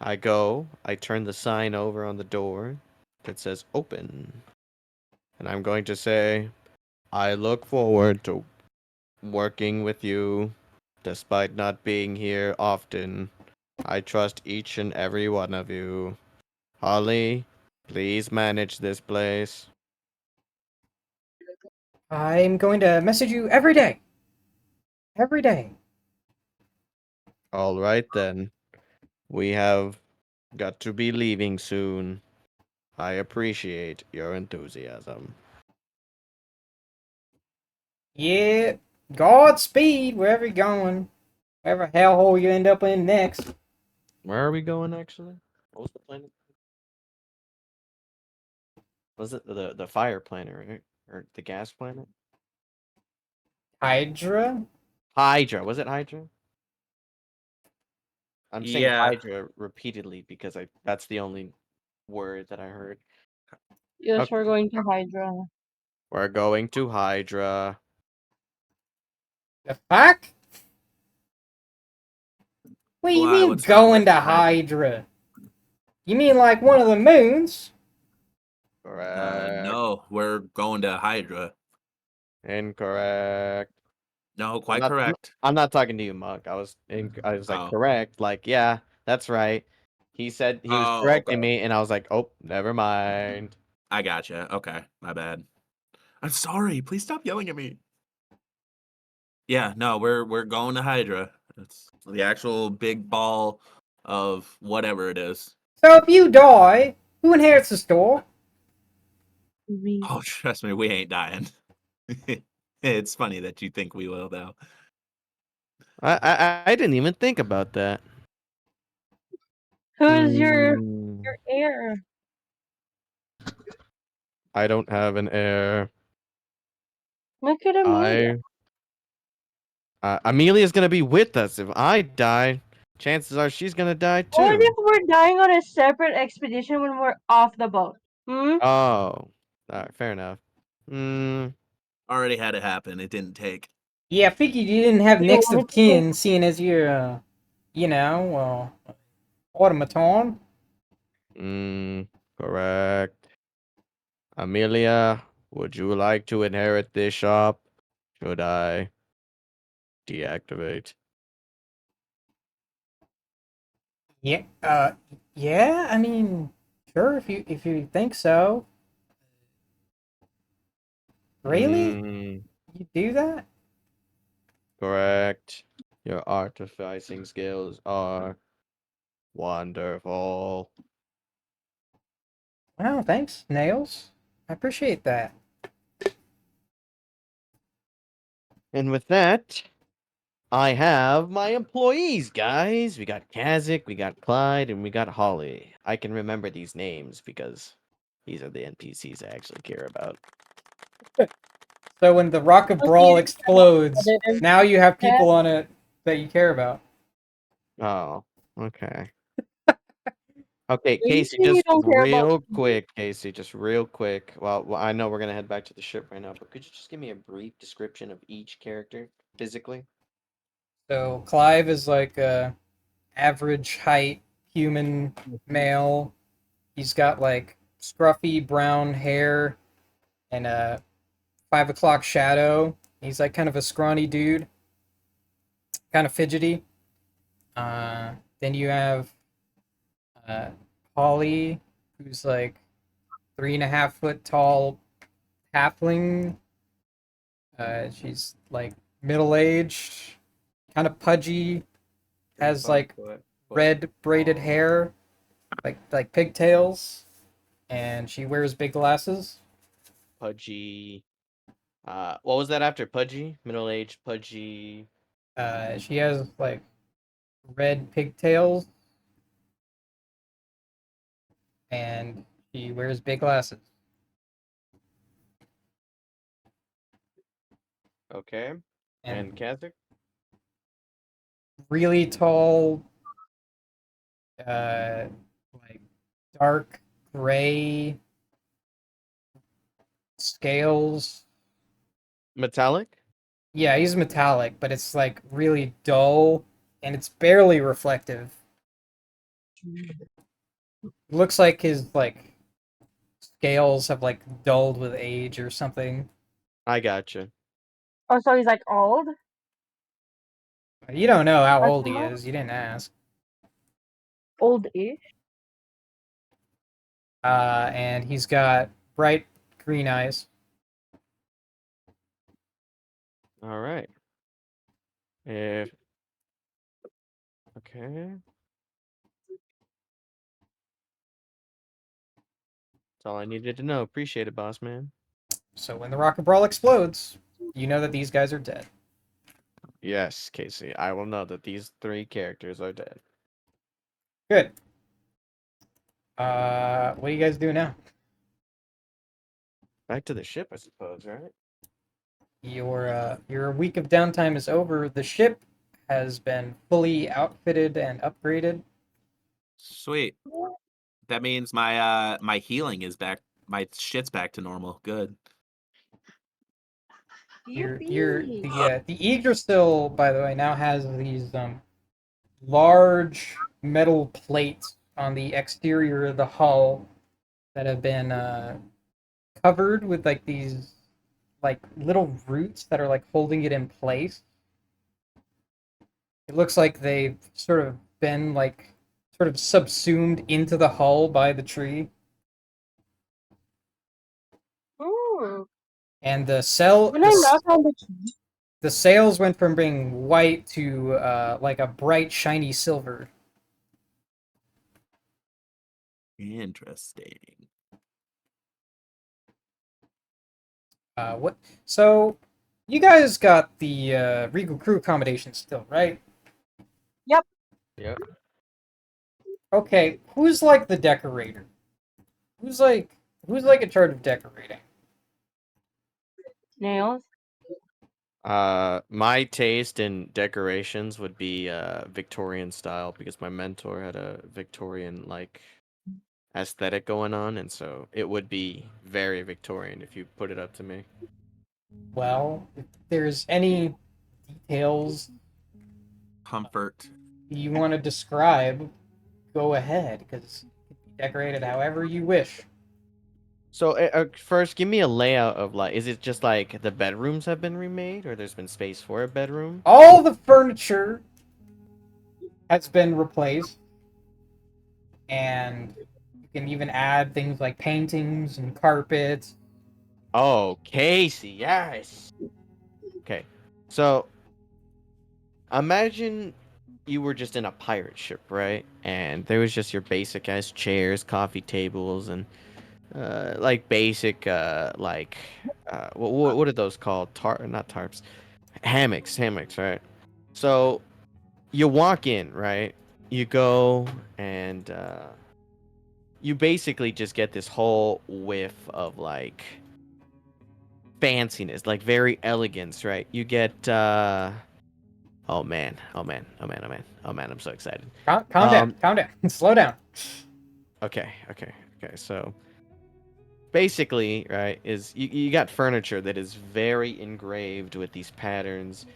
I turn the sign over on the door that says open. And I'm going to say, I look forward to working with you despite not being here often. I trust each and every one of you. Holly, please manage this place. I'm going to message you every day. Every day. All right then. We have got to be leaving soon. I appreciate your enthusiasm. Yeah, Godspeed wherever you're going. Whatever hellhole you end up in next. Where are we going actually? What was the planet? Was it the fire planet, right? Or the gas planet? Hydra? Hydra. Was it Hydra? I'm saying Yeah. Hydra repeatedly because that's the only word that I heard. Yes, Okay. we're going to Hydra. We're going to Hydra. The fuck? What do you Why? mean What's wrong going with to Hydra? Hydra? You mean like one of the moons? Correct. No, we're going to Hydra. Incorrect. No, I'm quite not, correct. I'm not talking to you, Muck. I was like Oh. correct. Like, yeah, that's right. He said he was Oh, correcting okay. me, and I was like, oh, never mind. I gotcha. Okay, my bad. I'm sorry. Please stop yelling at me. Yeah, no, we're going to Hydra. It's the actual big ball of whatever it is. So if you die, who inherits the store? Me. Oh, trust me, we ain't dying. It's funny that you think we will, though. I didn't even think about that. Who's your Hmm, heir? I don't have an heir. Look at Amelia. Amelia's gonna be with us. If I die, chances are she's gonna die What too. if we're dying on a separate expedition when we're off the boat? Hmm? Oh, all right, fair enough. Already had it happen. It didn't take. Yeah, I figured you didn't have You next want of it to take- kin, seeing as you're, automaton. Correct. Amelia, would you like to inherit this shop? Should I deactivate? Yeah, yeah. I mean, sure. If you think so. Really? Mm, You do that? correct. Your artificing skills are wonderful. Wow, thanks, Nails. I appreciate that. And with that, I have my employees, guys. We got Kazik, we got Clyde, and we got Holly. I can remember these names because these are the NPCs I actually care about. So when the Rock of Brawl explodes, now you have people on it that you care about. Oh, okay. Okay, Are you Casey, saying you just don't care about real me? quick, Casey, just real quick. Well, I know we're gonna head back to the ship right now, but could you just give me a brief description of each character physically? So Clive is like a average height human male. He's got like scruffy brown hair and a 5 o'clock shadow. He's like kind of a scrawny dude, kind of fidgety. Then you have uh, Holly, who's like 3.5 foot tall halfling. She's like middle aged, kind of pudgy, has like red braided hair, like pigtails, and she wears big glasses. Pudgy. What was that after Pudgy? Middle-aged Pudgy. She has like red pigtails, and she wears big glasses. Okay. And And Kazik? really tall, uh, like dark gray scales. Metallic? Yeah, he's metallic, but it's like really dull and it's barely reflective. Looks like his like scales have like dulled with age or something. I gotcha. Oh, so he's like old? You don't know how Like old he how is. You didn't ask. old-ish? And he's got bright green eyes. All right. If okay. That's all I needed to know. Appreciate it, boss man. So when the rocket brawl explodes, you know that these guys are dead. Yes, Casey. I will know that these three characters are dead. Good. What do you guys do now? Back to the ship, I suppose, right? Your week of downtime is over. The ship has been fully outfitted and upgraded. Sweet. That means my healing is back. My shit's back to normal. Good. The Yggdrasil, by the way, now has these large metal plates on the exterior of the hull that have been covered with like these like little roots that are like holding it in place. It looks like they've sort of been like sort of subsumed into the hull by the tree. Hmm. And the When I knock on the tree, the sails went from being white to like a bright shiny silver. Interesting. What? So you guys got the Regal crew accommodation still, right? yep, Yep. Okay, who's like the decorator? Who's like in charge of decorating? nails. My taste in decorations would be Victorian style because my mentor had a Victorian like aesthetic going on, and so it would be very Victorian if you put it up to me. Well, if there's any details Comfort. you want to describe, go ahead, because it can be decorated however you wish. So first, give me a layout of like, is it just like the bedrooms have been remade, or there's been space for a bedroom? All the furniture has been replaced, and you can even add things like paintings and carpets. Oh, Casey, yes. Okay, so imagine you were just in a pirate ship, right? And there was just your basic ass chairs, coffee tables, and like basic what are those called? Not tarps, hammocks, right? So you walk in, right? You go and you basically just get this whole whiff of like fanciness, like very elegance, right? You get oh man, oh man, oh man, oh man, oh man, I'm so excited. Calm down, calm down, slow down. Okay. So basically, right, is you got furniture that is very engraved with these patterns.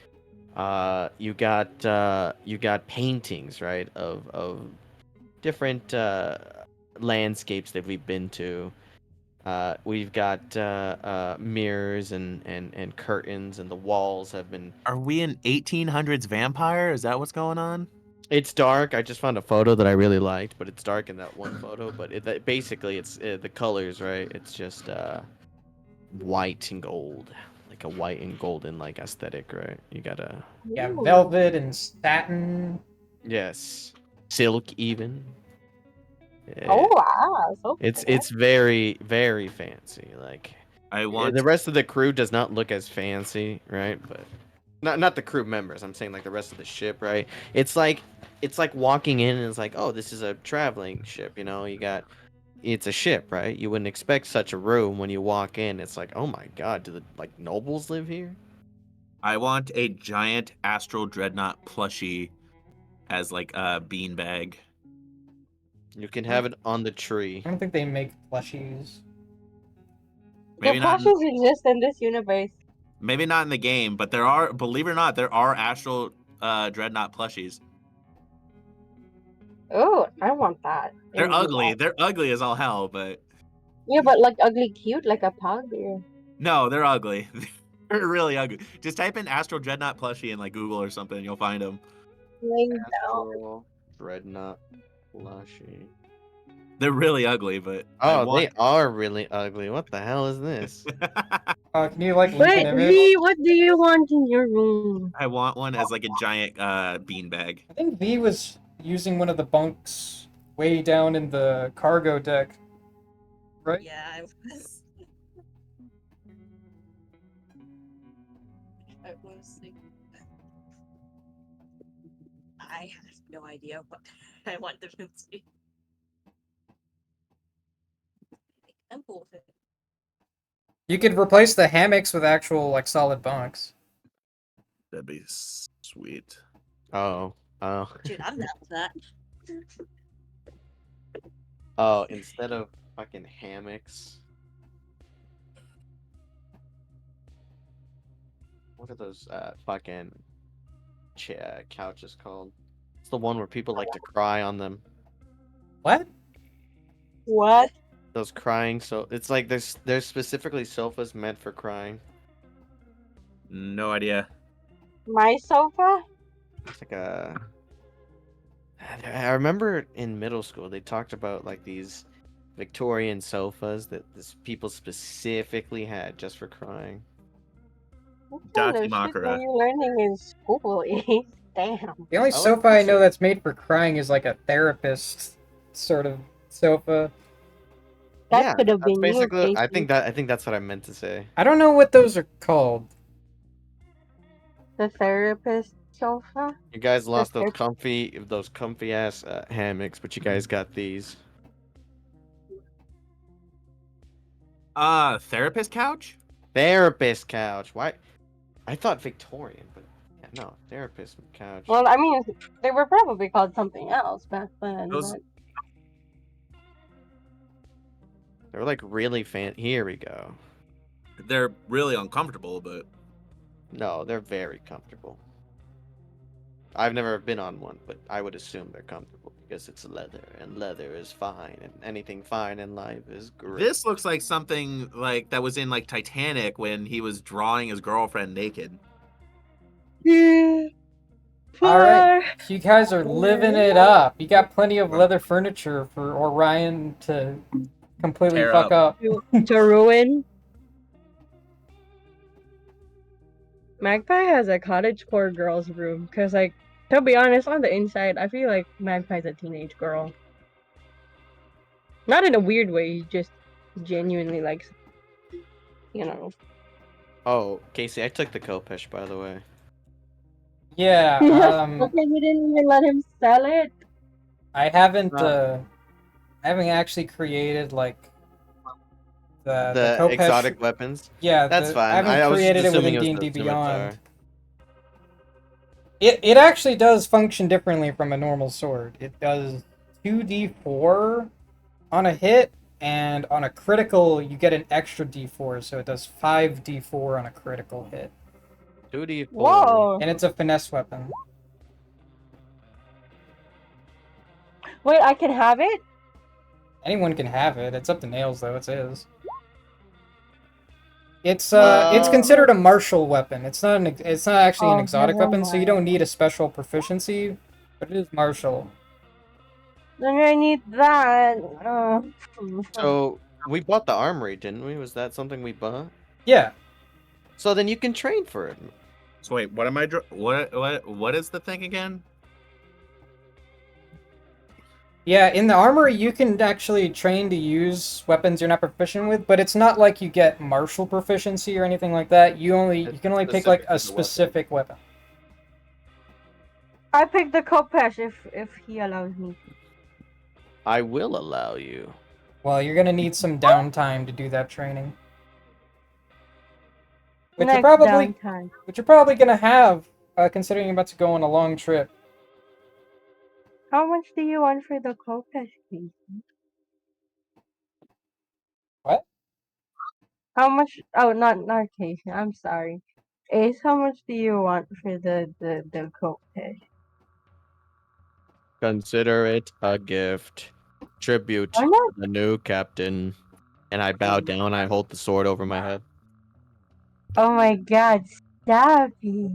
You got paintings, right, of different landscapes that we've been to. We've got mirrors and curtains, and the walls have been. Are we an 1800s vampire? Is that what's going on? It's dark. I just found a photo that I really liked, but it's dark in that one photo. But basically, it's the colors, right? It's just white and gold, like a white and golden like aesthetic, right? You gotta Yeah, Ooh. velvet and satin. yes, silk even. Oh Eh, wow, so it's very very fancy. Like I want the rest of the crew does not look as fancy, right? But not the crew members. I'm saying like the rest of the ship, right? It's like walking in and it's like, oh, this is a traveling ship. You know, it's a ship, right? You wouldn't expect such a room when you walk in. It's like, oh my god, do the like nobles live here? I want a giant astral dreadnought plushie as like a beanbag. You can have it on the tree. I don't think they make plushies. the Maybe not. plushes exist in this universe. Maybe not in the game, but there are. Believe it or not, there are astral dreadnought plushies. Oh, I want that. They're in ugly. VR. They're ugly as all hell, but Yeah, but like ugly cute, like a pug. Yeah. no, they're ugly. They're really ugly. Just type in astral dreadnought plushie in like Google or something, and you'll find them. Laying down. Astral Dreadnought plushie. They're really ugly, but I Oh, want. they are really ugly. What the hell is this? Can you like link an Wait, image? V, what do you want in your room? I want one as like a giant beanbag. I think V was using one of the bunks way down in the cargo deck, right? Yeah, I was. I was like, I have no idea what I want them to be. I'm cool with it. You could replace the hammocks with actual like solid bunks. That'd be sweet. Oh, Dude, I'm down with that. oh! Instead of fucking hammocks, what are those fucking couches called? It's the one where people like to cry on them. What? What? Those crying, so it's like there's specifically sofas meant for crying. No idea. My sofa? It's like a. I remember in middle school they talked about like these Victorian sofas that people specifically had just for crying. What kind of shit are Dakimakura. you learning in school? Damn. The only I like sofa I know research. that's made for crying is like a therapist sort of sofa. That Yeah, could have that's been you, basically. I Casey. think that's what I meant to say. I don't know what those are called. The therapist sofa? You guys lost ther- those comfy ass hammocks, but you guys got these. Therapist couch? Therapist couch. Why? I thought Victorian, but yeah, no, therapist couch. Well, I mean, they were probably called something else back then. Those- But... They're like really fan. Here we go. They're really uncomfortable, but No, they're very comfortable. I've never been on one, but I would assume they're comfortable because it's leather, and leather is fine, and anything fine in life is great. this looks like something like that was in like Titanic when he was drawing his girlfriend naked. Yeah. All right, you guys are living it up. You got plenty of leather furniture for Orion to completely Tear fuck up. To ruin. Magpie has a cottagecore girl's room because, like, to be honest, on the inside, I feel like Magpie's a teenage girl. Not in a weird way, he just genuinely likes, you know. Oh, Casey, I took the Kopesh, by the way. Yeah, Okay, you didn't even let him sell it. I haven't actually created like the Kopesh. Exotic weapons. Yeah, That's fine. I haven't I was created just it assuming within it was D&D the Beyond. scimitar. It actually does function differently from a normal sword. It does 2d4 on a hit, and on a critical you get an extra d4, so it does 5d4 on a critical hit. 2d4. Whoa. And it's a finesse weapon. Wait, I can have it? Anyone can have it. It's up to Nails though. It's his. It's considered a martial weapon. It's not actually an exotic never weapon, so you mind. don't need a special proficiency, but it is martial. Then I need that. So we bought the armory, didn't we? Was that something we bought? Yeah. So then you can train for it. So wait, what am I? What is the thing again? Yeah, in the armory you can actually train to use weapons you're not proficient with, but it's not like you get martial proficiency or anything like that. You can only pick like a specific weapon. I picked the Kopesh if he allows me. I will allow you. Well, you're gonna need some downtime to do that training. Which Next downtime. you're probably gonna have, considering you're about to go on a long trip. How much do you want for the Kopesh, please? What? How much? Oh, not Casey. I'm sorry. Ace, how much do you want for the Kopesh? Consider it a gift. Tribute Why to not? the new captain. And I bow down. I hold the sword over my head. Oh my God! Stop it!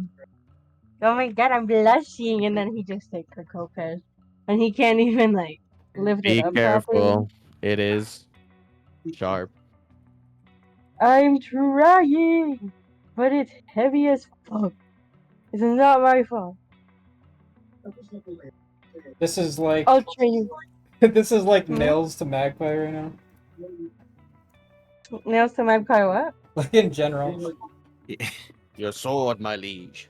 Oh my God! I'm blushing, and then he just takes the Kopesh, and he can't even like lift it Be up properly. careful. It is sharp. I'm trying, but it's heavy as fuck. It's not my fault. This is like I'll train you. this is like Hmm? Nails to Magpie right now. Nails to Magpie, what? Like in general. Your sword, my liege.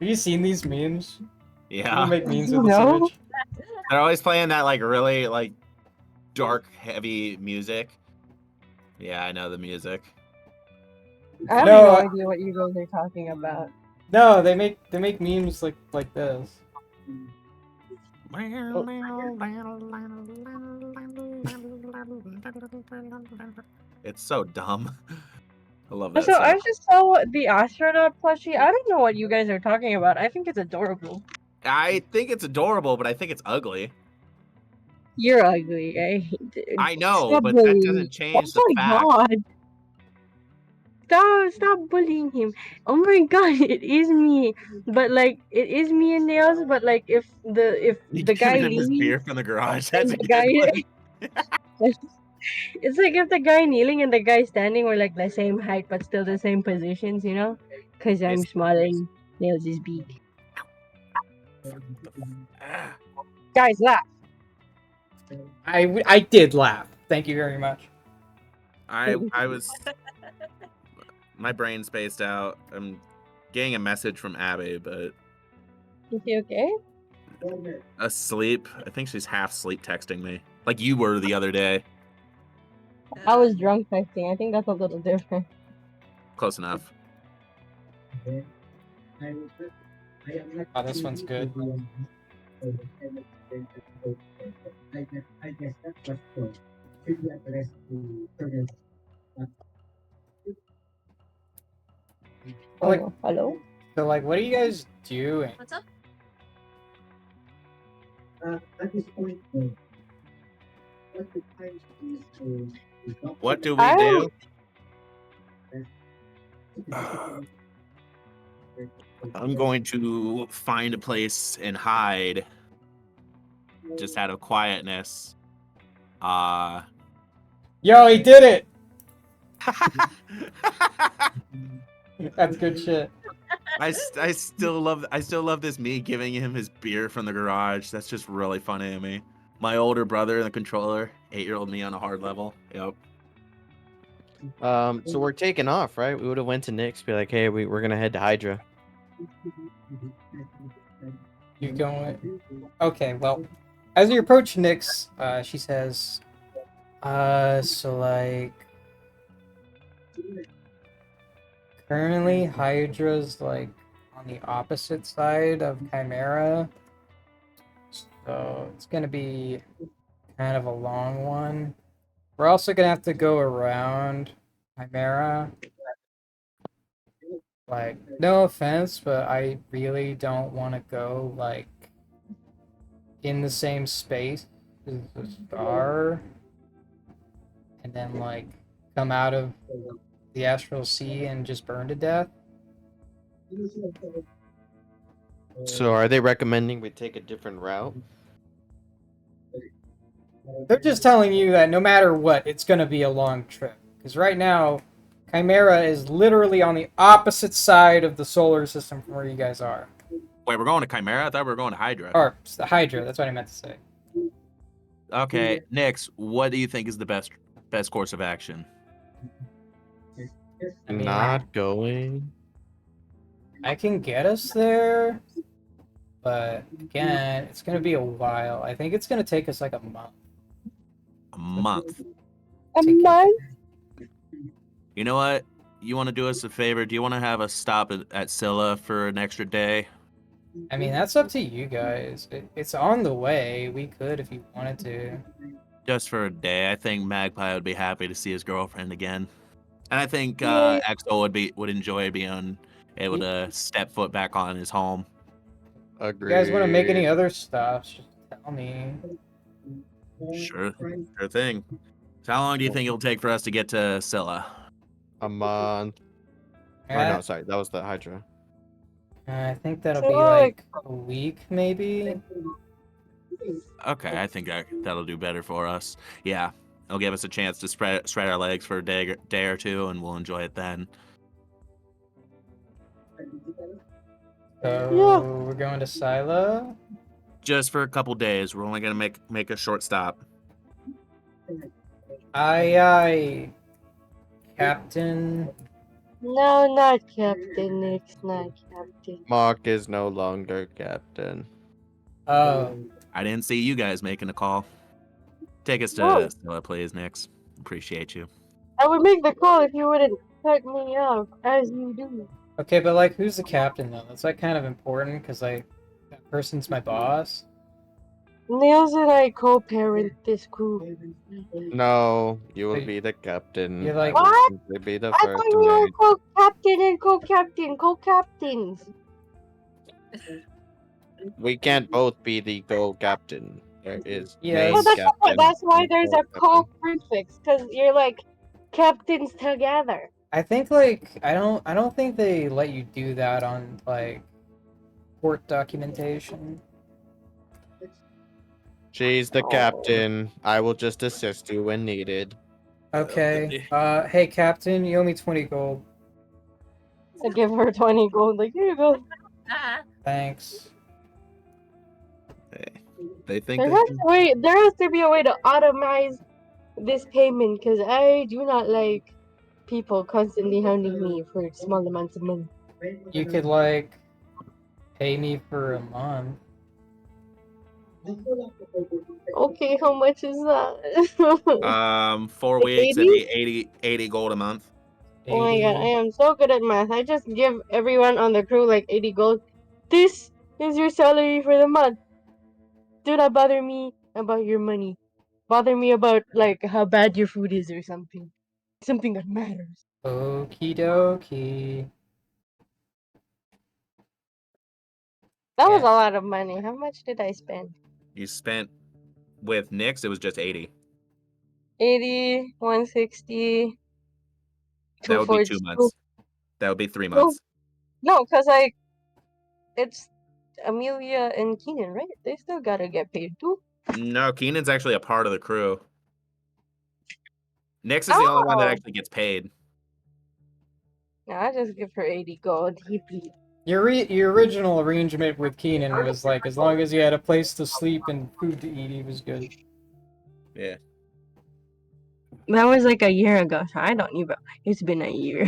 Have you seen these memes? People Yeah, make memes with the No. Switch. they're always playing that like really like dark, heavy music. Yeah, I know the music. I have No, no idea what you guys are talking about. No, they make memes like this. It's so dumb. I love that. So I song. just saw the astronaut plushie. I don't know what you guys are talking about. I think it's adorable. I think it's adorable, but I think it's ugly. You're ugly. I hate it. I know, Stop but that bullying. doesn't change the Oh my fact. god. Stop bullying him. Oh my god, it is me. But like it is me and nails, but like if You the guy giving him his leaves beer from the garage. and That's a the good one. guy it's like if the guy kneeling and the guy standing were like the same height but still the same positions, you know? Cause I'm It's- small and nails is big. Ah. Guys, laugh. I did laugh. Thank you very much. I was my brain spaced out. I'm getting a message from Abby, but Is he okay? asleep. I think she's half sleep texting me, like you were the other day. I was drunk texting. I think that's a little different. Close enough. Oh, this one's good. Like, Hello? so like, what are you guys doing? What's up? What do we I do? I'm going to find a place and hide, just out of quietness. Yo, he did it! That's good shit. I still love this me giving him his beer from the garage. That's just really funny to me. My older brother in the controller, 8-year-old me on a hard level. Yep. So we're taking off, right? We would have went to Nick's, be like, hey, we're gonna head to Hydra. You going? Okay, well, as you approach Nyx, she says, so like, currently Hydra's like on the opposite side of Chimera, so it's gonna be kind of a long one. We're also gonna have to go around Chimera. Like, no offense, but I really don't want to go like in the same space as the star, and then like come out of the astral sea and just burn to death. So are they recommending we take a different route? They're just telling you that no matter what, it's gonna be a long trip. Because right now, Chimera is literally on the opposite side of the solar system from where you guys are. Wait, we're going to Chimera? I thought we were going to Hydra. Or it's the Hydra, that's what I meant to say. Okay, Nix, what do you think is the best course of action? I mean, Not going. I can get us there, but again, it's gonna be a while. I think it's gonna take us like a month. A month. A to get month? You know what? You want to do us a favor? Do you want to have us stop at Scylla for an extra day? I mean, that's up to you guys. It's on the way. We could if you wanted to. Just for a day. I think Magpie would be happy to see his girlfriend again. And I think Yeah. Exo would enjoy being able to step foot back on his home. If you guys want to make any Agreed. other stops, just tell me. Sure thing. So how long do you think it'll take for us to get to Scylla? A month. Or Yeah, no, sorry, that was the Hydra. I think that'll So, be like- like a week, maybe. Okay, I think that'll do better for us. Yeah, it'll give us a chance to spread our legs for a day or two, and we'll enjoy it then. So Yeah. we're going to Scylla. Just for a couple days. We're only gonna make a short stop. Aye, Captain. No, not Captain Nix, not Captain. Mark is no longer captain. Oh, I didn't see you guys making a call. Take us to Oh. Scylla, please, Nix. Appreciate you. I would make the call if you wouldn't cut me off, as you do. okay, but like, who's the captain though? That's like kind of important because like that person's my boss. Nails and I co-parent this crew. No, you will Wait, be the captain. you're like- I will What? simply be the I first thought we were mate. co-captain and co-captains. We can't both be the gold captain. There is Yes. Well, main captain. that's why and there's gold a captain. co-prefix, because you're like captains together. I think like I don't think they let you do that on like port documentation. She's the Oh. captain. I will just assist you when needed. Okay. Hey Captain, you owe me 20 gold. I give her 20 gold, like, here you go. Thanks. They think they can. There has to be a way to automize this payment, because I do not like people constantly hounding me for small amounts of money. You could like pay me for a month. Okay, how much is that? 4 Like weeks, 80? it'd be 80 gold a month. Oh my god, 80. I am so good at math. I just give everyone on the crew like 80 gold. This is your salary for the month. Do not bother me about your money. Bother me about like how bad your food is or something. Something that matters. Okie dokie. That was Yeah. a lot of money. How much did I spend? You spent with Nyx, it was just 80. 80, 160, That would be 2 242. months. That would be 3 No, months. no, because like it's Amelia and Keenan, right? They still gotta get paid too. No, Keenan's actually a part of the crew. Nyx is the only one that Oh, actually gets paid. no, I just give her 80 gold. Your original arrangement with Keenan was like as long as you had a place to sleep and food to eat, he was good. Yeah. That was like a year ago, so I don't even. It's been a year,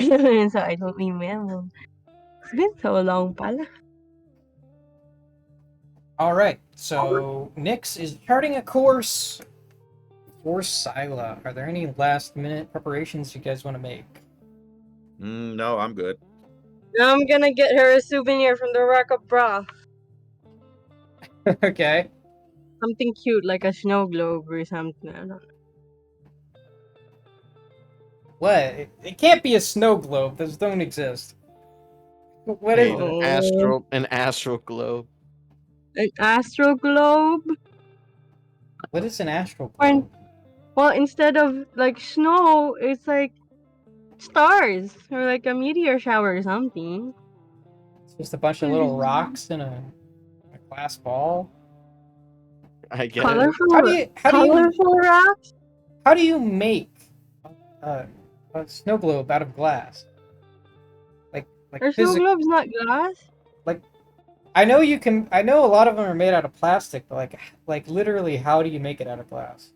so I don't remember. It's been so long, pala. Alright, so Nyx is charting a course for Scylla. Are there any last minute preparations you guys want to make? No, I'm good. I'm gonna get her a souvenir from the Rock of Bra. Okay. Something cute, like a snow globe or something. I don't know. What? It can't be a snow globe. Those don't exist. What is Hey, it? an astral globe. An astro globe? What is an astral Or, globe? well, instead of like snow, it's like stars or like a meteor shower or something. It's just a bunch of little rocks in a glass ball. I guess. Colorful rocks. How do you make a snow globe out of glass? Like Are snow globes not glass? like I know you can. I know a lot of them are made out of plastic, but like literally, how do you make it out of glass?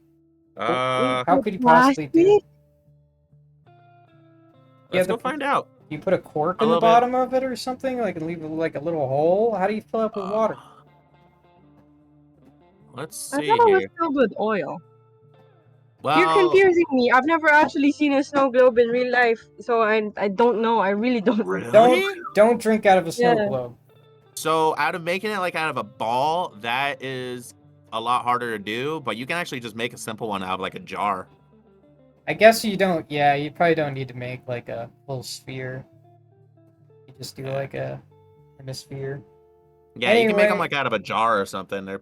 How could you possibly do it? Let's go find out. You put a cork A in the little bit. bottom of it or something, like and leave like a little hole. How do you fill it up with water? Let's I see thought it was here. filled with oil. You're Well, confusing me. I've never actually seen a snow globe in real life, so I don't know. I really don't know. really? Don't drink out of a snow Yeah. globe. So out of making it like out of a ball, that is a lot harder to do, but you can actually just make a simple one out of like a jar. I guess you don't. Yeah, you probably don't need to make like a little sphere. You just do like a hemisphere. Yeah, you can make them Anyway. like out of a jar or something. They're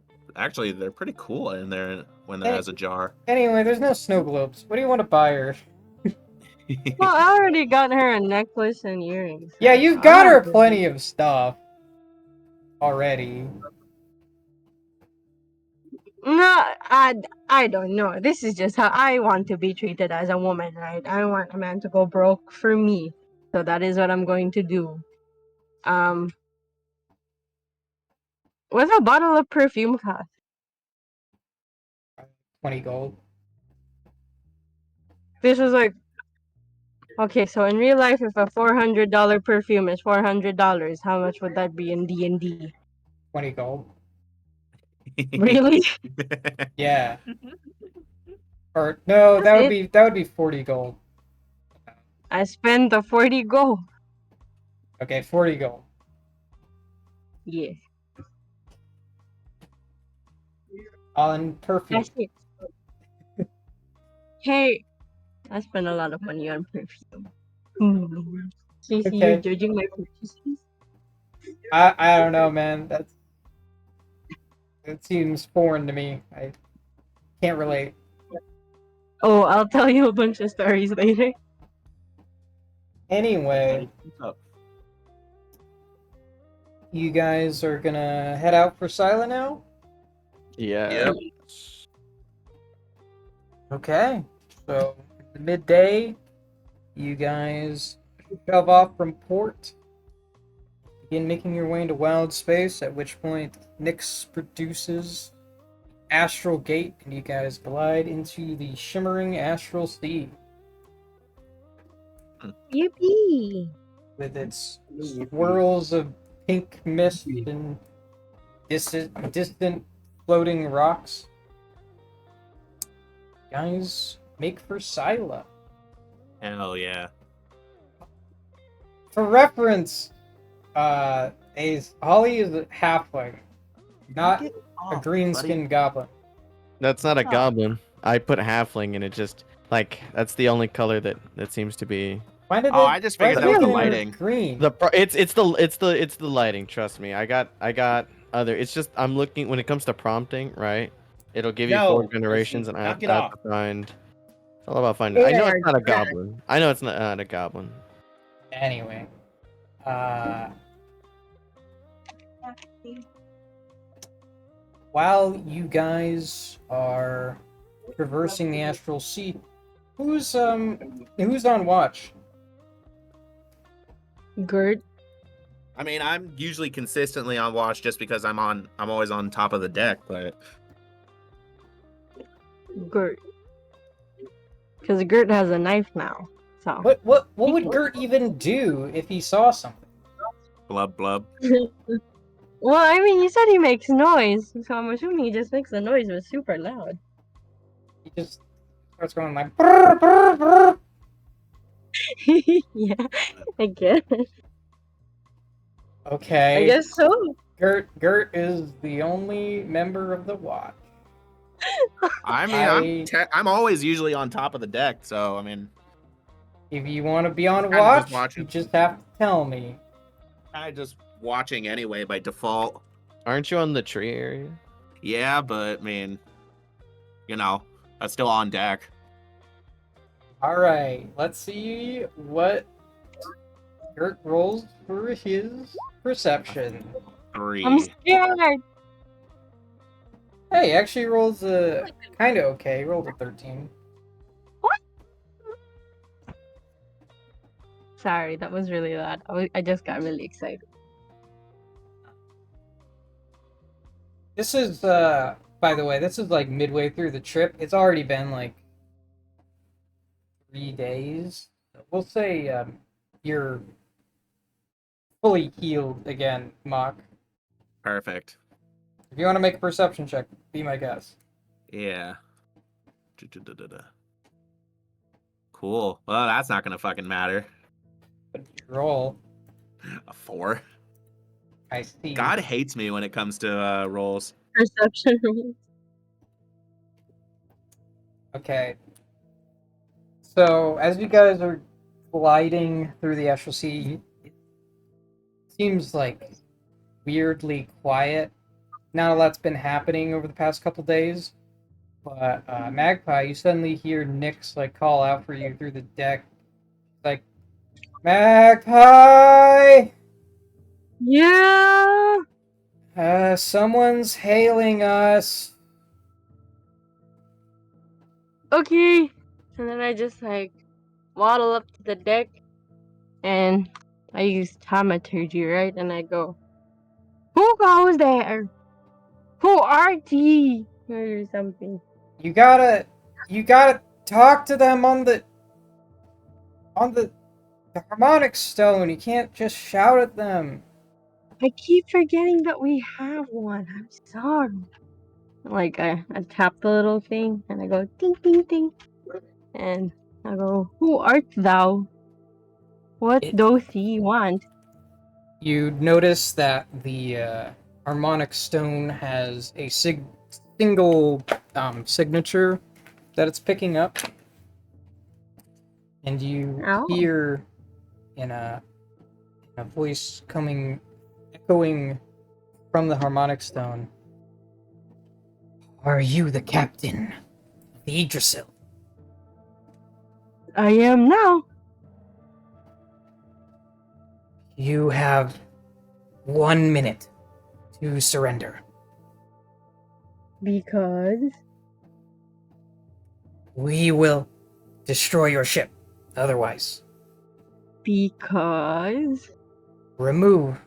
pretty cool in there when they're as a jar. Anyway, there's no snow globes. What do you want to buy her? Well, I already got her a necklace and earrings. Yeah, you got her plenty of stuff already. No, I don't know. This is just how I want to be treated as a woman, right? I want a man to go broke for me. So that is what I'm going to do. What's a bottle of perfume cost? 20 gold. This was like, okay, so in real life, if a $400 perfume is $400, how much would that be in D&D? 20 gold. Really? Yeah. Or no, That's that would be 40 gold. I spent the 40 gold. Okay, 40 gold. Yeah. On perfume. That's it. Hey, I spent a lot of money on perfume. Casey, you're Okay. judging my purchases? I don't know, man. It seems foreign to me. I can't relate. Oh, I'll tell you a bunch of stories later. Anyway, What's up? you guys are gonna head out for Sila now? Yeah. Yep. Okay. So, midday, you guys shove off from port. Begin making your way into wild space, at which point Nyx produces astral gate, and you guys glide into the shimmering astral sea Yippee! with its swirls of pink mist and distant floating rocks. Guys, make for Sila. Hell yeah. For reference, Holly is a halfling, not a green-skinned goblin. That's not a Oh. goblin. I put halfling and it just like that's the only color that seems to be Why did Oh, it- I just why figured did that was it the turn lighting. Green. it's the lighting. Trust me. I got other. It's just I'm looking when it comes to prompting, right? It'll give you four No, generations, and I knock have it to off. find. It's all about finding. I know it's not a Yeah. goblin. I know it's not a goblin. Anyway, while you guys are traversing the astral sea, who's on watch? Gert. I mean, I'm usually consistently on watch just because I'm always on top of the deck, but Gert. Because Gert has a knife now. So. What would Gert even do if he saw something? blub blub. Well, I mean, you said he makes noise, so I'm assuming he just makes the noise, but super loud. He just starts going like brr, brr, brr. Yeah, I guess. Okay. I guess so. Gert is the only member of the watch. I mean, I'm always usually on top of the deck, so I mean, If you want to be on Kinda just watch, watching. you just have to tell me. kind of just watching anyway by default. Aren't you on the tree area? Yeah, but I mean, I'm still on deck. All right, let's see what Gert rolls for his perception. 3. I'm scared. Hey, actually rolls kind of okay. He rolled a 13. Sorry, that was really loud. I just got really excited. This is by the way, this is like midway through the trip. It's already been like 3 days. We'll say you're fully healed again, Mock. Perfect. If you want to make a perception check, be my guest. Yeah. Da-da-da-da-da. Cool. Well, that's not gonna fucking matter. But roll. A 4. I see. God hates me when it comes to rolls. Perception. Okay. So as you guys are gliding through the astral sea, it seems like weirdly quiet. Not a lot's been happening over the past couple days. But Magpie, you suddenly hear Nyx like call out for you through the deck. Like, Magpie! Yeah. Someone's hailing us. Okay. And then I just like waddle up to the deck, and I use thaumaturgy, right? And I go, "Who goes there? Who are ye?" Or something. You gotta talk to them on the harmonic stone. You can't just shout at them. I keep forgetting that we have one. I'm sorry. Like I tap the little thing and I go ding ding ding, and I go, "Who art thou? What doth he want?" You notice that the harmonic stone has a single signature that it's picking up, and you Oh. hear in a voice echoing from the harmonic stone. Are you the captain of the Yggdrasil? I am now. You have 1 minute to surrender. Because We will destroy your ship. Otherwise, because remove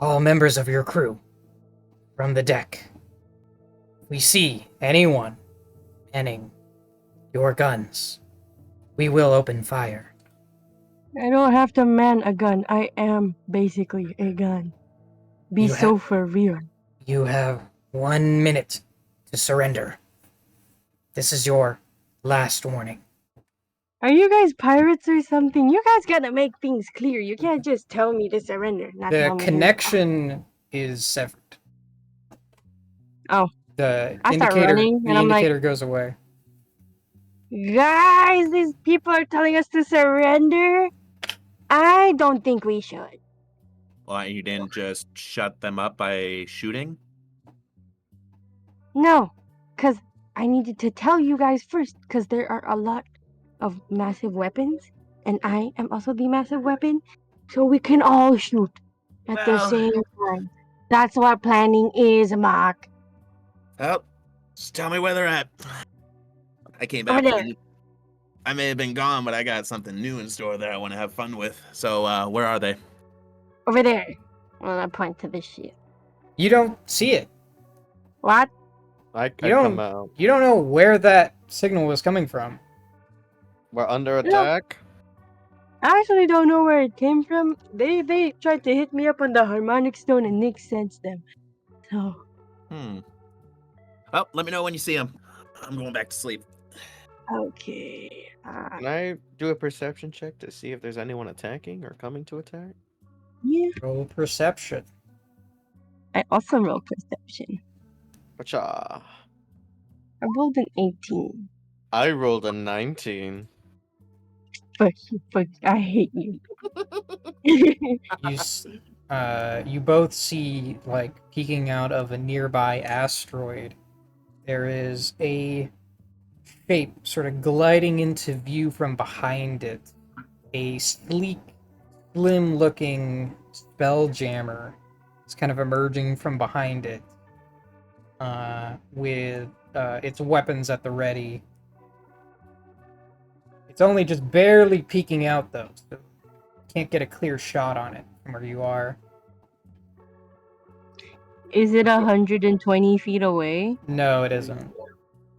all members of your crew from the deck. If we see anyone manning your guns, we will open fire. I don't have to man a gun. I am basically a gun. Be You so have- for real. You have 1 minute to surrender. This is your last warning. Are you guys pirates or something? You guys gotta make things clear. You can't just tell me to surrender. Not The tell me connection is severed. Oh. The I start indicator running, the and I'm like, indicator goes away. guys, these people are telling us to surrender. I don't think we should. Why you didn't just shut them up by shooting? No, because I needed to tell you guys first, because there are a lot of massive weapons, and I am also the massive weapon, so we can all shoot at the Well- same time. That's what planning is, Mark. Well, just tell me where they're at. I came Over back. there. I may have been gone, but I got something new in store that I want to have fun with. So, where are they? Over there. Well, I point to the ship. You don't see it. What? I You come don't out. you don't know where that signal was coming from. We're under No. attack. I actually don't know where it came from. They tried to hit me up on the harmonic stone and Nick sensed them. So, Well, let me know when you see them. I'm going back to sleep. okay. Can I do a perception check to see if there's anyone attacking or coming to attack? Yeah. Roll perception. I also roll perception. Pacha. I rolled an 18. I rolled a 19. Fuck you, fuck. I hate you. You both see, like, peeking out of a nearby asteroid, there is a shape sort of gliding into view from behind it. A sleek, slim-looking Spelljammer is kind of emerging from behind it, with its weapons at the ready. It's only just barely peeking out, though, so you can't get a clear shot on it from where you are. Is it 120 feet away? No, it isn't.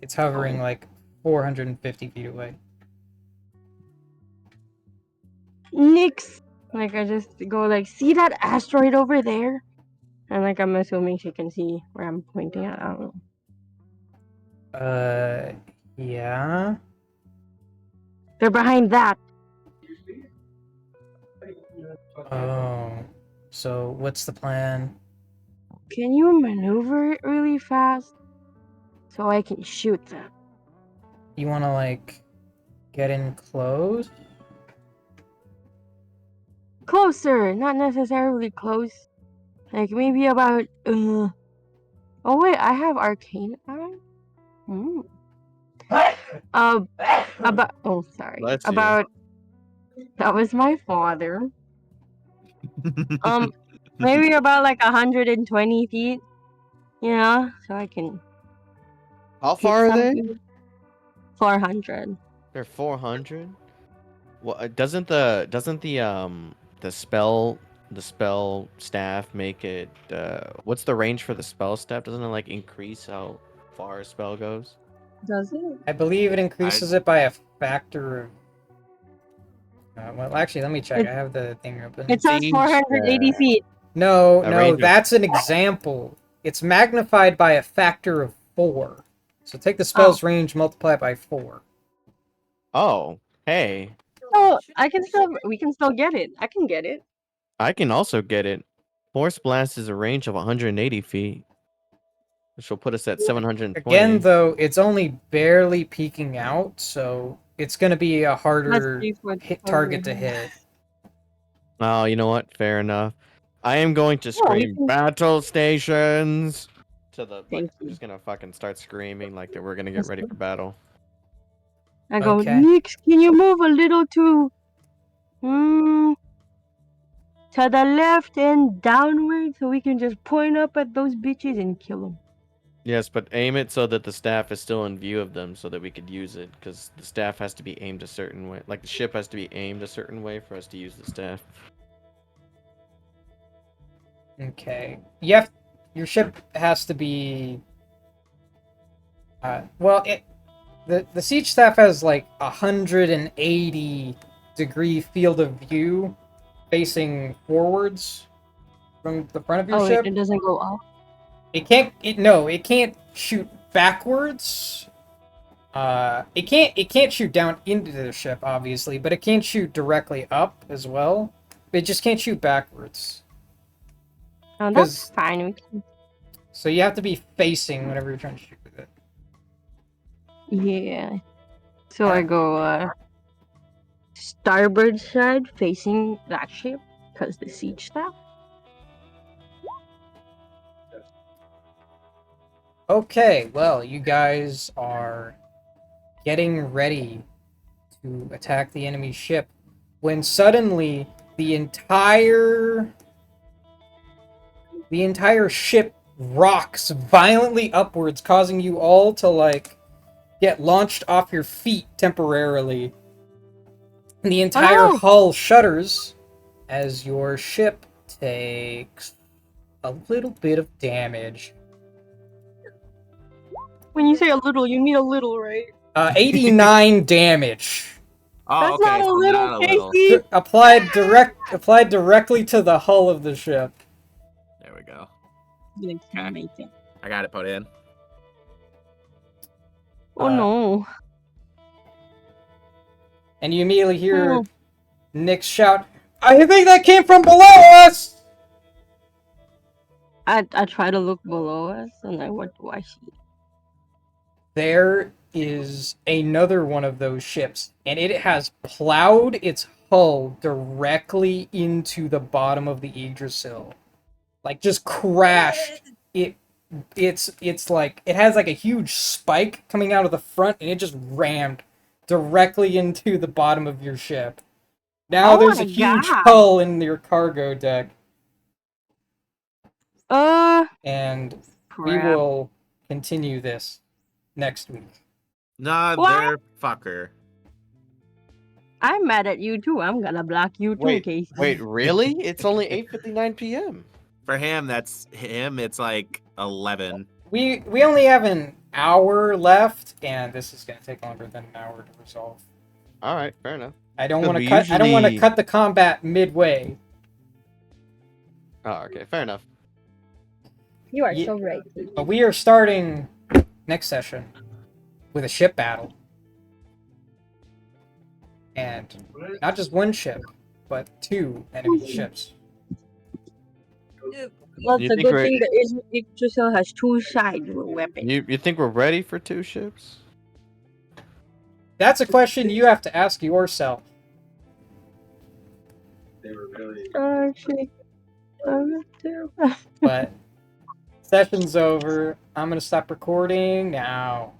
It's hovering like 450 feet away. Nix! Like, I just go like, see that asteroid over there? And like, I'm assuming she can see where I'm pointing at. I don't know. Yeah. They're behind that. Oh. So, what's the plan? Can you maneuver it really fast? So I can shoot them. You want to, like, get in close? Closer, not necessarily close. Like, maybe about, Oh wait, I have arcane eye? About, oh sorry. Bless you. About, that was my father. Maybe about like 120 feet. You know, so I can How hit far are they? something. 400. They're 400. Well, doesn't the spell staff make it? What's the range for the spell staff? Doesn't it like increase how far a spell goes? Does it? I believe it increases it by a factor of. Well, actually, let me check. I have the thing open. It says Siege, 480 feet. No, a no, range of- that's an example. It's magnified by a factor of 4. So take the spell's range, multiply it by 4. Oh, hey, Oh, we can still get it. I can get it. I can also get it. Force blast is a range of 180 feet, which will put us at 720. Again, though, it's only barely peeking out, so it's going to be a harder hit target to hit. Oh, you know what? Fair enough. I am going to No, we scream can- battle stations. To the like, Thank I'm you. just gonna fucking start screaming like that we're gonna get ready for battle. I go, Okay. Nix, can you move a little to the left and downward so we can just point up at those bitches and kill them? Yes, but aim it so that the staff is still in view of them, so that we could use it. Because the staff has to be aimed a certain way. Like the ship has to be aimed a certain way for us to use the staff. Okay. Your ship has to be. The siege staff has like 180-degree field of view facing forwards from the front of your Oh, wait, ship. it doesn't go off? It can't shoot backwards. It can't shoot down into the ship, obviously, but it can shoot directly up as well. It just can't shoot backwards. Oh, 'Cause- that's fine. We can... So you have to be facing whenever you're trying to shoot with it. Yeah. So I go starboard side facing that ship because the siege staff. Okay, well, you guys are getting ready to attack the enemy ship when suddenly the entire ship rocks violently upwards, causing you all to like get launched off your feet temporarily. And the entire no! hull shudders as your ship takes a little bit of damage. When you say a little, you mean a little, right? 89 damage. Oh, That's okay. not a So little, not a little. Casey! Applied directly to the hull of the ship. There we go. You can't make it. I got it put in. Oh no. And you immediately hear Oh. Nick shout, "I think that came from below us!" I try to look below us and what do I see? There is another one of those ships, and it has plowed its hull directly into the bottom of the Yggdrasil. Like just crashed. It's like it has like a huge spike coming out of the front, and it just rammed directly into the bottom of your ship. Now Oh there's my a huge God. hull in your cargo deck, and we Crap. will continue this next week. Nah, What? there, fucker. I'm mad at you too. I'm gonna block you too, Casey. Wait, really? It's only 8:59 p.m. For him, that's him. It's like 11. We only have an hour left, and this is gonna take longer than an hour to resolve. All right, fair enough. I don't But want to we cut. I don't want to usually- cut the combat midway. Oh, okay, fair enough. You are Ye- so right. But we are starting next session with a ship battle, and not just one ship, but 2 enemy ships. Well, You it's a think good we're- thing that Yggdrasil has 2 sides with weapons. You think we're ready for 2 ships? That's a question you have to ask yourself. Actually, But session's over. I'm gonna stop recording now.